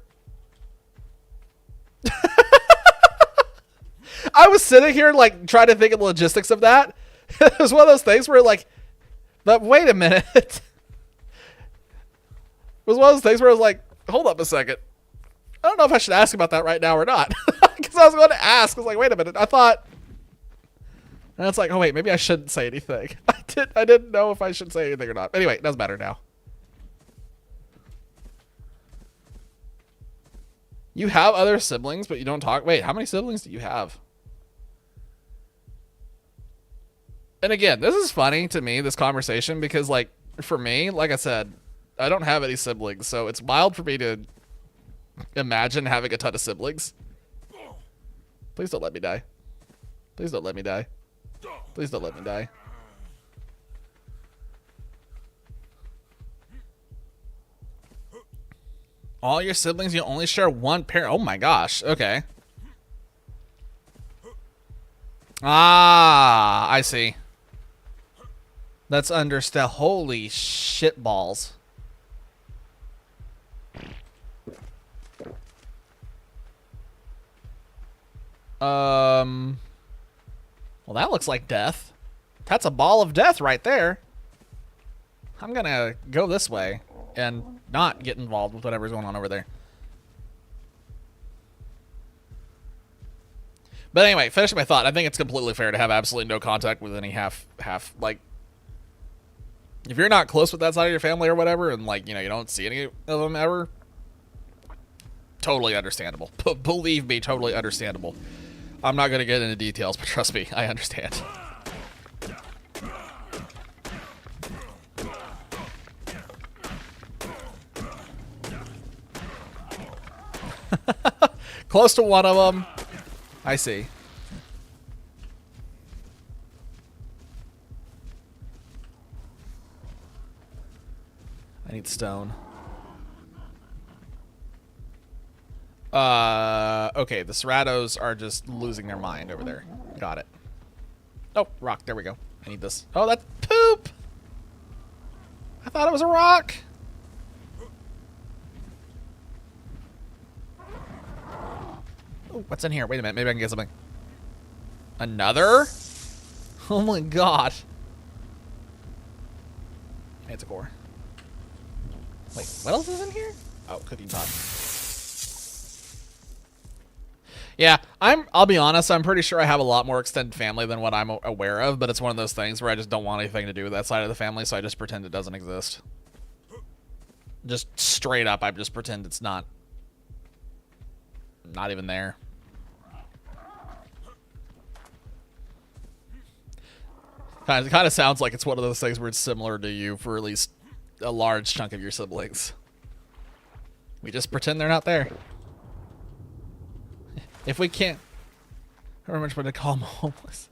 I was sitting here, like, trying to think of the logistics of that. It was one of those things where, like, but wait a minute. It was one of those things where I was like, hold up a second. I don't know if I should ask about that right now or not. Because I was going to ask. I was like, wait a minute. I thought... And it's like, oh wait, maybe I shouldn't say anything. I didn't know if I should say anything or not. Anyway, it doesn't matter now. You have other siblings, but you don't talk. Wait, how many siblings do you have? And again, this is funny to me, this conversation, because like for me, like I said, I don't have any siblings, so it's wild for me to Imagine having a ton of siblings. Please don't let me die. Please don't let me die. Please don't let me die. All your siblings, you only share one parent. Oh my gosh. Okay. Ah, I see. That's understand. Holy shit balls. Well, that looks like death. That's a ball of death right there. I'm gonna go this way and not get involved with whatever's going on over there. But anyway, finishing my thought, I think it's completely fair to have absolutely no contact with any half, like, if you're not close with that side of your family or whatever, and, like, you know, you don't see any of them ever, totally understandable. Believe me, totally understandable. I'm not going to get into details, but trust me, I understand. Close to one of them. I see. I need stone. Okay, the Serratos are just losing their mind over there. Got it. Oh, rock. There we go. I need this. Oh, that's poop! I thought it was a rock! Oh, what's in here? Wait a minute. Maybe I can get something. Another? Oh my god. It's a core. Wait, what else is in here? Oh, cooking pot. Yeah, I'll be honest, I'm pretty sure I have a lot more extended family than what I'm aware of, but it's one of those things where I just don't want anything to do with that side of the family, so I just pretend it doesn't exist. Just straight up, I just pretend it's not even there. It kind of sounds like it's one of those things where it's similar to you for at least a large chunk of your siblings. We just pretend they're not there. If we can't... I don't remember what to call them homeless.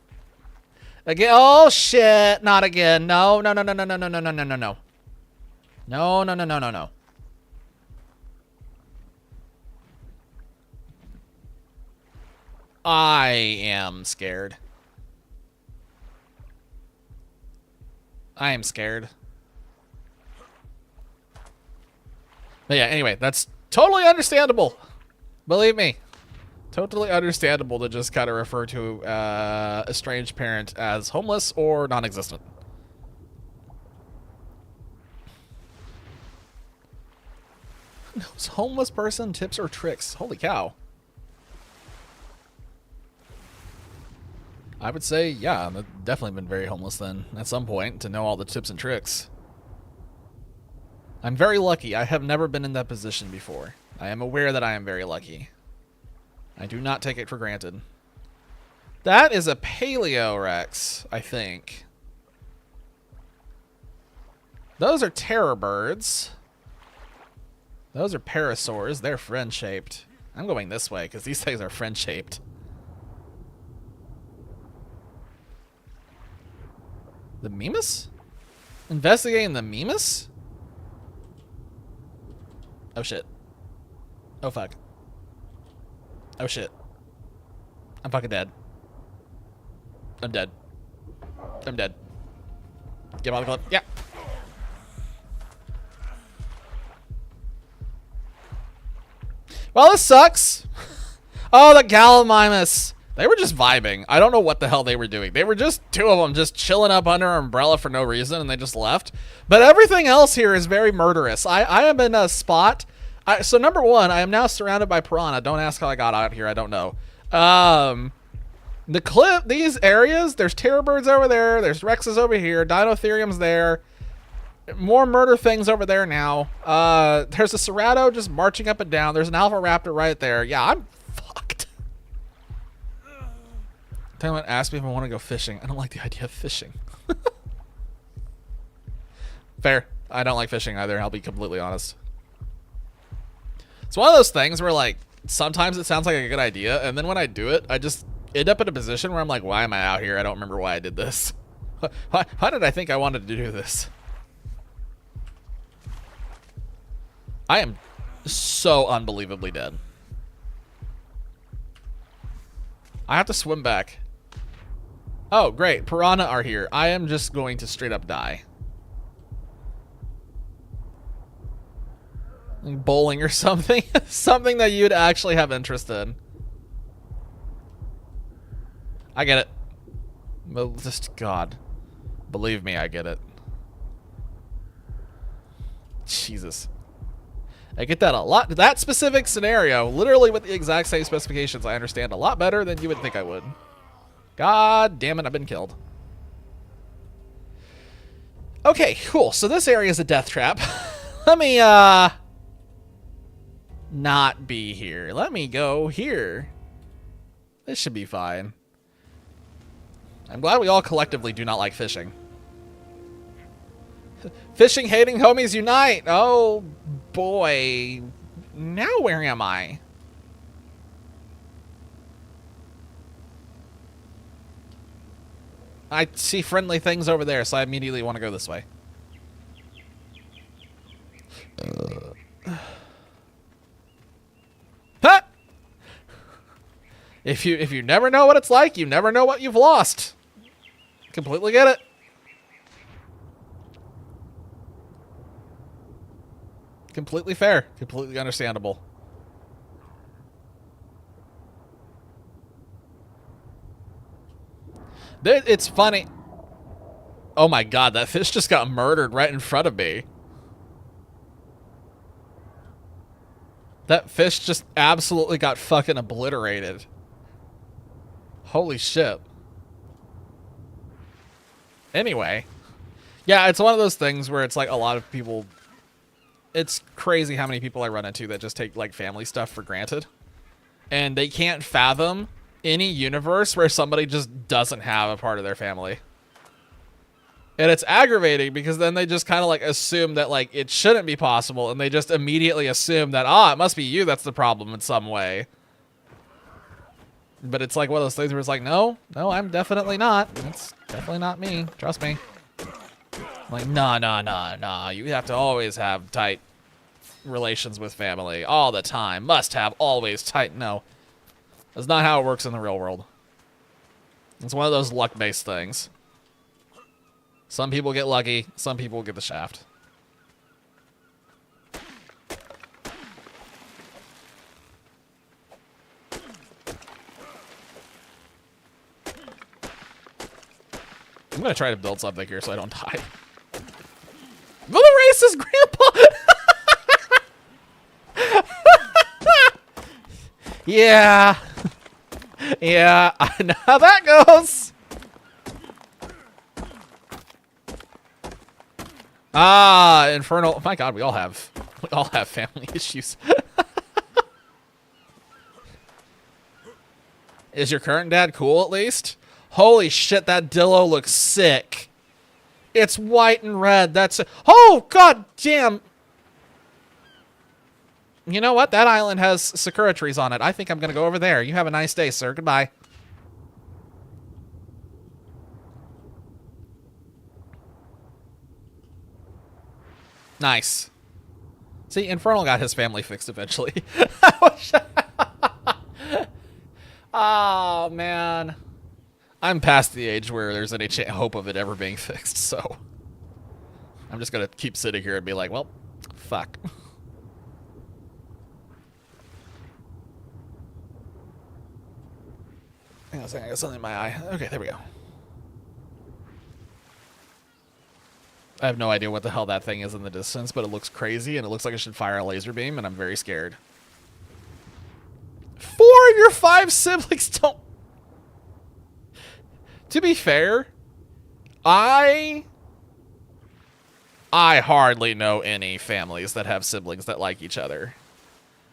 Again? Oh, shit. Not again. No, no, no, no, no, no, no, no, no, no, no, no. No, no, no, no, no, no. I am scared. I am scared. But yeah, anyway, that's totally understandable. Believe me. Totally understandable to just kind of refer to a estranged parent as homeless or non-existent. Knows homeless person tips or tricks? Holy cow. I would say, yeah, I've definitely been very homeless then at some point to know all the tips and tricks. I'm very lucky. I have never been in that position before. I am aware that I am very lucky. I do not take it for granted. That is a Paleo Rex, I think. Those are terror birds. Those are parasaurs. They're friend-shaped. I'm going this way because these things are friend-shaped. The Mimus? Investigating the Mimus? Oh shit. Oh fuck. Oh shit. I'm fucking dead. I'm dead. I'm dead. Get on the clip. Yeah. Well, this sucks. Oh, the Gallimimus. They were just vibing. I don't know what the hell they were doing. They were just two of them just chilling up under an umbrella for no reason, and they just left. But everything else here is very murderous. I am in a spot. So number one, I am now surrounded by piranha. Don't ask how I got out here. I don't know. The clip, these areas, there's terror birds over there. There's Rexes over here. Dinotherium's there. More murder things over there now. There's a Serrato just marching up and down. There's an Alpha Raptor right there. Yeah, I'm fucked. Someone asked me if I want to go fishing. I don't like the idea of fishing. Fair. I don't like fishing either. I'll be completely honest. It's one of those things where, like, sometimes it sounds like a good idea, and then when I do it, I just end up in a position where I'm like, why am I out here? I don't remember why I did this. Why did I think I wanted to do this? I am so unbelievably dead. I have to swim back. Oh, great. Piranha are here. I am just going to straight up die. Bowling or something. Something that you'd actually have interest in. I get it. Well, just God. Believe me, I get it. Jesus. I get that a lot. That specific scenario, literally with the exact same specifications, I understand a lot better than you would think I would. God damn it, I've been killed. Okay, cool. So this area is a death trap. Let me, not be here. Let me go here. This should be fine. I'm glad we all collectively do not like fishing. Fishing hating homies unite. Oh boy. Now where am I? I see friendly things over there, so I immediately want to go this way. Huh! If you never know what it's like, you never know what you've lost. Completely get it. Completely fair. Completely understandable. It's funny. Oh my god, that fish just got murdered right in front of me. That fish just absolutely got fucking obliterated. Holy shit. Anyway. Yeah, it's one of those things where it's like a lot of people... It's crazy how many people I run into that just take like family stuff for granted. And they can't fathom any universe where somebody just doesn't have a part of their family. And it's aggravating because then they just kind of like assume that like it shouldn't be possible, and they just immediately assume that, it must be you that's the problem in some way. But it's like one of those things where it's like, no, I'm definitely not. It's definitely not me. Trust me. Like, nah. You have to always have tight relations with family all the time. Must have always tight. No. That's not how it works in the real world. It's one of those luck-based things. Some people get lucky, some people get the shaft. I'm gonna try to build something here so I don't die. Well, the racist grandpa! Yeah. Yeah, I know how that goes. Infernal. My God, we all have family issues. Is your current dad cool at least? Holy shit, that Dillo looks sick. It's white and red. That's oh god damn. You know what? That island has sakura trees on it. I think I'm gonna go over there. You have a nice day, sir. Goodbye. Nice. See, Infernal got his family fixed eventually. Oh, man. I'm past the age where there's any hope of it ever being fixed, so... I'm just gonna keep sitting here and be like, well, fuck. Hang on a second, I got something in my eye. Okay, there we go. I have no idea what the hell that thing is in the distance, but it looks crazy, and it looks like it should fire a laser beam, and I'm very scared. 4 of your 5 siblings don't... To be fair, I hardly know any families that have siblings that like each other.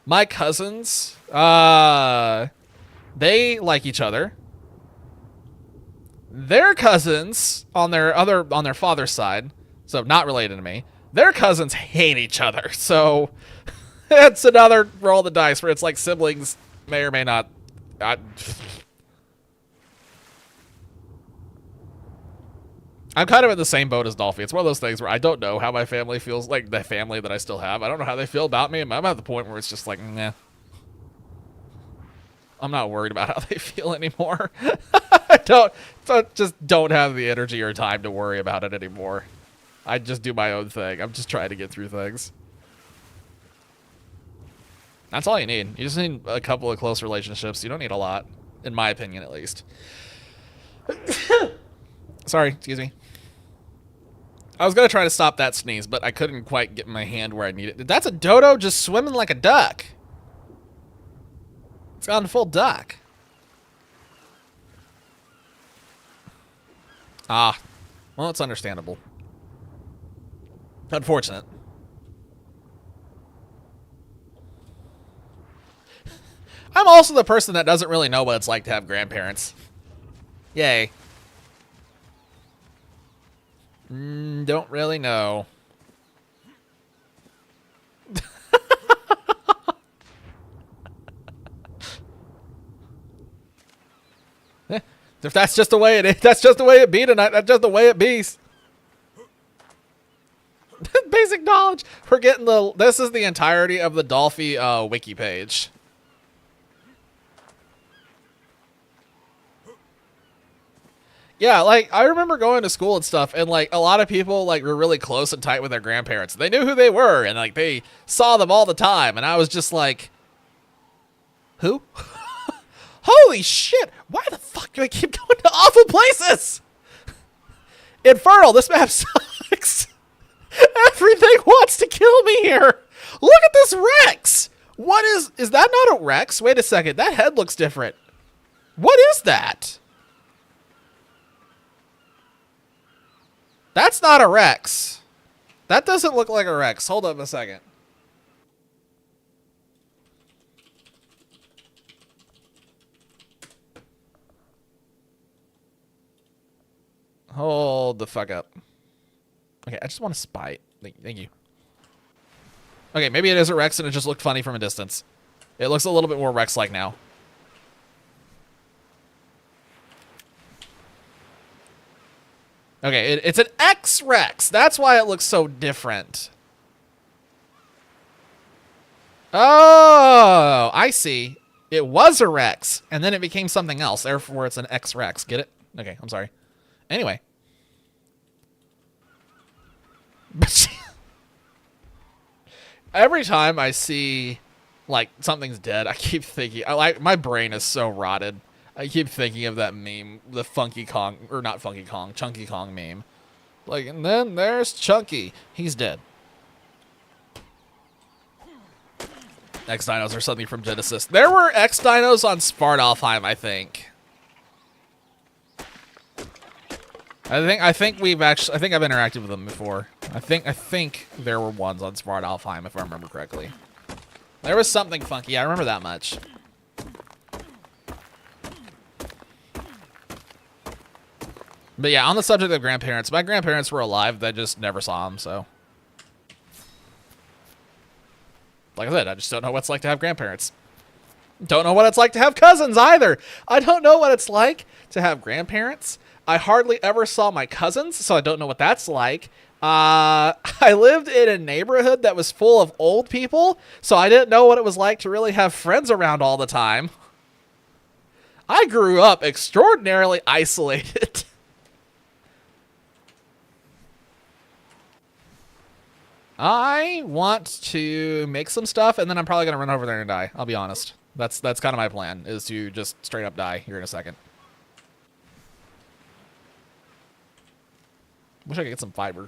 My cousins, they like each other. Their cousins on their father's side, so not related to me, their cousins hate each other. So It's another roll of the dice where it's like siblings may or may not. I'm kind of in the same boat as Dolphy. It's one of those things where I don't know how my family feels, like the family that I still have. I don't know how they feel about me. I'm at the point where it's just like, nah. I'm not worried about how they feel anymore. Just don't have the energy or time to worry about it anymore. I just do my own thing. I'm just trying to get through things. That's all you need. You just need a couple of close relationships. You don't need a lot, in my opinion, at least. Sorry, excuse me. I was going to try to stop that sneeze, but I couldn't quite get my hand where I needed it. That's a dodo just swimming like a duck. It's gone full duck. Ah. Well, it's understandable. Unfortunate. I'm also the person that doesn't really know what it's like to have grandparents. Yay. Don't really know. If that's just the way it is, that's just the way it be tonight. That's just the way it be. Basic knowledge. We're getting this is the entirety of the Dolphy wiki page. Yeah, like, I remember going to school and stuff, and, like, a lot of people, like, were really close and tight with their grandparents. They knew who they were, and, like, they saw them all the time, and I was just like, who? Holy shit! Why the fuck do I keep going to awful places? Infernal, this map sucks. Everything wants to kill me here. Look at this Rex. What is that not a Rex? Wait a second, that head looks different. What is that? That's not a Rex. That doesn't look like a Rex. Hold up a second. Hold the fuck up. Okay, I just want to spy it. Thank you. Okay, maybe it is a Rex and it just looked funny from a distance. It looks a little bit more Rex-like now. Okay, it's an X-Rex. That's why it looks so different. Oh, I see. It was a Rex, and then it became something else. Therefore, it's an X-Rex. Get it? Okay, I'm sorry. Anyway. Every time I see, like, something's dead, I keep thinking... my brain is so rotted. I keep thinking of that meme, the Funky Kong, or not Funky Kong, Chunky Kong meme. Like, and then there's Chunky. He's dead. X-Dinos or something from Genesis. There were X-Dinos on Svartalfheim, I think. I think I've interacted with them before. I think there were ones on Svartalfheim, if I remember correctly. There was something funky. I remember that much. But yeah, on the subject of grandparents, my grandparents were alive. They just never saw them, so. Like I said, I just don't know what it's like to have grandparents. Don't know what it's like to have cousins either. I don't know what it's like to have grandparents. I hardly ever saw my cousins, so I don't know what that's like. I lived in a neighborhood that was full of old people, so I didn't know what it was like to really have friends around all the time. I grew up extraordinarily isolated. I want to make some stuff, and then I'm probably going to run over there and die. I'll be honest. That's kind of my plan, is to just straight up die here in a second. Wish I could get some fiber.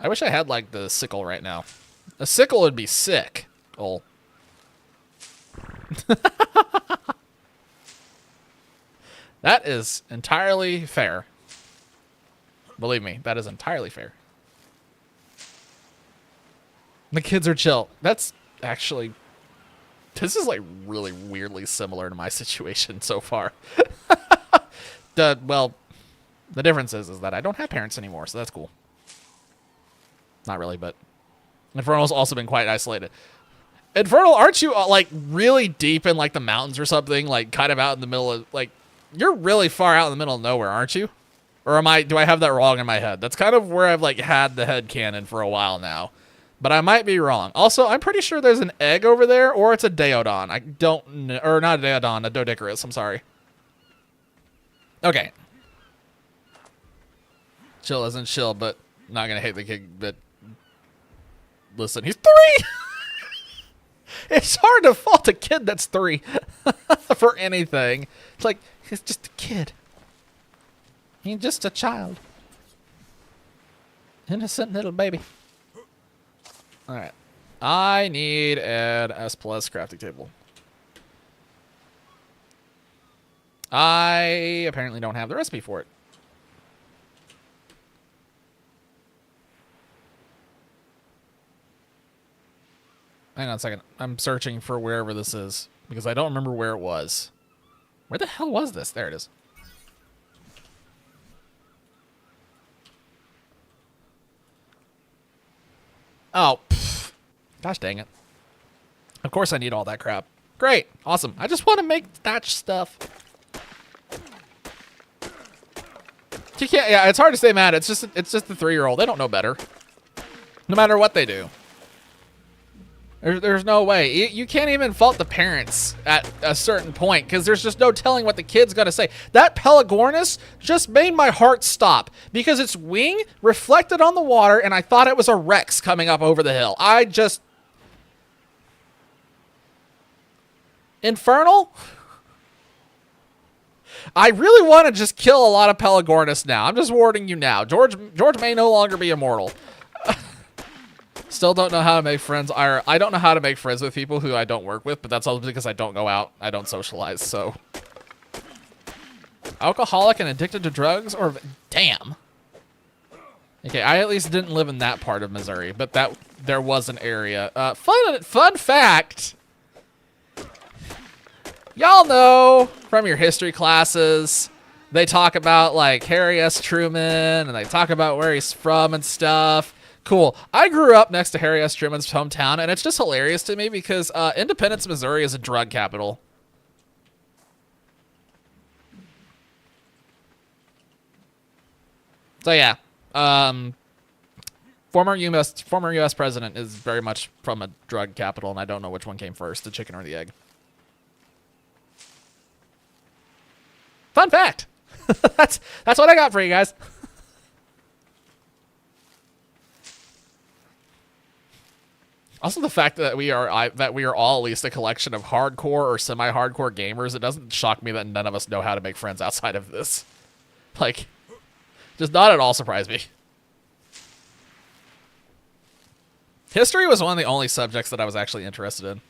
I wish I had, like, the sickle right now. A sickle would be sick. Oh. That is entirely fair. Believe me, that is entirely fair. The kids are chill. That's actually... This is, like, really weirdly similar to my situation so far. Well, The difference is that I don't have parents anymore, so that's cool. Not really, but Infernal's also been quite isolated. Infernal, aren't you like really deep in like the mountains or something? Like kind of out in the middle of like, you're really far out in the middle of nowhere, aren't you? Or do I have that wrong in my head? That's kind of where I've like had the head canon for a while now. But I might be wrong. Also, I'm pretty sure there's an egg over there, or it's a Deodon. I don't know, or not a Deodon, a Doedicurus, I'm sorry. Okay. Chill isn't chill, but I'm not gonna hate the kid, but listen, he's 3! It's hard to fault a kid that's 3 for anything. It's like, he's just a kid. He's just a child. Innocent little baby. Alright. I need an S+ crafting table. I apparently don't have the recipe for it. Hang on a second. I'm searching for wherever this is because I don't remember where it was. Where the hell was this? There it is. Oh, pff. Gosh dang it. Of course I need all that crap. Great. Awesome. I just want to make thatch stuff. You can't, yeah, it's hard to stay mad. It's just the 3-year-old. They don't know better. No matter what they do. There's no way. You can't even fault the parents at a certain point because there's just no telling what the kid's going to say. That Pelagornis just made my heart stop because its wing reflected on the water and I thought it was a Rex coming up over the hill. Infernal? I really want to just kill a lot of Pelagornis now. I'm just warning you now. George may no longer be immortal. Still don't know how to make friends. I don't know how to make friends with people who I don't work with, but that's all because I don't go out. I don't socialize, so. Alcoholic and addicted to drugs? Or, damn. Okay, I at least didn't live in that part of Missouri, but there was an area. Fun fact. Y'all know from your history classes, they talk about like Harry S. Truman, and they talk about where he's from and stuff. Cool. I grew up next to Harry S. Truman's hometown, and it's just hilarious to me because Independence, Missouri is a drug capital. So yeah, former U.S. president is very much from a drug capital, and I don't know which one came first, the chicken or the egg. Fun fact. That's what I got for you guys. Also, the fact that we are all at least a collection of hardcore or semi-hardcore gamers, it doesn't shock me that none of us know how to make friends outside of this. Like, does not at all surprise me. History was one of the only subjects that I was actually interested in.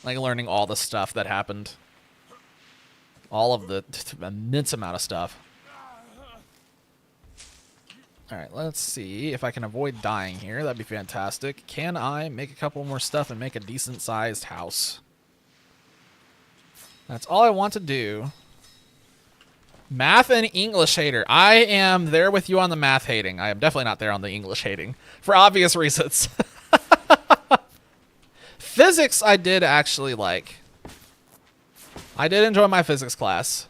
Like, learning all the stuff that happened. All of the immense amount of stuff. Alright, let's see if I can avoid dying here. That'd be fantastic. Can I make a couple more stuff and make a decent-sized house? That's all I want to do. Math and English hater. I am there with you on the math hating. I am definitely not there on the English hating. For obvious reasons. Physics I did actually like. I did enjoy my physics class.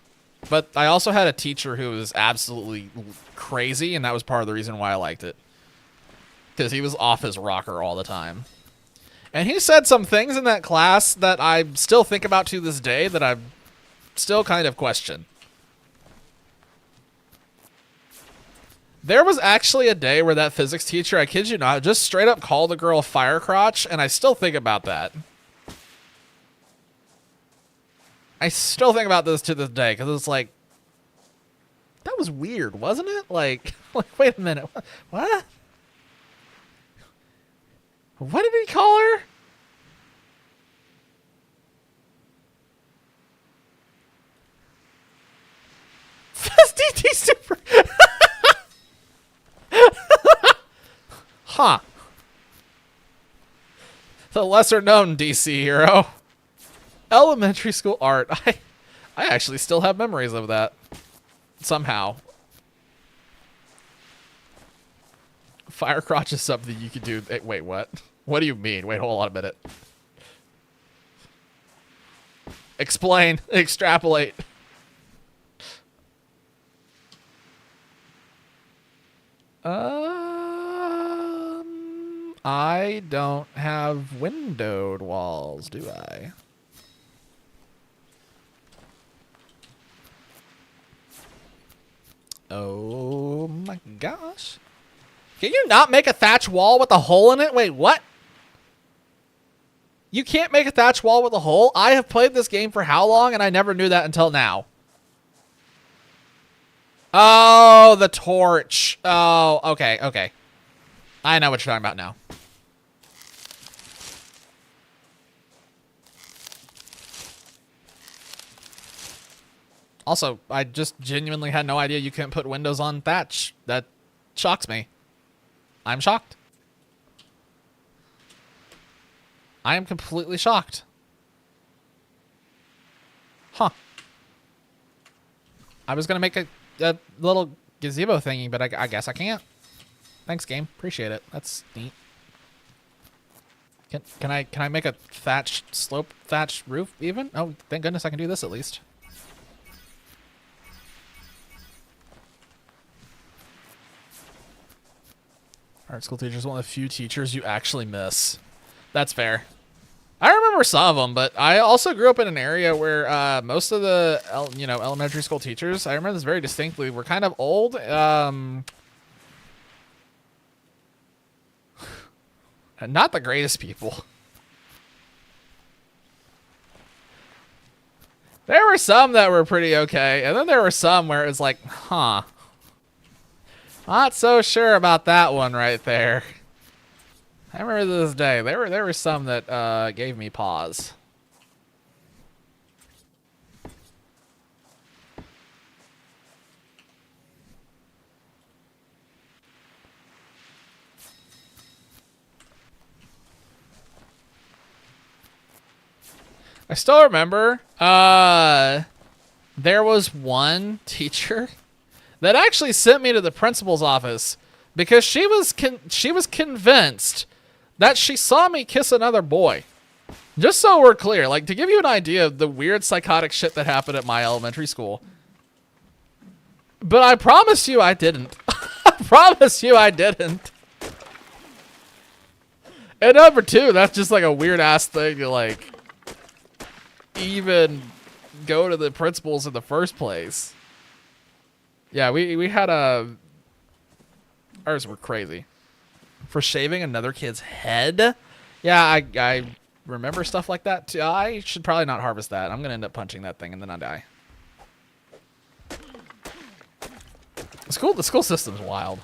But I also had a teacher who was absolutely crazy, and that was part of the reason why I liked it. Because he was off his rocker all the time. And he said some things in that class that I still think about to this day that I still kind of question. There was actually a day where that physics teacher, I kid you not, just straight up called a girl Firecrotch, and I still think about that. I still think about this to this day, because it's like, that was weird, wasn't it? Like wait a minute. What? What did he call her? DT Super. Huh. The lesser known DC hero. Elementary school art. I actually still have memories of that. Somehow. Fire crotch is something you could do. Wait, what? What do you mean? Wait, hold on a minute. Explain. Extrapolate. I don't have windowed walls, do I? Oh my gosh. Can you not make a thatch wall with a hole in it? Wait, what? You can't make a thatch wall with a hole? I have played this game for how long and I never knew that until now. Oh, the torch. Oh, okay, okay. I know what you're talking about now. Also, I just genuinely had no idea you couldn't put windows on thatch. That shocks me. I'm shocked. I am completely shocked. Huh. I was going to make a little gazebo thingy, but I guess I can't. Thanks, game. Appreciate it. That's neat. Can I make a thatch roof even? Oh, thank goodness I can do this at least. Art school teachers, one of the few teachers you actually miss. That's fair. I remember some of them, but I also grew up in an area where most of the elementary school teachers, I remember this very distinctly, were kind of old. Not the greatest people. There were some that were pretty okay, and then there were some where it was like, huh. Not so sure about that one right there. I remember this day. There were some that gave me pause. I still remember there was one teacher that actually sent me to the principal's office because she was convinced that she saw me kiss another boy. Just so we're clear, like to give you an idea of the weird psychotic shit that happened at my elementary school. But I promise you I didn't. I promise you I didn't. And number two, that's just like a weird ass thing to like even go to the principals in the first place. Yeah, we had ours were crazy. For shaving another kid's head? Yeah, I remember stuff like that too. I should probably not harvest that. I'm gonna end up punching that thing and then I die. The school system's wild.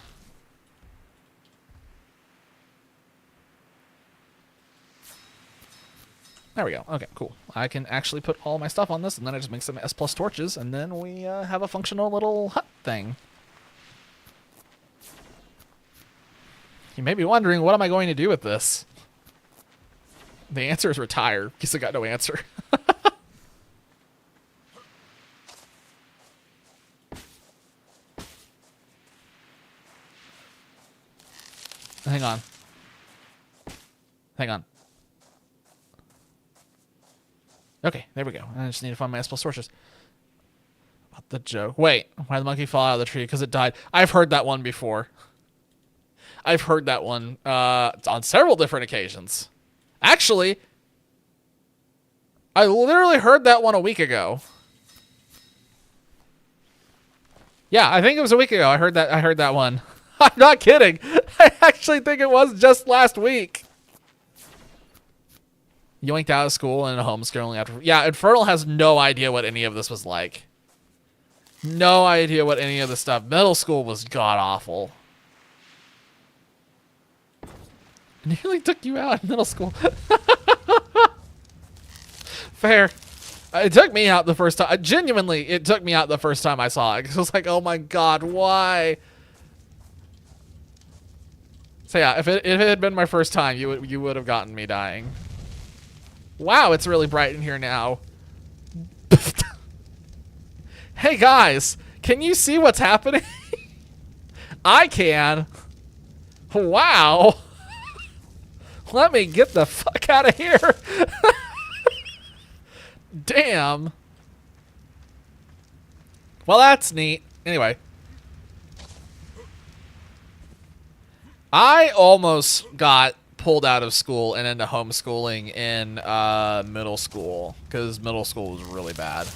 There we go. Okay, cool. I can actually put all my stuff on this, and then I just make some S+ torches, and then we have a functional little hut thing. You may be wondering, what am I going to do with this? The answer is retire, because I got no answer. Hang on. Hang on. Okay, there we go. I just need to find my S+ torches. What the joke? Wait, why did the monkey fall out of the tree? Because it died. I've heard that one before. I've heard that one on several different occasions. Actually, I literally heard that one a week ago. Yeah, I think it was a week ago. I heard that one. I'm not kidding. I actually think it was just last week. Yoinked out of school and homeschooling after. Yeah, Infernal has no idea what any of this was like. No idea what any of this stuff. Middle school was god awful. I nearly took you out in middle school. Fair. It took me out the first time. Genuinely, it took me out the first time I saw it. I was like, oh my god, why? So yeah, if it had been my first time, you would have gotten me dying. Wow, it's really bright in here now. Hey guys, can you see what's happening? I can. Wow. Let me get the fuck out of here. Damn. Well, that's neat. Anyway. I almost got pulled out of school and into homeschooling in middle school because middle school was really bad.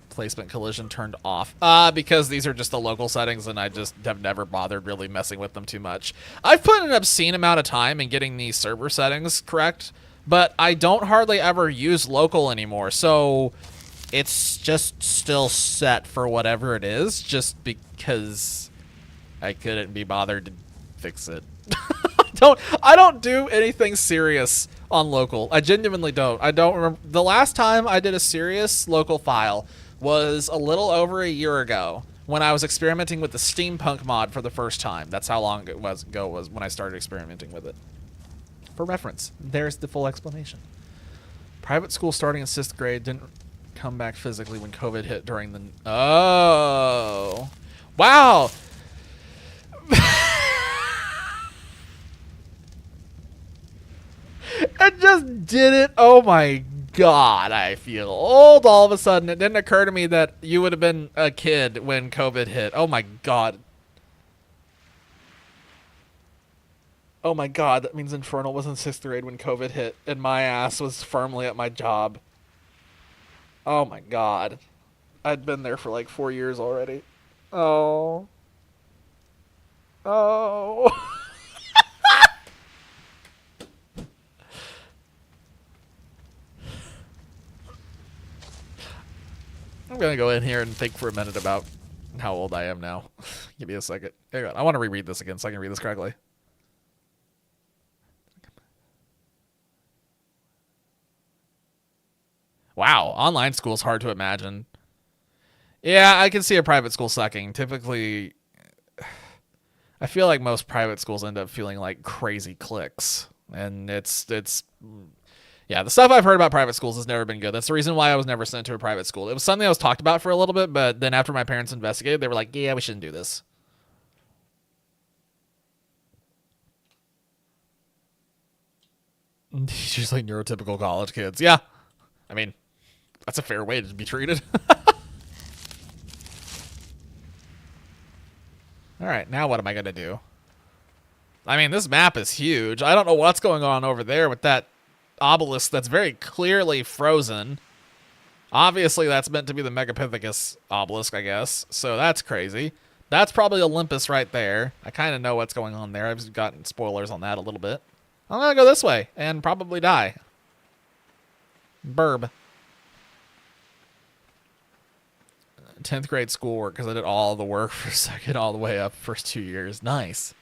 Placement collision turned off because these are just the local settings and I just have never bothered really messing with them too much. I've put an obscene amount of time in getting these server settings correct, but I don't hardly ever use local anymore, so it's just still set for whatever it is just because I couldn't be bothered to fix it. I don't do anything serious on local. I genuinely don't. I don't remember. The last time I did a serious local file was a little over a year ago when I was experimenting with the steampunk mod for the first time. That's how long it was when I started experimenting with it. For reference, there's the full explanation. Private school starting in 6th grade didn't come back physically when COVID hit during the... Oh. Wow. It just didn't. Oh my God, I feel old all of a sudden. It didn't occur to me that you would have been a kid when COVID hit. Oh my God. Oh my God, that means Infernal was in 6th grade when COVID hit and my ass was firmly at my job. Oh my God. I'd been there for like 4 years already. Oh. Oh. I'm going to go in here and think for a minute about how old I am now. Give me a second. Hang on. I want to reread this again so I can read this correctly. Wow. Online school is hard to imagine. Yeah, I can see a private school sucking. Typically, I feel like most private schools end up feeling like crazy cliques. And it's yeah, the stuff I've heard about private schools has never been good. That's the reason why I was never sent to a private school. It was something I was talked about for a little bit, but then after my parents investigated, they were like, yeah, we shouldn't do this. Just like neurotypical college kids. Yeah. I mean, that's a fair way to be treated. All right, now what am I going to do? I mean, this map is huge. I don't know what's going on over there with that obelisk that's very clearly frozen. Obviously, that's meant to be the Megapithecus obelisk, I guess. So that's crazy. That's probably Olympus right there. I kind of know what's going on there. I've gotten spoilers on that a little bit. I'm going to go this way and probably die. Burb. 10th grade schoolwork because I did all the work for second all the way up first 2 years. Nice.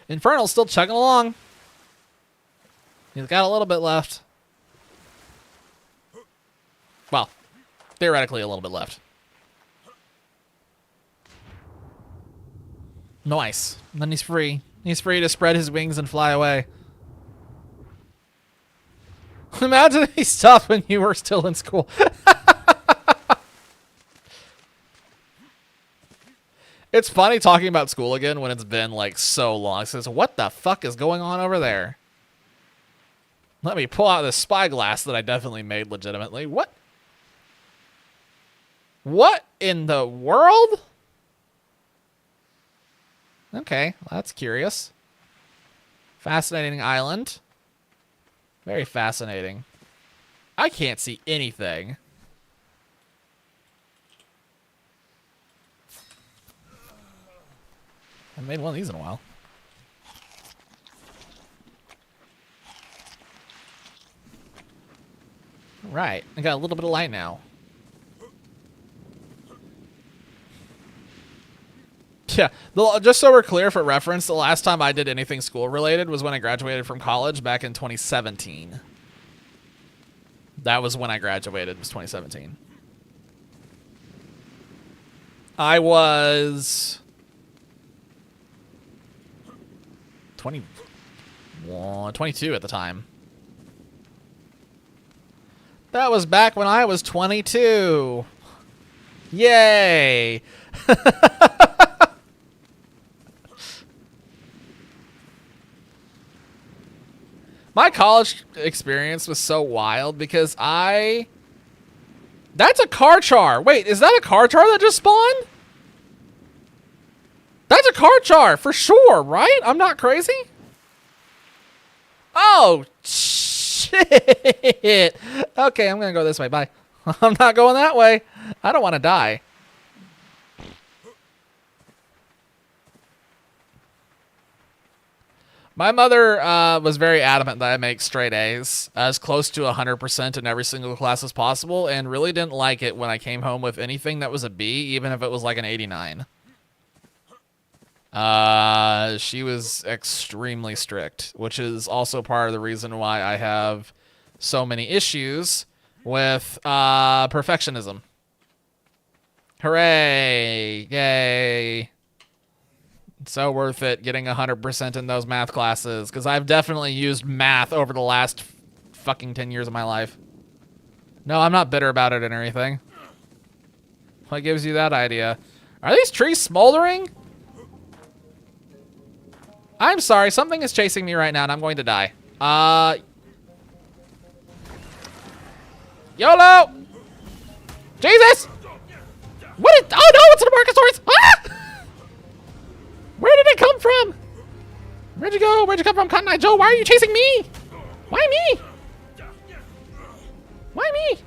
Infernal's still chugging along. He's got a little bit left. Well, theoretically a little bit left. Nice. And then he's free. He's free to spread his wings and fly away. Imagine if he stopped when you were still in school. It's funny talking about school again when it's been like so long. It says, what the fuck is going on over there? Let me pull out this spyglass that I definitely made legitimately. What? What in the world? Okay, well, that's curious. Fascinating island. Very fascinating. I can't see anything. I haven't made one of these in a while. Right, I got a little bit of light now. Yeah, just so we're clear for reference, the last time I did anything school related was when I graduated from college back in 2017. That was when I graduated, was 2017. I was 22 at the time. That was back when I was 22. Yay! My college experience was so wild because That's a car char. Wait, is that a car char that just spawned? That's a car char for sure, right? I'm not crazy? Oh, shit. Okay, I'm gonna go this way. Bye. I'm not going that way. I don't want to die. My mother was very adamant that I make straight A's, as close to 100% in every single class as possible, and really didn't like it when I came home with anything that was a B, even if it was like an 89. She was extremely strict, which is also part of the reason why I have so many issues with perfectionism. Hooray! Yay! So worth it getting 100% in those math classes, because I've definitely used math over the last fucking 10 years of my life. No, I'm not bitter about it and everything. What gives you that idea? Are these trees smoldering? I'm sorry, something is chasing me right now and I'm going to die. YOLO! Jesus! What is, oh no, it's an Amarchosaurus! Ah! Where did it come from? Where'd you go? Where'd you come from, Cotton Eye Joe? Why are you chasing me? Why me? Why me?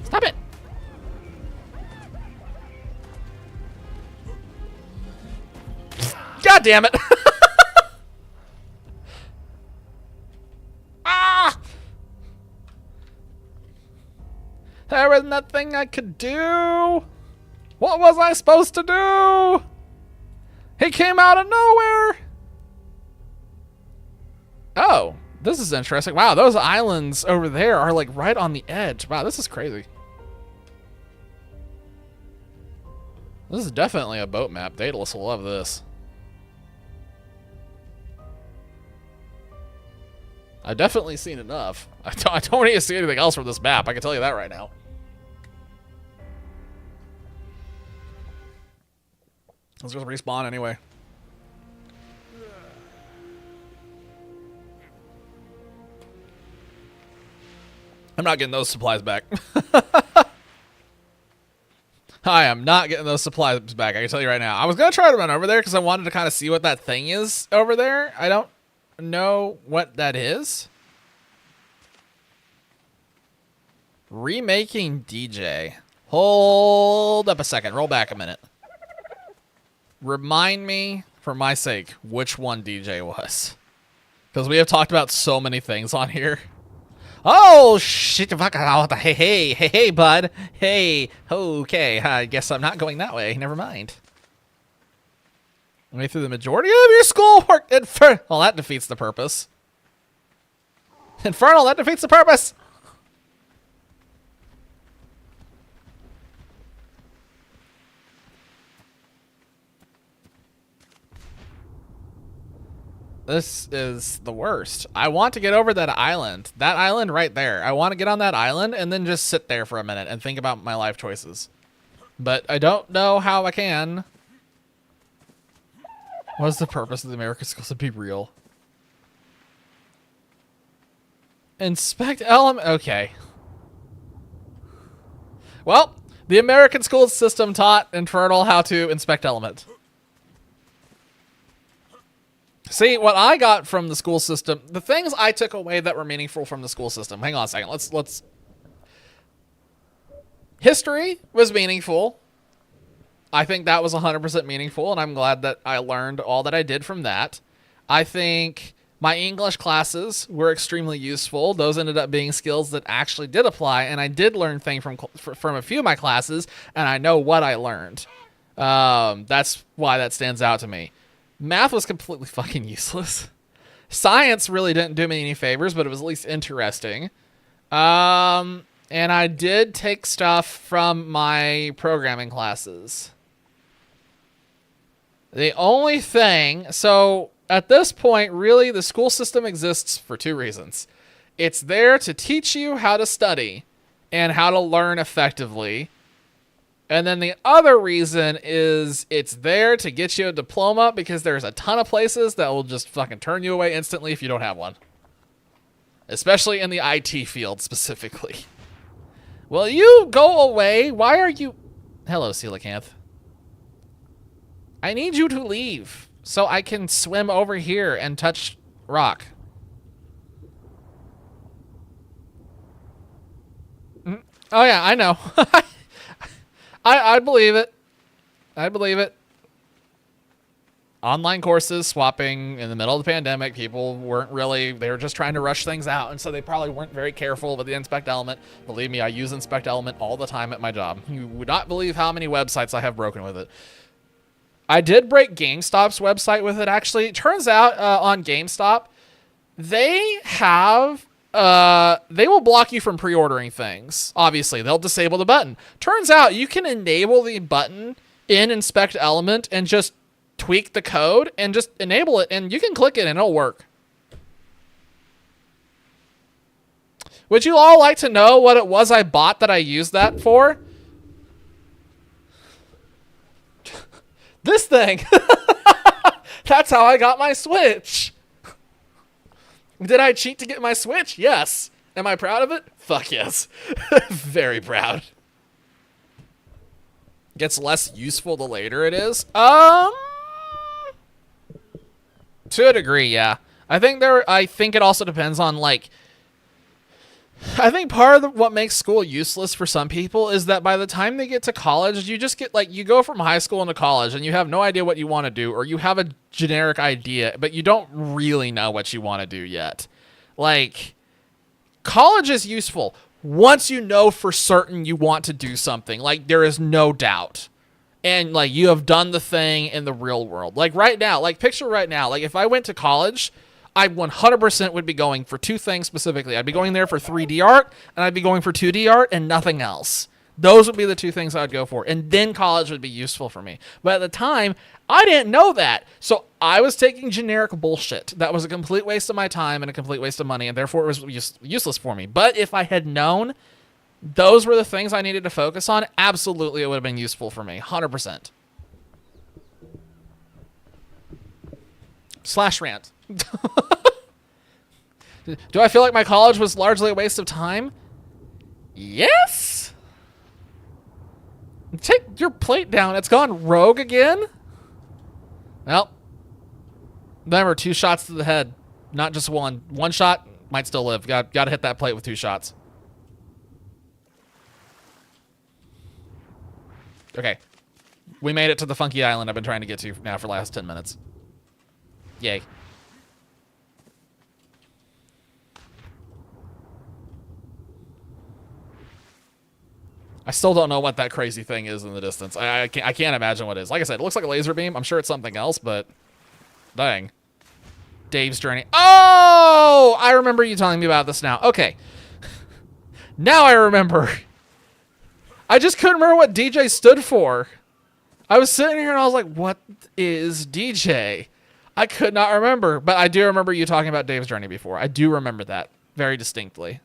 Stop it. God damn it. Ah! There was nothing I could do. What was I supposed to do? He came out of nowhere. Oh, this is interesting. Wow, those islands over there are like right on the edge. Wow, this is crazy. This is definitely a boat map. Daedalus will love this. I've definitely seen enough. I don't need to see anything else from this map. I can tell you that right now. Let's just respawn anyway. I'm not getting those supplies back. I am not getting those supplies back. I can tell you right now. I was going to try to run over there because I wanted to kind of see what that thing is over there. I don't know what that is. Remaking DJ. Hold up a second. Roll back a minute. Remind me, for my sake, which one DJ was. Because we have talked about so many things on here. Oh, shit. Hey, bud. Hey, okay. I guess I'm not going that way. Never mind. Way through the majority of your schoolwork. Well, that defeats the purpose. Infernal, that defeats the purpose. This is the worst. I want to get over that island. That island right there. I want to get on that island and then just sit there for a minute and think about my life choices. But I don't know how I can. What's the purpose of the American schools to be real? Inspect element. Okay. Well, the American school system taught Infernal how to inspect element. See, what I got from the school system, the things I took away that were meaningful from the school system. Hang on a second. Let's. History was meaningful. I think that was 100% meaningful, and I'm glad that I learned all that I did from that. I think my English classes were extremely useful. Those ended up being skills that actually did apply, and I did learn things from a few of my classes, and I know what I learned. That's why that stands out to me. Math was completely fucking useless. Science really didn't do me any favors, but it was at least interesting. And I did take stuff from my programming classes. The only thing, so at this point, really, the school system exists for two reasons. It's there to teach you how to study and how to learn effectively. And then the other reason is it's there to get you a diploma because there's a ton of places that will just fucking turn you away instantly if you don't have one. Especially in the IT field specifically. Will you go away? Why are you... Hello, Coelacanth. I need you to leave so I can swim over here and touch rock. Oh yeah, I know. I believe it. I believe it. Online courses swapping in the middle of the pandemic. People weren't really, they were just trying to rush things out. And so they probably weren't very careful with the inspect element. Believe me, I use inspect element all the time at my job. You would not believe how many websites I have broken with it. I did break GameStop's website with it, actually. It turns out on GameStop, they have... they will block you from pre-ordering things. Obviously, they'll disable the button. Turns out you can enable the button in Inspect Element and just tweak the code and just enable it, and you can click it and it'll work. Would you all like to know what it was I bought that I used that for? This thing. That's how I got my Switch. Did I cheat to get my Switch? Yes. Am I proud of it? Fuck yes. Very proud. Gets less useful the later it is. To a degree, yeah. I think it also depends on, like, I think part of what makes school useless for some people is that by the time they get to college, you just get, like, you go from high school into college and you have no idea what you want to do, or you have a generic idea, but you don't really know what you want to do yet. Like, college is useful once you know for certain you want to do something. Like, there is no doubt. And, like, you have done the thing in the real world. Like, right now, like, picture right now, like, if I went to college, I 100% would be going for two things specifically. I'd be going there for 3D art, and I'd be going for 2D art, and nothing else. Those would be the two things I'd go for. And then college would be useful for me. But at the time, I didn't know that. So I was taking generic bullshit. That was a complete waste of my time and a complete waste of money, and therefore it was useless for me. But if I had known those were the things I needed to focus on, absolutely it would have been useful for me. 100%. Slash rant. Do I feel like my college was largely a waste of time? Yes. Take your plate down. It's gone rogue again. Well, remember, 2 shots to the head, not just one. One shot might still live. Got to hit that plate with 2 shots. Okay, we made it to the funky island I've been trying to get to now for the last 10 minutes. Yay. I still don't know what that crazy thing is in the distance. I can't imagine what it is. Like I said, it looks like a laser beam. I'm sure it's something else, but dang. Dave's Journey. Oh! I remember you telling me about this now. Okay. Now I remember. I just couldn't remember what DJ stood for. I was sitting here and I was like, what is DJ? I could not remember, but I do remember you talking about Dave's Journey before. I do remember that very distinctly.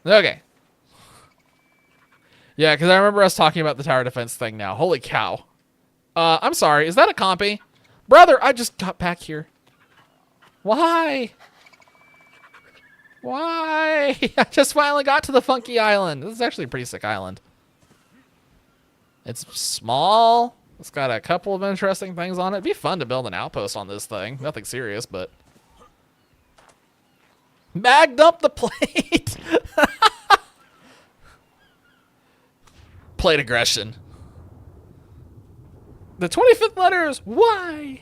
Okay. Yeah, because I remember us talking about the tower defense thing now. Holy cow. I'm sorry. Is that a compy? Brother, I just got back here. Why? Why? I just finally got to the funky island. This is actually a pretty sick island. It's small. It's got a couple of interesting things on it. It'd be fun to build an outpost on this thing. Nothing serious, but... Mag dump the plate! Plate aggression. The 25th letter is why?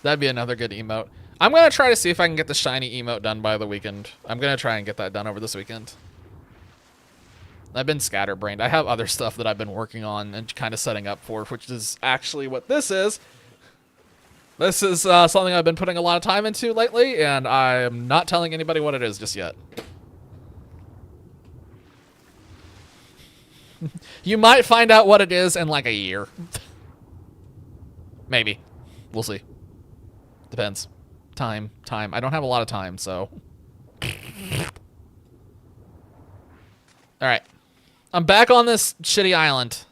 That'd be another good emote. I'm going to try to see if I can get the shiny emote done by the weekend. I'm going to try and get that done over this weekend. I've been scatterbrained. I have other stuff that I've been working on and kind of setting up for, which is actually what this is. This is something I've been putting a lot of time into lately, and I'm not telling anybody what it is just yet. You might find out what it is in like a year. Maybe. We'll see. Depends. Time. I don't have a lot of time, so. Alright. I'm back on this shitty island.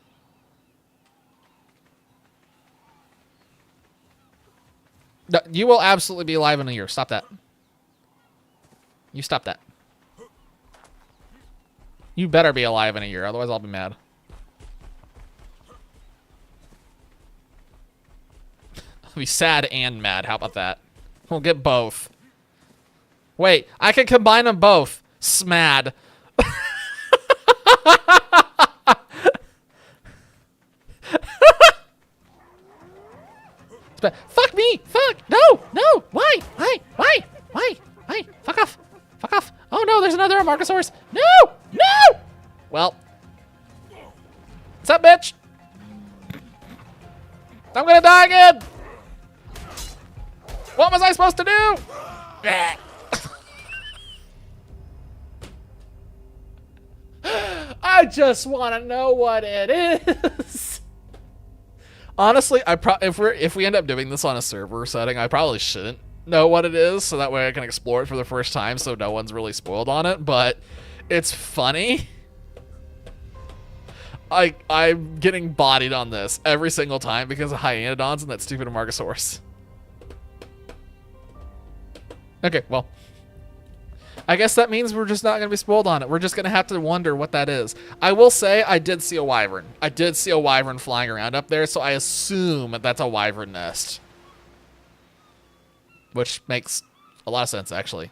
No, you will absolutely be alive in a year. Stop that. You stop that. You better be alive in a year, otherwise I'll be mad. I'll be sad and mad. How about that? We'll get both. Wait, I can combine them both. Smad. Fuck me! Fuck! No! No! Why? Fuck off! Fuck off! Oh no, there's another Amargasaurus! No! No! Well. What's up, bitch? I'm gonna die again! What was I supposed to do? I just want to know what it is. Honestly, if we end up doing this on a server setting, I probably shouldn't know what it is, so that way I can explore it for the first time, so no one's really spoiled on it. But it's funny. I'm getting bodied on this every single time because of Hyanodons and that stupid Amargasaurus. Okay, well, I guess that means we're just not going to be spoiled on it. We're just going to have to wonder what that is. I will say I did see a wyvern. I did see a wyvern flying around up there, so I assume that's a wyvern nest. Which makes a lot of sense, actually.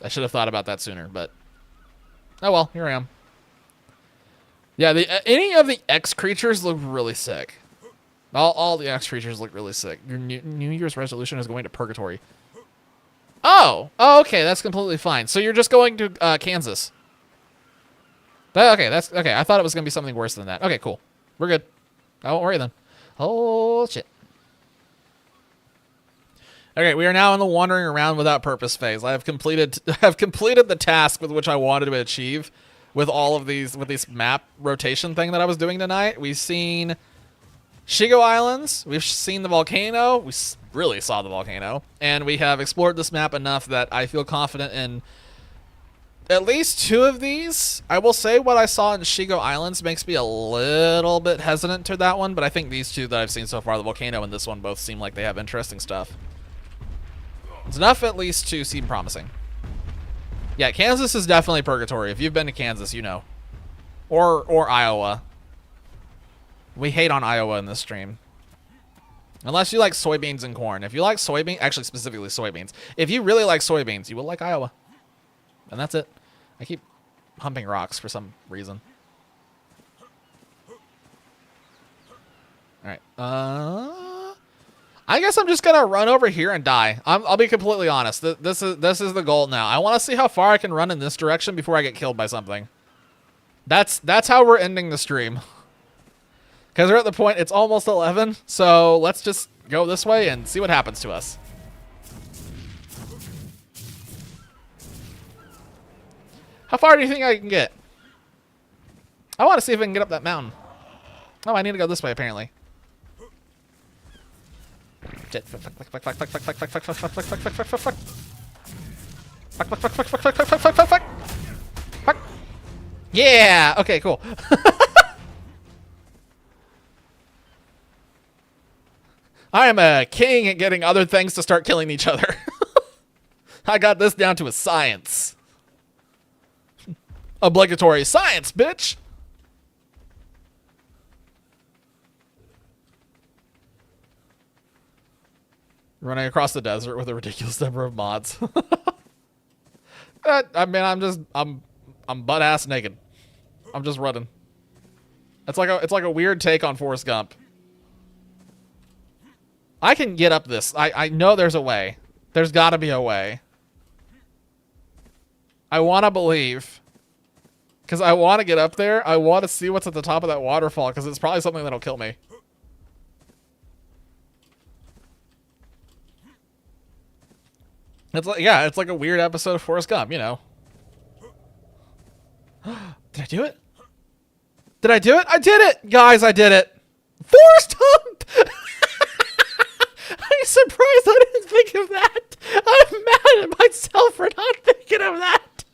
I should have thought about that sooner, but... oh well, here I am. Yeah, any of the X creatures look really sick. All the X creatures look really sick. Your New Year's resolution is going to purgatory. Oh, okay, that's completely fine. So you're just going to Kansas. Okay, that's okay. I thought it was gonna be something worse than that. Okay, cool. We're good. I won't worry then. Oh shit. Okay, we are now in the wandering around without purpose phase. I have completed the task with which I wanted to achieve with all of these with this map rotation thing that I was doing tonight. We've seen Shigo Islands. We've seen the volcano. We really saw the volcano. And we have explored this map enough that I feel confident in at least two of these. I will say what I saw in Shigo Islands makes me a little bit hesitant to that one, but I think these two that I've seen so far, the volcano and this one, both seem like they have interesting stuff. It's enough at least to seem promising. Yeah, Kansas is definitely purgatory. If you've been to Kansas, you know. Or Iowa. We hate on Iowa in this stream. Unless you like soybeans and corn. If you like soybeans, actually specifically soybeans. If you really like soybeans, you will like Iowa. And that's it. I keep humping rocks for some reason. Alright. I guess I'm just gonna run over here and die. I'll be completely honest. This is the goal now. I want to see how far I can run in this direction before I get killed by something. That's how we're ending the stream. Because we're at the point, it's almost 11, so let's just go this way and see what happens to us. How far do you think I can get? I want to see if I can get up that mountain. Oh, I need to go this way, apparently. Shit. Yeah! Okay, cool. I am a king at getting other things to start killing each other. I got this down to a science. Obligatory science, bitch! Running across the desert with a ridiculous number of mods. I mean, I'm butt ass naked. I'm just running. It's like a weird take on Forrest Gump. I can get up this. I know there's a way. There's got to be a way. I want to believe. Because I want to get up there. I want to see what's at the top of that waterfall, because it's probably something that'll kill me. It's like, yeah, it's like a weird episode of Forrest Gump, you know. Did I do it? Did I do it? I did it! Guys, I did it! Forrest Gump! I'm surprised I didn't think of that. I'm mad at myself for not thinking of that.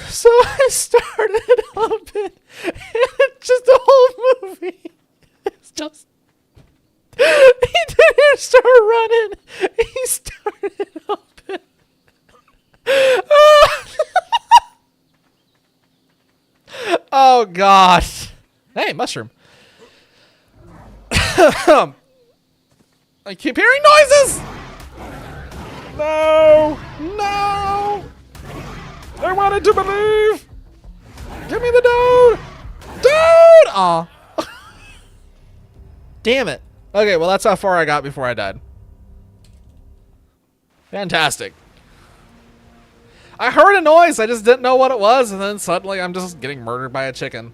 So I started up and just the whole movie. It's just he didn't start running. He started up and oh gosh. Hey, mushroom. I keep hearing noises. No! No. I wanted to believe! Give me the dude! Dude! Aw. Damn it. Okay, well, that's how far I got before I died. Fantastic. I heard a noise. I just didn't know what it was, and then suddenly I'm just getting murdered by a chicken.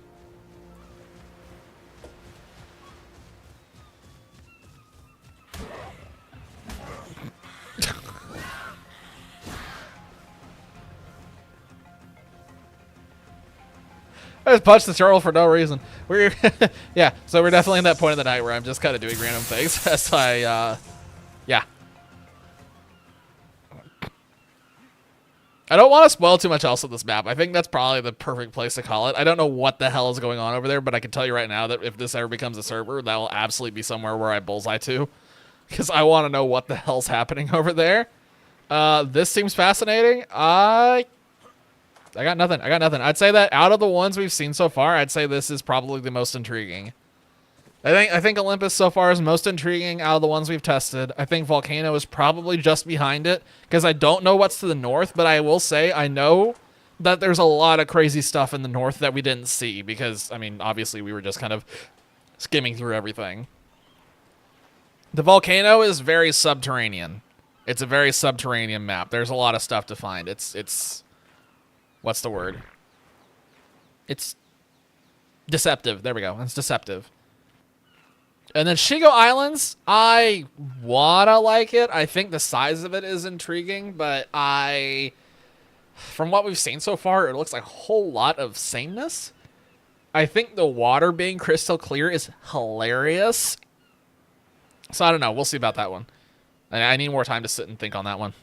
I just punched the turtle for no reason. We're yeah, so we're definitely in that point of the night where I'm just kind of doing random things as I yeah. I don't want to spoil too much else of this map. I think that's probably the perfect place to call it. I don't know what the hell is going on over there, but I can tell you right now that if this ever becomes a server, that will absolutely be somewhere where I bullseye to, because I want to know what the hell's happening over there. This seems fascinating. I got nothing. I'd say that out of the ones we've seen so far, I'd say this is probably the most intriguing. I think Olympus so far is most intriguing out of the ones we've tested. I think Volcano is probably just behind it, because I don't know what's to the north, but I will say I know that there's a lot of crazy stuff in the north that we didn't see, because, I mean, obviously we were just kind of skimming through everything. The Volcano is very subterranean. It's a very subterranean map. There's a lot of stuff to find. It's what's the word? It's deceptive. There we go. It's deceptive. And then Shigo Islands, I wanna like it. I think the size of it is intriguing, but from what we've seen so far, it looks like a whole lot of sameness. I think the water being crystal clear is hilarious. So I don't know. We'll see about that one. I need more time to sit and think on that one.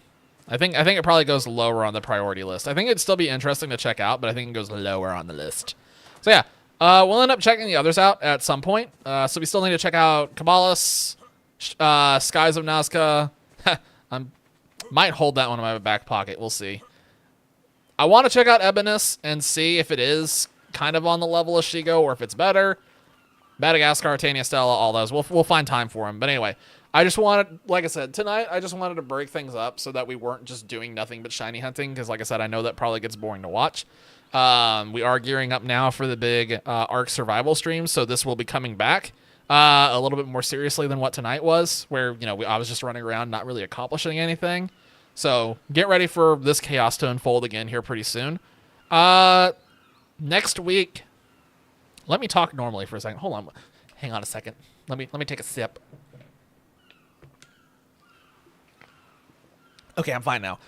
I think it probably goes lower on the priority list. I think it'd still be interesting to check out, but I think it goes lower on the list. So yeah. We'll end up checking the others out at some point. So we still need to check out Cabalus, Skies of Nazca. I might hold that one in my back pocket. We'll see. I want to check out Ebonus and see if it is kind of on the level of Shigo or if it's better. Madagascar, Tania Stella, all those. We'll find time for them. But anyway, I just wanted, like I said, tonight I just wanted to break things up so that we weren't just doing nothing but shiny hunting. Because like I said, I know that probably gets boring to watch. We are gearing up now for the big Ark survival stream, so this will be coming back a little bit more seriously than what tonight was, where, you know, I was just running around not really accomplishing anything. So get ready for this chaos to unfold again here pretty soon. Next week, let me talk normally for a second. Hold on. Hang on a second. Let me take a sip. Okay, I'm fine now.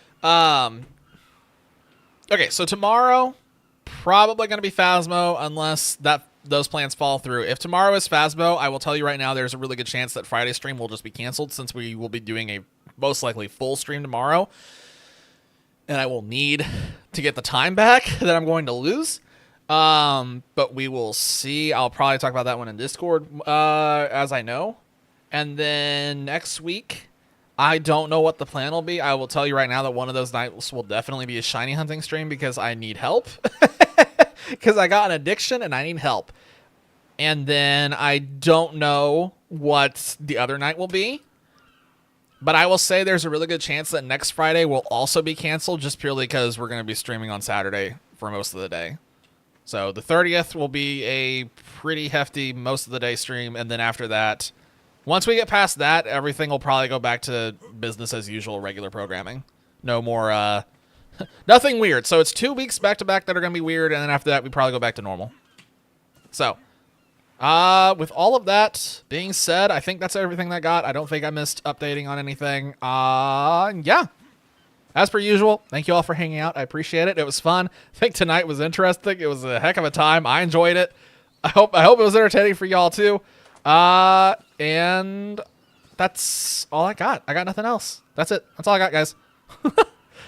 Okay, so tomorrow, probably going to be Phasmo unless those plans fall through. If tomorrow is Phasmo, I will tell you right now there's a really good chance that Friday's stream will just be canceled since we will be doing a most likely full stream tomorrow. And I will need to get the time back that I'm going to lose. But we will see. I'll probably talk about that one in Discord as I know. And then next week, I don't know what the plan will be. I will tell you right now that one of those nights will definitely be a shiny hunting stream because I need help. Because I got an addiction and I need help. And then I don't know what the other night will be. But I will say there's a really good chance that next Friday will also be canceled just purely because we're going to be streaming on Saturday for most of the day. So the 30th will be a pretty hefty most of the day stream. And then after that, once we get past that, everything will probably go back to business as usual, regular programming. No more, nothing weird. So it's 2 weeks back to back that are going to be weird. And then after that, we probably go back to normal. So With all of that being said, I think that's everything I got. I don't think I missed updating on anything. Yeah. As per usual, thank you all for hanging out. I appreciate it. It was fun. I think tonight was interesting. It was a heck of a time. I enjoyed it. I hope it was entertaining for y'all too. And that's all I got. I got nothing else. That's it. That's all I got, guys.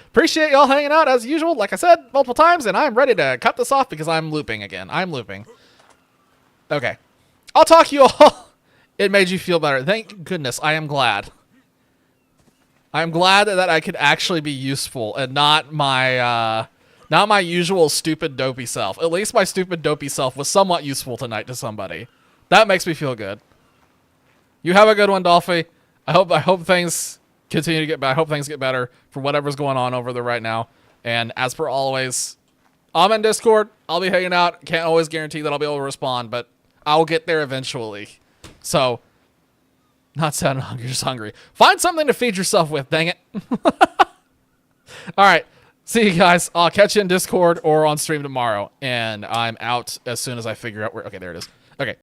Appreciate y'all hanging out as usual. Like I said multiple times, and I'm ready to cut this off because I'm looping again. I'm looping. Okay. I'll talk to you all. It made you feel better. Thank goodness. I am glad. I'm glad that I could actually be useful and not my usual stupid dopey self. At least my stupid dopey self was somewhat useful tonight to somebody. That makes me feel good. You have a good one, Dolphy. I hope things continue to get better. I hope things get better for whatever's going on over there right now. And as per always, I'm in Discord. I'll be hanging out. Can't always guarantee that I'll be able to respond, but I'll get there eventually. So, not sounding hungry, just hungry. Find something to feed yourself with, dang it. All right. See you guys. I'll catch you in Discord or on stream tomorrow. And I'm out as soon as I figure out where... Okay, there it is.